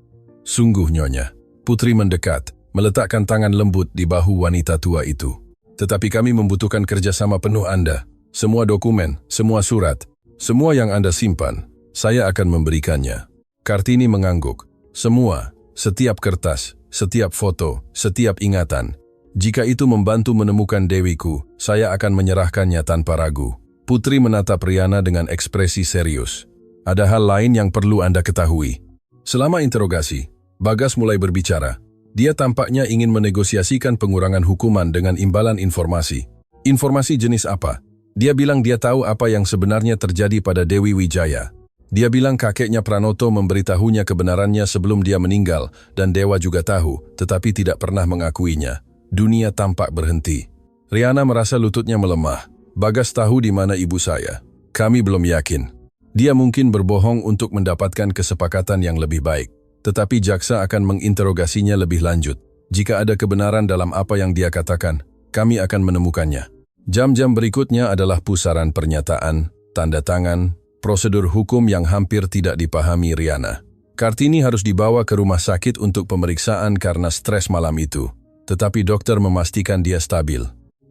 Sungguh, Nyonya. Putri mendekat, meletakkan tangan lembut di bahu wanita tua itu. Tetapi kami membutuhkan kerjasama penuh Anda. Semua dokumen, semua surat, semua yang Anda simpan, saya akan memberikannya. Kartini mengangguk. Semua, setiap kertas, setiap foto, setiap ingatan. Jika itu membantu menemukan Dewiku, saya akan menyerahkannya tanpa ragu. Putri menatap Riana dengan ekspresi serius. Ada hal lain yang perlu Anda ketahui. Selama interogasi, Bagas mulai berbicara. Dia tampaknya ingin menegosiasikan pengurangan hukuman dengan imbalan informasi. Informasi jenis apa? Dia bilang dia tahu apa yang sebenarnya terjadi pada Dewi Wijaya. Dia bilang kakeknya Pranoto memberitahunya kebenarannya sebelum dia meninggal, dan Dewa juga tahu, tetapi tidak pernah mengakuinya. Dunia tampak berhenti. Riana merasa lututnya melemah. Bagas tahu di mana ibu saya. Kami belum yakin. Dia mungkin berbohong untuk mendapatkan kesepakatan yang lebih baik. Tetapi jaksa akan menginterogasinya lebih lanjut. Jika ada kebenaran dalam apa yang dia katakan, kami akan menemukannya. Jam-jam berikutnya adalah pusaran pernyataan, tanda tangan, prosedur hukum yang hampir tidak dipahami Riana. Kartini harus dibawa ke rumah sakit untuk pemeriksaan karena stres malam itu. Tetapi dokter memastikan dia stabil.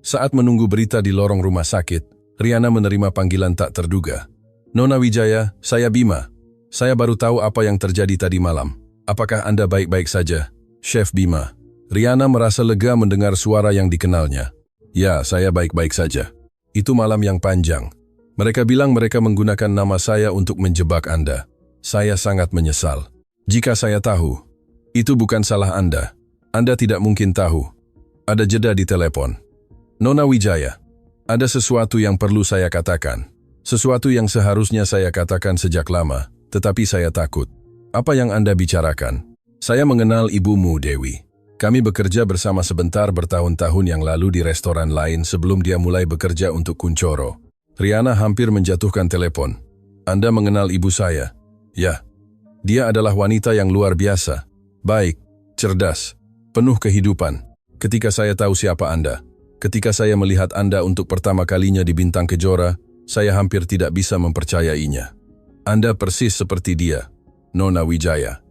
Saat menunggu berita di lorong rumah sakit, Riana menerima panggilan tak terduga. Nona Wijaya, saya Bima. Saya baru tahu apa yang terjadi tadi malam. Apakah Anda baik-baik saja? Chef Bima. Riana merasa lega mendengar suara yang dikenalnya. Ya, saya baik-baik saja. Itu malam yang panjang. Mereka bilang mereka menggunakan nama saya untuk menjebak Anda. Saya sangat menyesal. Jika saya tahu, itu bukan salah Anda. Anda tidak mungkin tahu. Ada jeda di telepon. Nona Wijaya, ada sesuatu yang perlu saya katakan. Sesuatu yang seharusnya saya katakan sejak lama, tetapi saya takut. Apa yang Anda bicarakan? Saya mengenal ibumu, Dewi. Kami bekerja bersama sebentar bertahun-tahun yang lalu di restoran lain sebelum dia mulai bekerja untuk Kuncoro. Riana hampir menjatuhkan telepon. Anda mengenal ibu saya? Ya. Dia adalah wanita yang luar biasa. Baik, cerdas, penuh kehidupan. Ketika saya tahu siapa Anda, ketika saya melihat Anda untuk pertama kalinya di Bintang Kejora, saya hampir tidak bisa mempercayainya. Anda persis seperti dia, Nona Wijaya.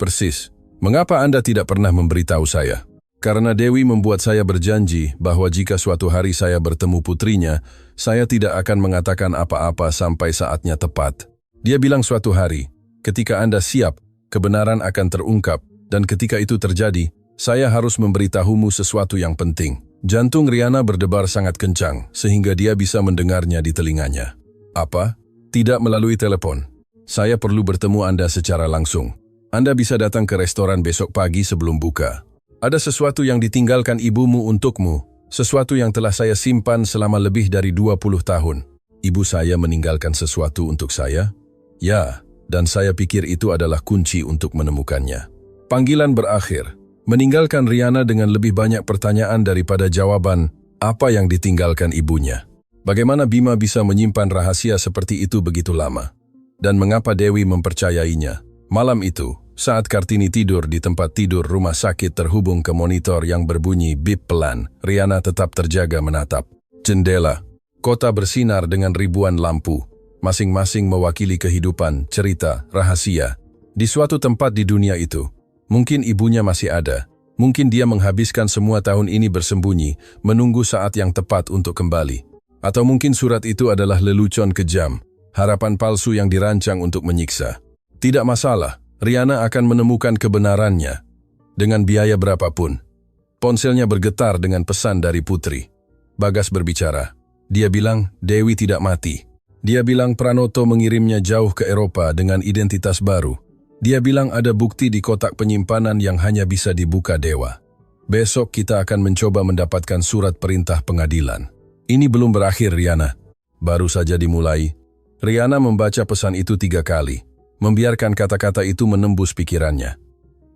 Persis. Mengapa Anda tidak pernah memberitahu saya? Karena Dewi membuat saya berjanji bahwa jika suatu hari saya bertemu putrinya, saya tidak akan mengatakan apa-apa sampai saatnya tepat. Dia bilang suatu hari, ketika Anda siap, kebenaran akan terungkap, dan ketika itu terjadi, saya harus memberitahumu sesuatu yang penting. Jantung Riana berdebar sangat kencang, sehingga dia bisa mendengarnya di telinganya. Apa? Tidak melalui telepon. Saya perlu bertemu Anda secara langsung. Anda bisa datang ke restoran besok pagi sebelum buka. Ada sesuatu yang ditinggalkan ibumu untukmu, sesuatu yang telah saya simpan selama lebih dari 20 tahun. Ibu saya meninggalkan sesuatu untuk saya? Ya, dan saya pikir itu adalah kunci untuk menemukannya. Panggilan berakhir, meninggalkan Rihanna dengan lebih banyak pertanyaan daripada jawaban apa yang ditinggalkan ibunya. Bagaimana Bima bisa menyimpan rahasia seperti itu begitu lama? Dan mengapa Dewi mempercayainya? Malam itu, saat Kartini tidur di tempat tidur rumah sakit terhubung ke monitor yang berbunyi bip pelan, Rihanna tetap terjaga menatap jendela. Kota bersinar dengan ribuan lampu, masing-masing mewakili kehidupan, cerita, rahasia. Di suatu tempat di dunia itu, mungkin ibunya masih ada. Mungkin dia menghabiskan semua tahun ini bersembunyi, menunggu saat yang tepat untuk kembali. Atau mungkin surat itu adalah lelucon kejam, harapan palsu yang dirancang untuk menyiksa. Tidak masalah. Rihanna akan menemukan kebenarannya dengan biaya berapapun. Ponselnya bergetar dengan pesan dari Putri. Bagas berbicara. Dia bilang Dewi tidak mati. Dia bilang Pranoto mengirimnya jauh ke Eropa dengan identitas baru. Dia bilang ada bukti di kotak penyimpanan yang hanya bisa dibuka dewa. Besok kita akan mencoba mendapatkan surat perintah pengadilan. Ini belum berakhir, Rihanna. Baru saja dimulai. Rihanna membaca pesan itu 3 kali. Membiarkan kata-kata itu menembus pikirannya.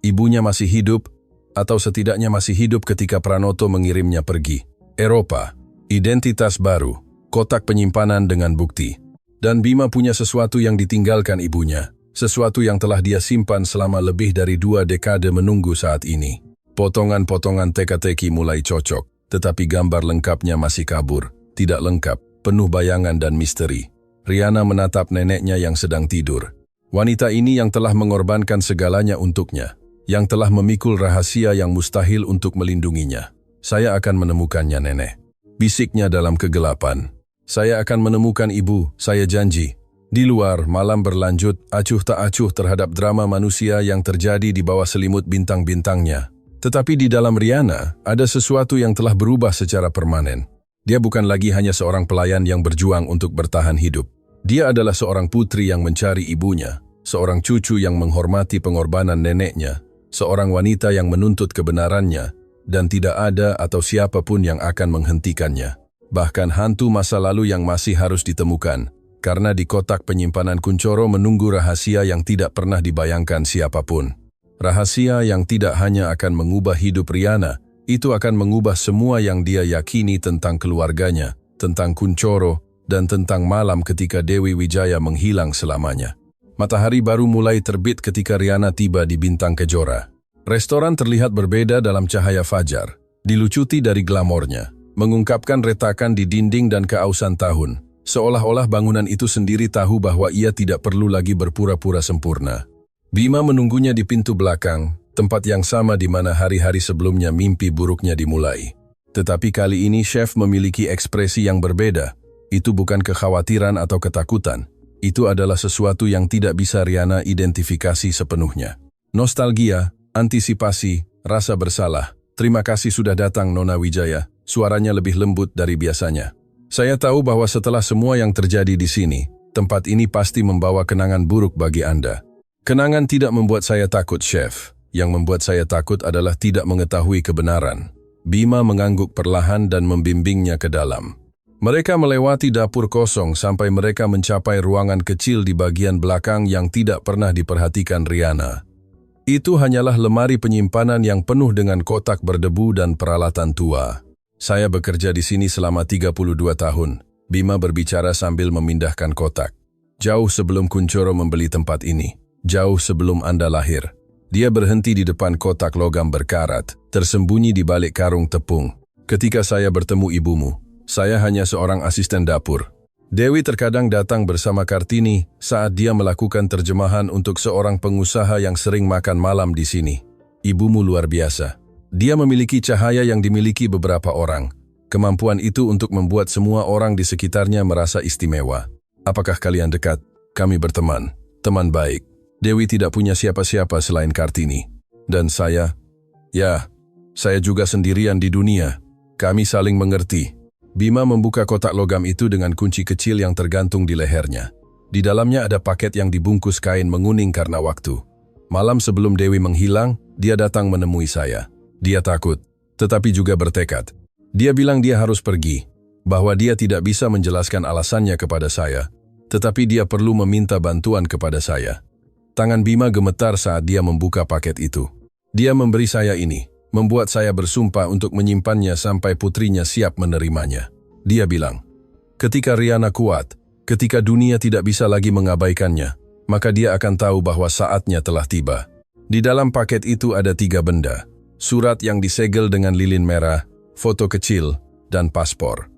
Ibunya masih hidup, atau setidaknya masih hidup ketika Pranoto mengirimnya pergi. Eropa, identitas baru, kotak penyimpanan dengan bukti. Dan Bima punya sesuatu yang ditinggalkan ibunya, sesuatu yang telah dia simpan selama lebih dari 2 dekade menunggu saat ini. Potongan-potongan teka-teki mulai cocok, tetapi gambar lengkapnya masih kabur, tidak lengkap, penuh bayangan dan misteri. Rihanna menatap neneknya yang sedang tidur. Wanita ini yang telah mengorbankan segalanya untuknya, yang telah memikul rahasia yang mustahil untuk melindunginya. Saya akan menemukannya, nenek. Bisiknya dalam kegelapan. Saya akan menemukan ibu, saya janji. Di luar, malam berlanjut, acuh tak acuh terhadap drama manusia yang terjadi di bawah selimut bintang-bintangnya. Tetapi di dalam Rihanna, ada sesuatu yang telah berubah secara permanen. Dia bukan lagi hanya seorang pelayan yang berjuang untuk bertahan hidup. Dia adalah seorang putri yang mencari ibunya, seorang cucu yang menghormati pengorbanan neneknya, seorang wanita yang menuntut kebenarannya, dan tidak ada atau siapapun yang akan menghentikannya. Bahkan hantu masa lalu yang masih harus ditemukan, karena di kotak penyimpanan Kuncoro menunggu rahasia yang tidak pernah dibayangkan siapapun. Rahasia yang tidak hanya akan mengubah hidup Rihanna, itu akan mengubah semua yang dia yakini tentang keluarganya, tentang Kuncoro, dan tentang malam ketika Dewi Wijaya menghilang selamanya. Matahari baru mulai terbit ketika Rihanna tiba di Bintang Kejora. Restoran terlihat berbeda dalam cahaya fajar, dilucuti dari glamornya, mengungkapkan retakan di dinding dan keausan tahun, seolah-olah bangunan itu sendiri tahu bahwa ia tidak perlu lagi berpura-pura sempurna. Bima menunggunya di pintu belakang, tempat yang sama di mana hari-hari sebelumnya mimpi buruknya dimulai. Tetapi kali ini chef memiliki ekspresi yang berbeda. Itu bukan kekhawatiran atau ketakutan. Itu adalah sesuatu yang tidak bisa Rihanna identifikasi sepenuhnya. Nostalgia, antisipasi, rasa bersalah. Terima kasih sudah datang, Nona Wijaya. Suaranya lebih lembut dari biasanya. Saya tahu bahwa setelah semua yang terjadi di sini, tempat ini pasti membawa kenangan buruk bagi Anda. Kenangan tidak membuat saya takut, chef. Yang membuat saya takut adalah tidak mengetahui kebenaran. Bima mengangguk perlahan dan membimbingnya ke dalam. Mereka melewati dapur kosong sampai mereka mencapai ruangan kecil di bagian belakang yang tidak pernah diperhatikan Rihanna. Itu hanyalah lemari penyimpanan yang penuh dengan kotak berdebu dan peralatan tua. Saya bekerja di sini selama 32 tahun. Bima berbicara sambil memindahkan kotak. Jauh sebelum Kuncoro membeli tempat ini. Jauh sebelum Anda lahir. Dia berhenti di depan kotak logam berkarat, tersembunyi di balik karung tepung. Ketika saya bertemu ibumu, saya hanya seorang asisten dapur. Dewi terkadang datang bersama Kartini saat dia melakukan terjemahan untuk seorang pengusaha yang sering makan malam di sini. Ibumu luar biasa. Dia memiliki cahaya yang dimiliki beberapa orang. Kemampuan itu untuk membuat semua orang di sekitarnya merasa istimewa. Apakah kalian dekat? Kami berteman. Teman baik. Dewi tidak punya siapa-siapa selain Kartini. Dan saya juga sendirian di dunia. Kami saling mengerti. Bima membuka kotak logam itu dengan kunci kecil yang tergantung di lehernya. Di dalamnya ada paket yang dibungkus kain menguning karena waktu. Malam sebelum Dewi menghilang, dia datang menemui saya. Dia takut, tetapi juga bertekad. Dia bilang dia harus pergi, bahwa dia tidak bisa menjelaskan alasannya kepada saya, tetapi dia perlu meminta bantuan kepada saya. Tangan Bima gemetar saat dia membuka paket itu. Dia memberi saya ini, membuat saya bersumpah untuk menyimpannya sampai putrinya siap menerimanya. Dia bilang, ketika Riana kuat, ketika dunia tidak bisa lagi mengabaikannya, maka dia akan tahu bahwa saatnya telah tiba. Di dalam paket itu ada 3 benda, surat yang disegel dengan lilin merah, foto kecil, dan paspor.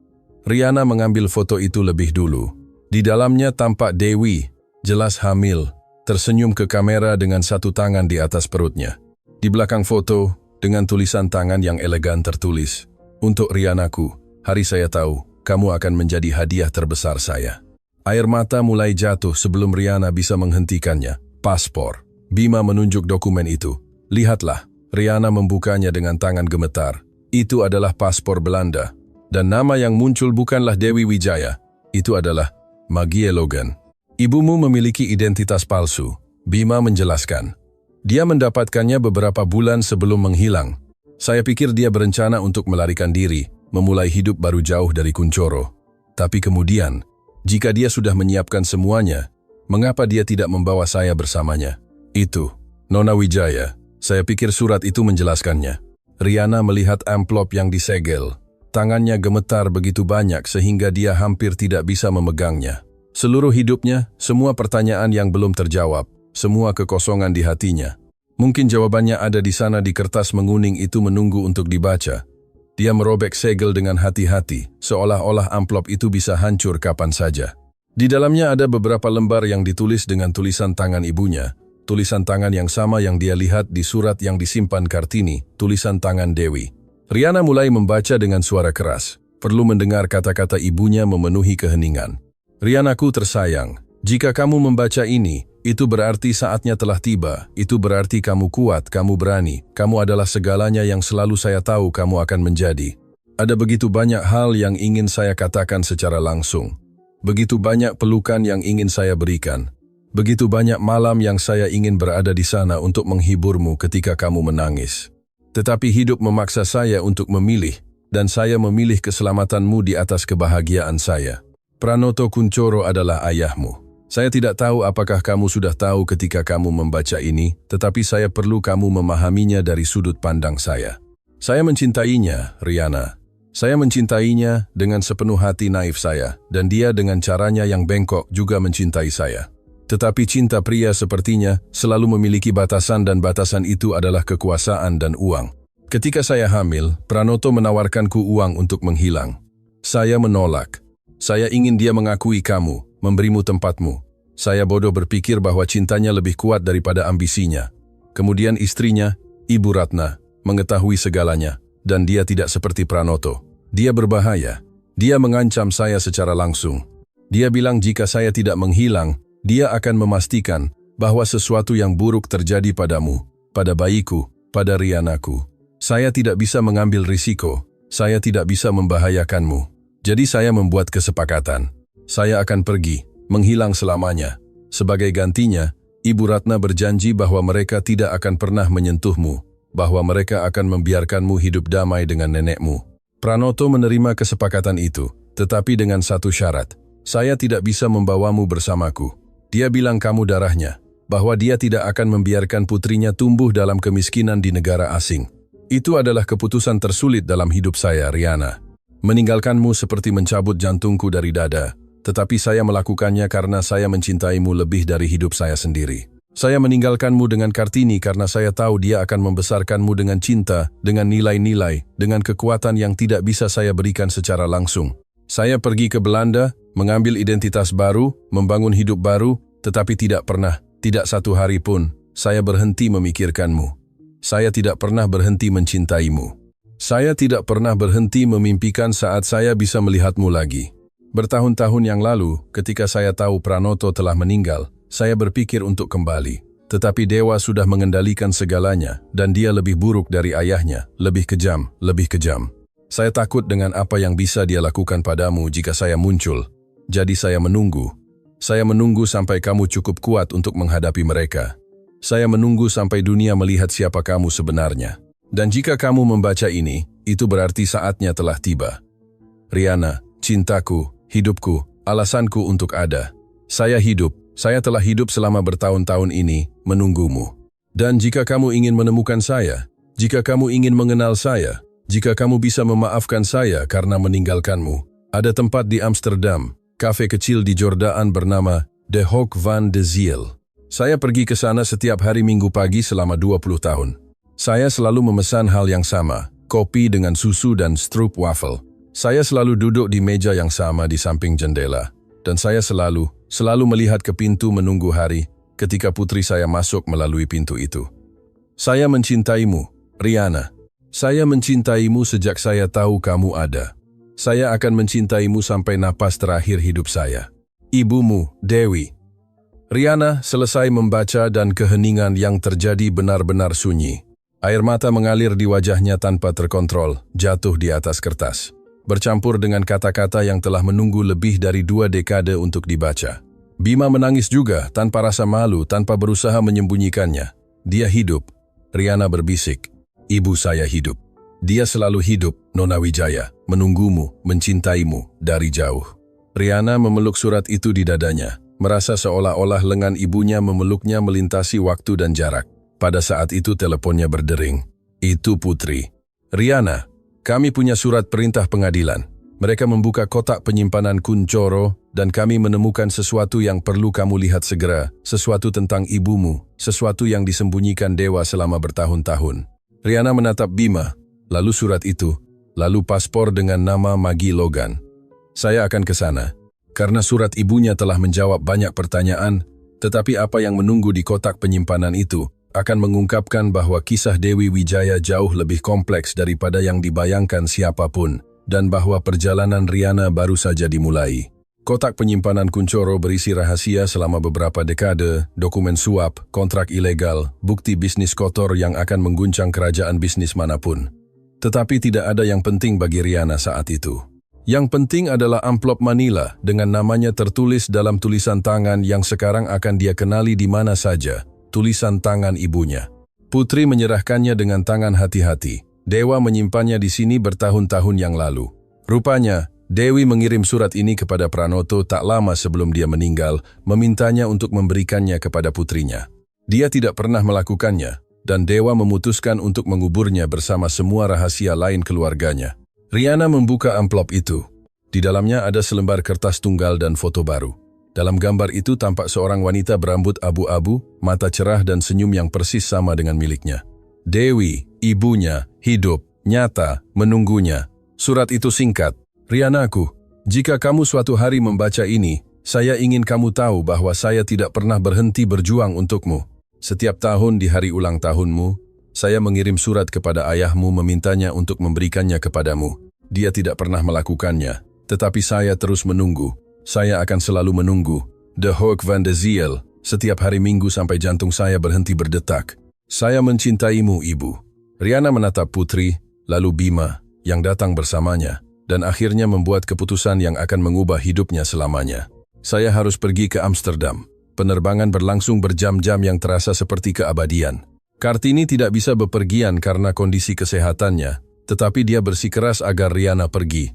Riana mengambil foto itu lebih dulu. Di dalamnya tampak Dewi, jelas hamil, tersenyum ke kamera dengan satu tangan di atas perutnya. Di belakang foto, dengan tulisan tangan yang elegan tertulis, "Untuk Rianaku, hari saya tahu, kamu akan menjadi hadiah terbesar saya." Air mata mulai jatuh sebelum Riana bisa menghentikannya. Paspor. Bima menunjuk dokumen itu. Lihatlah, Riana membukanya dengan tangan gemetar. Itu adalah paspor Belanda. Dan nama yang muncul bukanlah Dewi Wijaya. Itu adalah Magie Logan. Ibumu memiliki identitas palsu, Bima menjelaskan. Dia mendapatkannya beberapa bulan sebelum menghilang. Saya pikir dia berencana untuk melarikan diri, memulai hidup baru jauh dari Kuncoro. Tapi kemudian, jika dia sudah menyiapkan semuanya, mengapa dia tidak membawa saya bersamanya? Itu, Nona Wijaya, saya pikir surat itu menjelaskannya. Riana melihat amplop yang disegel. Tangannya gemetar begitu banyak sehingga dia hampir tidak bisa memegangnya. Seluruh hidupnya, semua pertanyaan yang belum terjawab, semua kekosongan di hatinya. Mungkin jawabannya ada di sana di kertas menguning itu menunggu untuk dibaca. Dia merobek segel dengan hati-hati, seolah-olah amplop itu bisa hancur kapan saja. Di dalamnya ada beberapa lembar yang ditulis dengan tulisan tangan ibunya, tulisan tangan yang sama yang dia lihat di surat yang disimpan Kartini, tulisan tangan Dewi. Riana mulai membaca dengan suara keras, perlu mendengar kata-kata ibunya memenuhi keheningan. Rianaku tersayang, jika kamu membaca ini, itu berarti saatnya telah tiba, itu berarti kamu kuat, kamu berani, kamu adalah segalanya yang selalu saya tahu kamu akan menjadi. Ada begitu banyak hal yang ingin saya katakan secara langsung. Begitu banyak pelukan yang ingin saya berikan. Begitu banyak malam yang saya ingin berada di sana untuk menghiburmu ketika kamu menangis. Tetapi hidup memaksa saya untuk memilih, dan saya memilih keselamatanmu di atas kebahagiaan saya. Pranoto Kuncoro adalah ayahmu. Saya tidak tahu apakah kamu sudah tahu ketika kamu membaca ini, tetapi saya perlu kamu memahaminya dari sudut pandang saya. Saya mencintainya, Riana. Saya mencintainya dengan sepenuh hati naif saya, dan dia dengan caranya yang bengkok juga mencintai saya. Tetapi cinta pria sepertinya selalu memiliki batasan dan batasan itu adalah kekuasaan dan uang. Ketika saya hamil, Pranoto menawarkanku uang untuk menghilang. Saya menolak. Saya ingin dia mengakui kamu, memberimu tempatmu. Saya bodoh berpikir bahwa cintanya lebih kuat daripada ambisinya. Kemudian istrinya, Ibu Ratna, mengetahui segalanya, dan dia tidak seperti Pranoto. Dia berbahaya. Dia mengancam saya secara langsung. Dia bilang jika saya tidak menghilang, dia akan memastikan bahwa sesuatu yang buruk terjadi padamu, pada bayiku, pada Rianaku. Saya tidak bisa mengambil risiko. Saya tidak bisa membahayakanmu. Jadi saya membuat kesepakatan. Saya akan pergi, menghilang selamanya. Sebagai gantinya, Ibu Ratna berjanji bahwa mereka tidak akan pernah menyentuhmu, bahwa mereka akan membiarkanmu hidup damai dengan nenekmu. Pranoto menerima kesepakatan itu, tetapi dengan satu syarat. Saya tidak bisa membawamu bersamaku. Dia bilang kamu darahnya, bahwa dia tidak akan membiarkan putrinya tumbuh dalam kemiskinan di negara asing. Itu adalah keputusan tersulit dalam hidup saya, Riana. Meninggalkanmu seperti mencabut jantungku dari dada, tetapi saya melakukannya karena saya mencintaimu lebih dari hidup saya sendiri. Saya meninggalkanmu dengan Kartini karena saya tahu dia akan membesarkanmu dengan cinta, dengan nilai-nilai, dengan kekuatan yang tidak bisa saya berikan secara langsung. Saya pergi ke Belanda, mengambil identitas baru, membangun hidup baru, tetapi tidak pernah, tidak satu hari pun, saya berhenti memikirkanmu. Saya tidak pernah berhenti mencintaimu. Saya tidak pernah berhenti memimpikan saat saya bisa melihatmu lagi. Bertahun-tahun yang lalu, ketika saya tahu Pranoto telah meninggal, saya berpikir untuk kembali. Tetapi Dewa sudah mengendalikan segalanya, dan dia lebih buruk dari ayahnya, lebih kejam, lebih kejam. Saya takut dengan apa yang bisa dia lakukan padamu jika saya muncul. Jadi saya menunggu. Saya menunggu sampai kamu cukup kuat untuk menghadapi mereka. Saya menunggu sampai dunia melihat siapa kamu sebenarnya. Dan jika kamu membaca ini, itu berarti saatnya telah tiba. Rihanna, cintaku, hidupku, alasanku untuk ada. Saya telah hidup selama bertahun-tahun ini, menunggumu. Dan jika kamu ingin menemukan saya, jika kamu ingin mengenal saya, jika kamu bisa memaafkan saya karena meninggalkanmu, ada tempat di Amsterdam, kafe kecil di Jordaan bernama De Hoek van de Ziel. Saya pergi ke sana setiap hari Minggu pagi selama 20 tahun. Saya selalu memesan hal yang sama, kopi dengan susu dan stroopwafel. Saya selalu duduk di meja yang sama di samping jendela. Dan saya selalu melihat ke pintu menunggu hari ketika putri saya masuk melalui pintu itu. Saya mencintaimu, Rihanna. Saya mencintaimu sejak saya tahu kamu ada. Saya akan mencintaimu sampai napas terakhir hidup saya. Ibumu, Dewi. Rihanna selesai membaca dan keheningan yang terjadi benar-benar sunyi. Air mata mengalir di wajahnya tanpa terkontrol, jatuh di atas kertas. Bercampur dengan kata-kata yang telah menunggu lebih dari 2 dekade untuk dibaca. Bima menangis juga, tanpa rasa malu, tanpa berusaha menyembunyikannya. Dia hidup. Rihanna berbisik, ibu saya hidup. Dia selalu hidup, Nona Wijaya, menunggumu, mencintaimu, dari jauh. Rihanna memeluk surat itu di dadanya, merasa seolah-olah lengan ibunya memeluknya melintasi waktu dan jarak. Pada saat itu teleponnya berdering. Itu Putri. Rihanna, kami punya surat perintah pengadilan. Mereka membuka kotak penyimpanan Kuncoro dan kami menemukan sesuatu yang perlu kamu lihat segera, sesuatu tentang ibumu, sesuatu yang disembunyikan dewa selama bertahun-tahun. Rihanna menatap Bima, lalu surat itu, lalu paspor dengan nama Maggie Logan. Saya akan ke sana, karena surat ibunya telah menjawab banyak pertanyaan, tetapi apa yang menunggu di kotak penyimpanan itu akan mengungkapkan bahwa kisah Dewi Wijaya jauh lebih kompleks daripada yang dibayangkan siapapun, dan bahwa perjalanan Rihanna baru saja dimulai. Kotak penyimpanan Kuncoro berisi rahasia selama beberapa dekade, dokumen suap, kontrak ilegal, bukti bisnis kotor yang akan mengguncang kerajaan bisnis manapun. Tetapi tidak ada yang penting bagi Rihanna saat itu. Yang penting adalah amplop Manila dengan namanya tertulis dalam tulisan tangan yang sekarang akan dia kenali di mana saja. Tulisan tangan ibunya. Putri menyerahkannya dengan tangan hati-hati. Dewa menyimpannya di sini bertahun-tahun yang lalu. Rupanya, Dewi mengirim surat ini kepada Pranoto tak lama sebelum dia meninggal, memintanya untuk memberikannya kepada putrinya. Dia tidak pernah melakukannya, dan Dewa memutuskan untuk menguburnya bersama semua rahasia lain keluarganya. Rihanna membuka amplop itu. Di dalamnya ada selembar kertas tunggal dan foto baru. Dalam gambar itu tampak seorang wanita berambut abu-abu, mata cerah dan senyum yang persis sama dengan miliknya. Dewi, ibunya, hidup, nyata, menunggunya. Surat itu singkat. Rihannaku, jika kamu suatu hari membaca ini, saya ingin kamu tahu bahwa saya tidak pernah berhenti berjuang untukmu. Setiap tahun di hari ulang tahunmu, saya mengirim surat kepada ayahmu memintanya untuk memberikannya kepadamu. Dia tidak pernah melakukannya, tetapi saya terus menunggu. Saya akan selalu menunggu. De Hoek van de Ziel, setiap hari Minggu sampai jantung saya berhenti berdetak. Saya mencintaimu, Ibu. Rihanna menatap Putri, lalu Bima, yang datang bersamanya, dan akhirnya membuat keputusan yang akan mengubah hidupnya selamanya. Saya harus pergi ke Amsterdam. Penerbangan berlangsung berjam-jam yang terasa seperti keabadian. Kartini tidak bisa bepergian karena kondisi kesehatannya, tetapi dia bersikeras agar Rihanna pergi.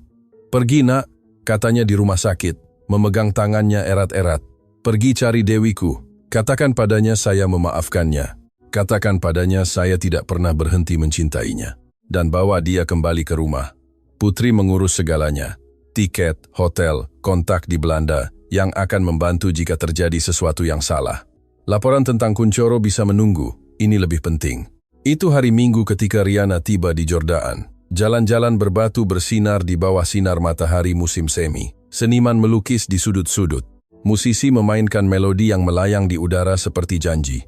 Pergi, nak, katanya di rumah sakit. Memegang tangannya erat-erat. Pergi cari Dewiku. Katakan padanya saya memaafkannya. Katakan padanya saya tidak pernah berhenti mencintainya. Dan bawa dia kembali ke rumah. Putri mengurus segalanya. Tiket, hotel, kontak di Belanda yang akan membantu jika terjadi sesuatu yang salah. Laporan tentang Kuncoro bisa menunggu. Ini lebih penting. Itu hari Minggu ketika Rihanna tiba di Jordaan. Jalan-jalan berbatu bersinar di bawah sinar matahari musim semi. Seniman melukis di sudut-sudut. Musisi memainkan melodi yang melayang di udara seperti janji.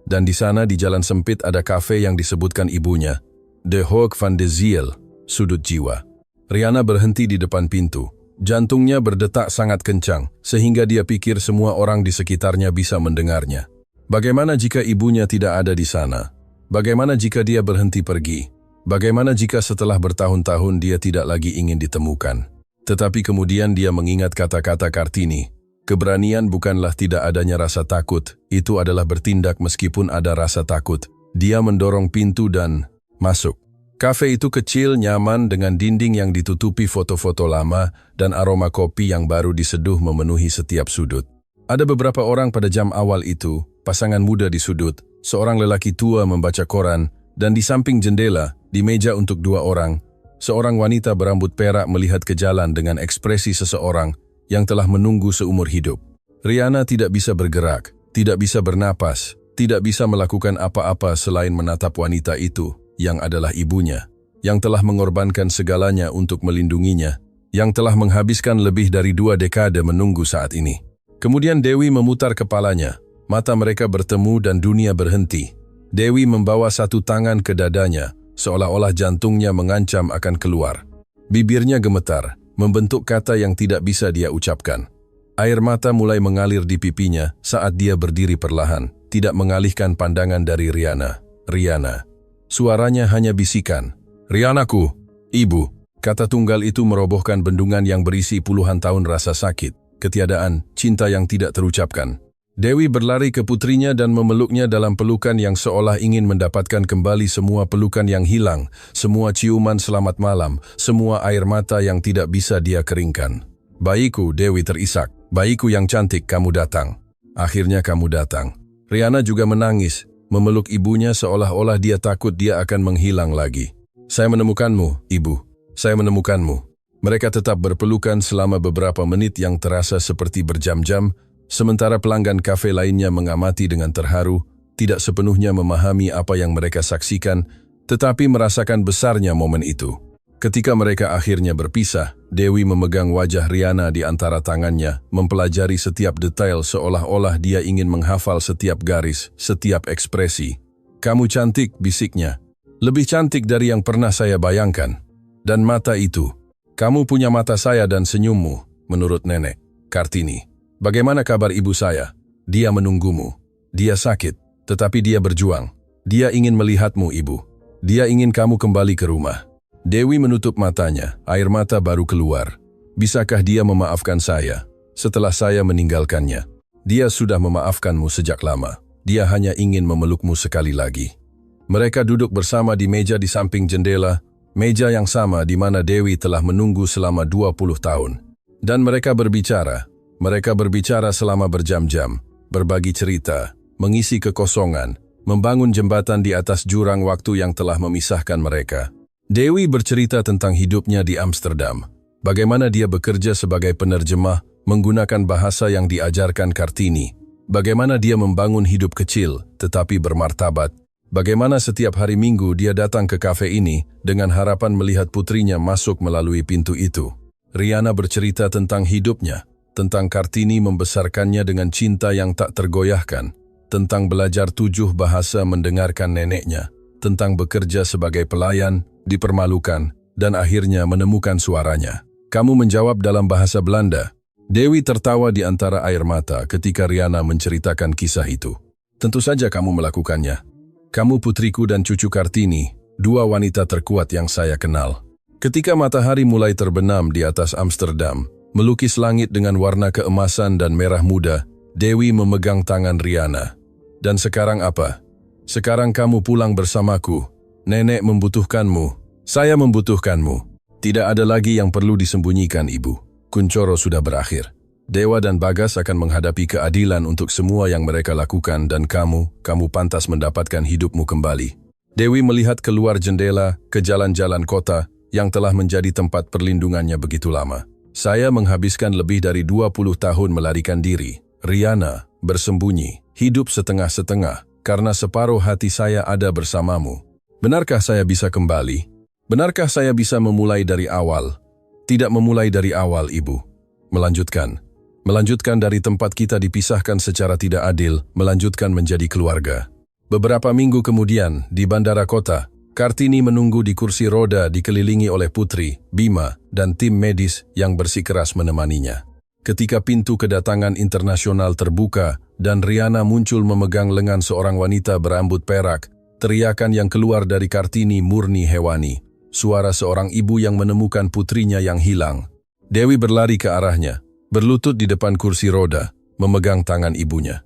Dan di sana di jalan sempit ada kafe yang disebutkan ibunya. De Hoek van de Ziel, sudut jiwa. Rihanna berhenti di depan pintu. Jantungnya berdetak sangat kencang, sehingga dia pikir semua orang di sekitarnya bisa mendengarnya. Bagaimana jika ibunya tidak ada di sana? Bagaimana jika dia berhenti pergi? Bagaimana jika setelah bertahun-tahun dia tidak lagi ingin ditemukan? Tetapi kemudian dia mengingat kata-kata Kartini. Keberanian bukanlah tidak adanya rasa takut, itu adalah bertindak meskipun ada rasa takut. Dia mendorong pintu dan masuk. Kafe itu kecil, nyaman dengan dinding yang ditutupi foto-foto lama dan aroma kopi yang baru diseduh memenuhi setiap sudut. Ada beberapa orang pada jam awal itu, pasangan muda di sudut, seorang lelaki tua membaca koran, dan di samping jendela, di meja untuk 2 orang, seorang wanita berambut perak melihat ke jalan dengan ekspresi seseorang yang telah menunggu seumur hidup. Rihanna tidak bisa bergerak, tidak bisa bernapas, tidak bisa melakukan apa-apa selain menatap wanita itu, yang adalah ibunya, yang telah mengorbankan segalanya untuk melindunginya, yang telah menghabiskan lebih dari 2 dekade menunggu saat ini. Kemudian Dewi memutar kepalanya, mata mereka bertemu dan dunia berhenti. Dewi membawa satu tangan ke dadanya, seolah-olah jantungnya mengancam akan keluar. Bibirnya gemetar, membentuk kata yang tidak bisa dia ucapkan. Air mata mulai mengalir di pipinya saat dia berdiri perlahan, tidak mengalihkan pandangan dari Rihanna. Rihanna. Suaranya hanya bisikan. "Rihannaku, ibu." Kata tunggal itu merobohkan bendungan yang berisi puluhan tahun rasa sakit, ketiadaan, cinta yang tidak terucapkan. Dewi berlari ke putrinya dan memeluknya dalam pelukan yang seolah ingin mendapatkan kembali semua pelukan yang hilang, semua ciuman selamat malam, semua air mata yang tidak bisa dia keringkan. "Bayiku," Dewi terisak. "Bayiku yang cantik, kamu datang. Akhirnya kamu datang." Rihanna juga menangis, memeluk ibunya seolah-olah dia takut dia akan menghilang lagi. "Saya menemukanmu, ibu. Saya menemukanmu." Mereka tetap berpelukan selama beberapa menit yang terasa seperti berjam-jam, sementara pelanggan kafe lainnya mengamati dengan terharu, tidak sepenuhnya memahami apa yang mereka saksikan, tetapi merasakan besarnya momen itu. Ketika mereka akhirnya berpisah, Dewi memegang wajah Rihanna di antara tangannya, mempelajari setiap detail seolah-olah dia ingin menghafal setiap garis, setiap ekspresi. "Kamu cantik," bisiknya. "Lebih cantik dari yang pernah saya bayangkan. Dan mata itu. Kamu punya mata saya dan senyummu," menurut nenek, Kartini. "Bagaimana kabar ibu saya? Dia menunggumu. Dia sakit, tetapi dia berjuang. Dia ingin melihatmu, ibu. Dia ingin kamu kembali ke rumah." Dewi menutup matanya, air mata baru keluar. "Bisakah dia memaafkan saya setelah saya meninggalkannya? Dia sudah memaafkanmu sejak lama. Dia hanya ingin memelukmu sekali lagi." Mereka duduk bersama di meja di samping jendela, meja yang sama di mana Dewi telah menunggu selama 20 tahun. Dan mereka berbicara. Mereka berbicara selama berjam-jam, berbagi cerita, mengisi kekosongan, membangun jembatan di atas jurang waktu yang telah memisahkan mereka. Dewi bercerita tentang hidupnya di Amsterdam, bagaimana dia bekerja sebagai penerjemah menggunakan bahasa yang diajarkan Kartini, bagaimana dia membangun hidup kecil tetapi bermartabat, bagaimana setiap hari Minggu dia datang ke kafe ini dengan harapan melihat putrinya masuk melalui pintu itu. Rihanna bercerita tentang hidupnya, tentang Kartini membesarkannya dengan cinta yang tak tergoyahkan, tentang belajar 7 bahasa mendengarkan neneknya, tentang bekerja sebagai pelayan, dipermalukan, dan akhirnya menemukan suaranya. "Kamu menjawab dalam bahasa Belanda." Dewi tertawa di antara air mata ketika Rihanna menceritakan kisah itu. "Tentu saja kamu melakukannya. Kamu putriku dan cucu Kartini, 2 wanita terkuat yang saya kenal." Ketika matahari mulai terbenam di atas Amsterdam, melukis langit dengan warna keemasan dan merah muda, Dewi memegang tangan Rihanna. "Dan sekarang apa? Sekarang kamu pulang bersamaku. Nenek membutuhkanmu. Saya membutuhkanmu. Tidak ada lagi yang perlu disembunyikan, ibu. Kuncoro sudah berakhir. Dewa dan Bagas akan menghadapi keadilan untuk semua yang mereka lakukan dan kamu pantas mendapatkan hidupmu kembali." Dewi melihat keluar jendela ke jalan-jalan kota yang telah menjadi tempat perlindungannya begitu lama. "Saya menghabiskan lebih dari 20 tahun melarikan diri. Rihanna, bersembunyi, hidup setengah-setengah, karena separuh hati saya ada bersamamu. Benarkah saya bisa kembali? Benarkah saya bisa memulai dari awal?" "Tidak memulai dari awal, ibu. Melanjutkan. Melanjutkan dari tempat kita dipisahkan secara tidak adil, melanjutkan menjadi keluarga." Beberapa minggu kemudian, di bandara kota, Kartini menunggu di kursi roda dikelilingi oleh putri, Bima, dan tim medis yang bersikeras menemaninya. Ketika pintu kedatangan internasional terbuka dan Rihanna muncul memegang lengan seorang wanita berambut perak, teriakan yang keluar dari Kartini murni hewani, suara seorang ibu yang menemukan putrinya yang hilang. Dewi berlari ke arahnya, berlutut di depan kursi roda, memegang tangan ibunya.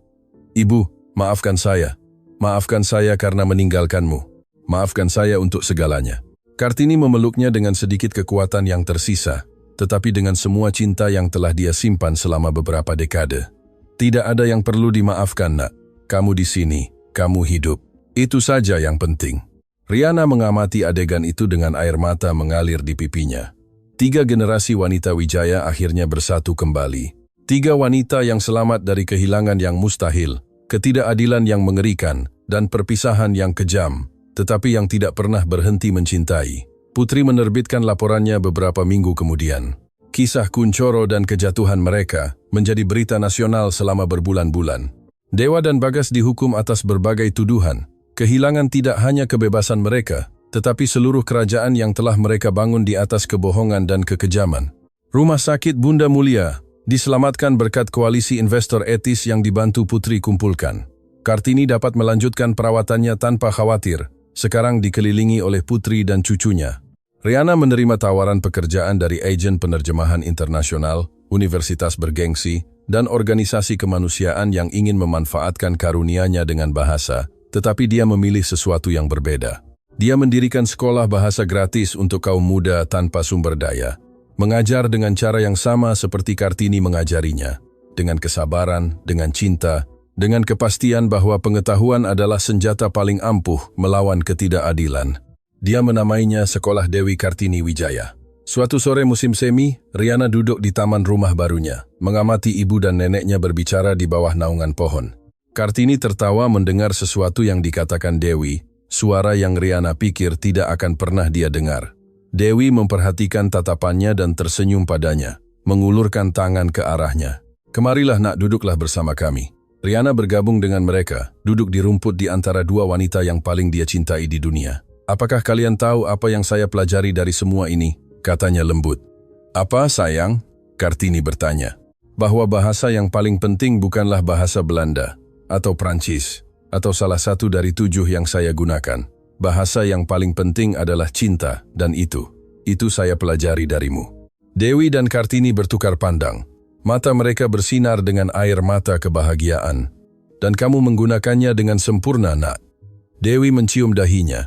"Ibu, maafkan saya. Maafkan saya karena meninggalkanmu. Maafkan saya untuk segalanya." Kartini memeluknya dengan sedikit kekuatan yang tersisa, tetapi dengan semua cinta yang telah dia simpan selama beberapa dekade. "Tidak ada yang perlu dimaafkan, Nak. Kamu di sini, kamu hidup. Itu saja yang penting." Riana mengamati adegan itu dengan air mata mengalir di pipinya. 3 generasi wanita Wijaya akhirnya bersatu kembali. 3 wanita yang selamat dari kehilangan yang mustahil, ketidakadilan yang mengerikan, dan perpisahan yang kejam, tetapi yang tidak pernah berhenti mencintai. Putri menerbitkan laporannya beberapa minggu kemudian. Kisah Kunchoro dan kejatuhan mereka menjadi berita nasional selama berbulan-bulan. Dewa dan Bagas dihukum atas berbagai tuduhan. Kehilangan tidak hanya kebebasan mereka, tetapi seluruh kerajaan yang telah mereka bangun di atas kebohongan dan kekejaman. Rumah sakit Bunda Mulia diselamatkan berkat koalisi investor etis yang dibantu Putri kumpulkan. Kartini dapat melanjutkan perawatannya tanpa khawatir, sekarang dikelilingi oleh putri dan cucunya. Riana menerima tawaran pekerjaan dari agen penerjemahan internasional, universitas bergengsi, dan organisasi kemanusiaan yang ingin memanfaatkan karunia-Nya dengan bahasa, tetapi dia memilih sesuatu yang berbeda. Dia mendirikan sekolah bahasa gratis untuk kaum muda tanpa sumber daya, mengajar dengan cara yang sama seperti Kartini mengajarinya, dengan kesabaran, dengan cinta, dengan kepastian bahwa pengetahuan adalah senjata paling ampuh melawan ketidakadilan. Dia menamainya Sekolah Dewi Kartini Wijaya. Suatu sore musim semi, Riana duduk di taman rumah barunya, mengamati ibu dan neneknya berbicara di bawah naungan pohon. Kartini tertawa mendengar sesuatu yang dikatakan Dewi, suara yang Riana pikir tidak akan pernah dia dengar. Dewi memperhatikan tatapannya dan tersenyum padanya, mengulurkan tangan ke arahnya. "Kemarilah Nak, duduklah bersama kami." Riana bergabung dengan mereka, duduk di rumput di antara 2 wanita yang paling dia cintai di dunia. "Apakah kalian tahu apa yang saya pelajari dari semua ini?" katanya lembut. "Apa, sayang?" Kartini bertanya. "Bahwa bahasa yang paling penting bukanlah bahasa Belanda atau Prancis, atau salah satu dari 7 yang saya gunakan. Bahasa yang paling penting adalah cinta, dan itu saya pelajari darimu." Dewi dan Kartini bertukar pandang. Mata mereka bersinar dengan air mata kebahagiaan. "Dan kamu menggunakannya dengan sempurna, Nak." Dewi mencium dahinya.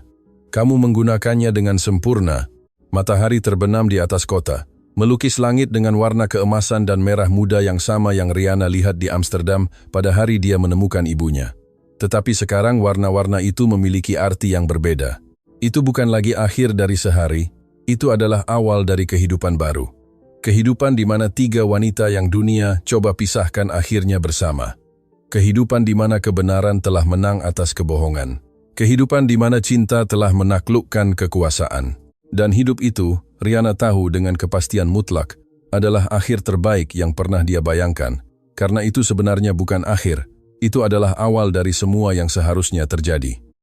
"Kamu menggunakannya dengan sempurna." Matahari terbenam di atas kota, melukis langit dengan warna keemasan dan merah muda yang sama yang Riana lihat di Amsterdam pada hari dia menemukan ibunya. Tetapi sekarang warna-warna itu memiliki arti yang berbeda. Itu bukan lagi akhir dari sehari, itu adalah awal dari kehidupan baru. Kehidupan di mana 3 wanita yang dunia coba pisahkan akhirnya bersama. Kehidupan di mana kebenaran telah menang atas kebohongan. Kehidupan di mana cinta telah menaklukkan kekuasaan. Dan hidup itu, Riana tahu dengan kepastian mutlak, adalah akhir terbaik yang pernah dia bayangkan. Karena itu sebenarnya bukan akhir, itu adalah awal dari semua yang seharusnya terjadi.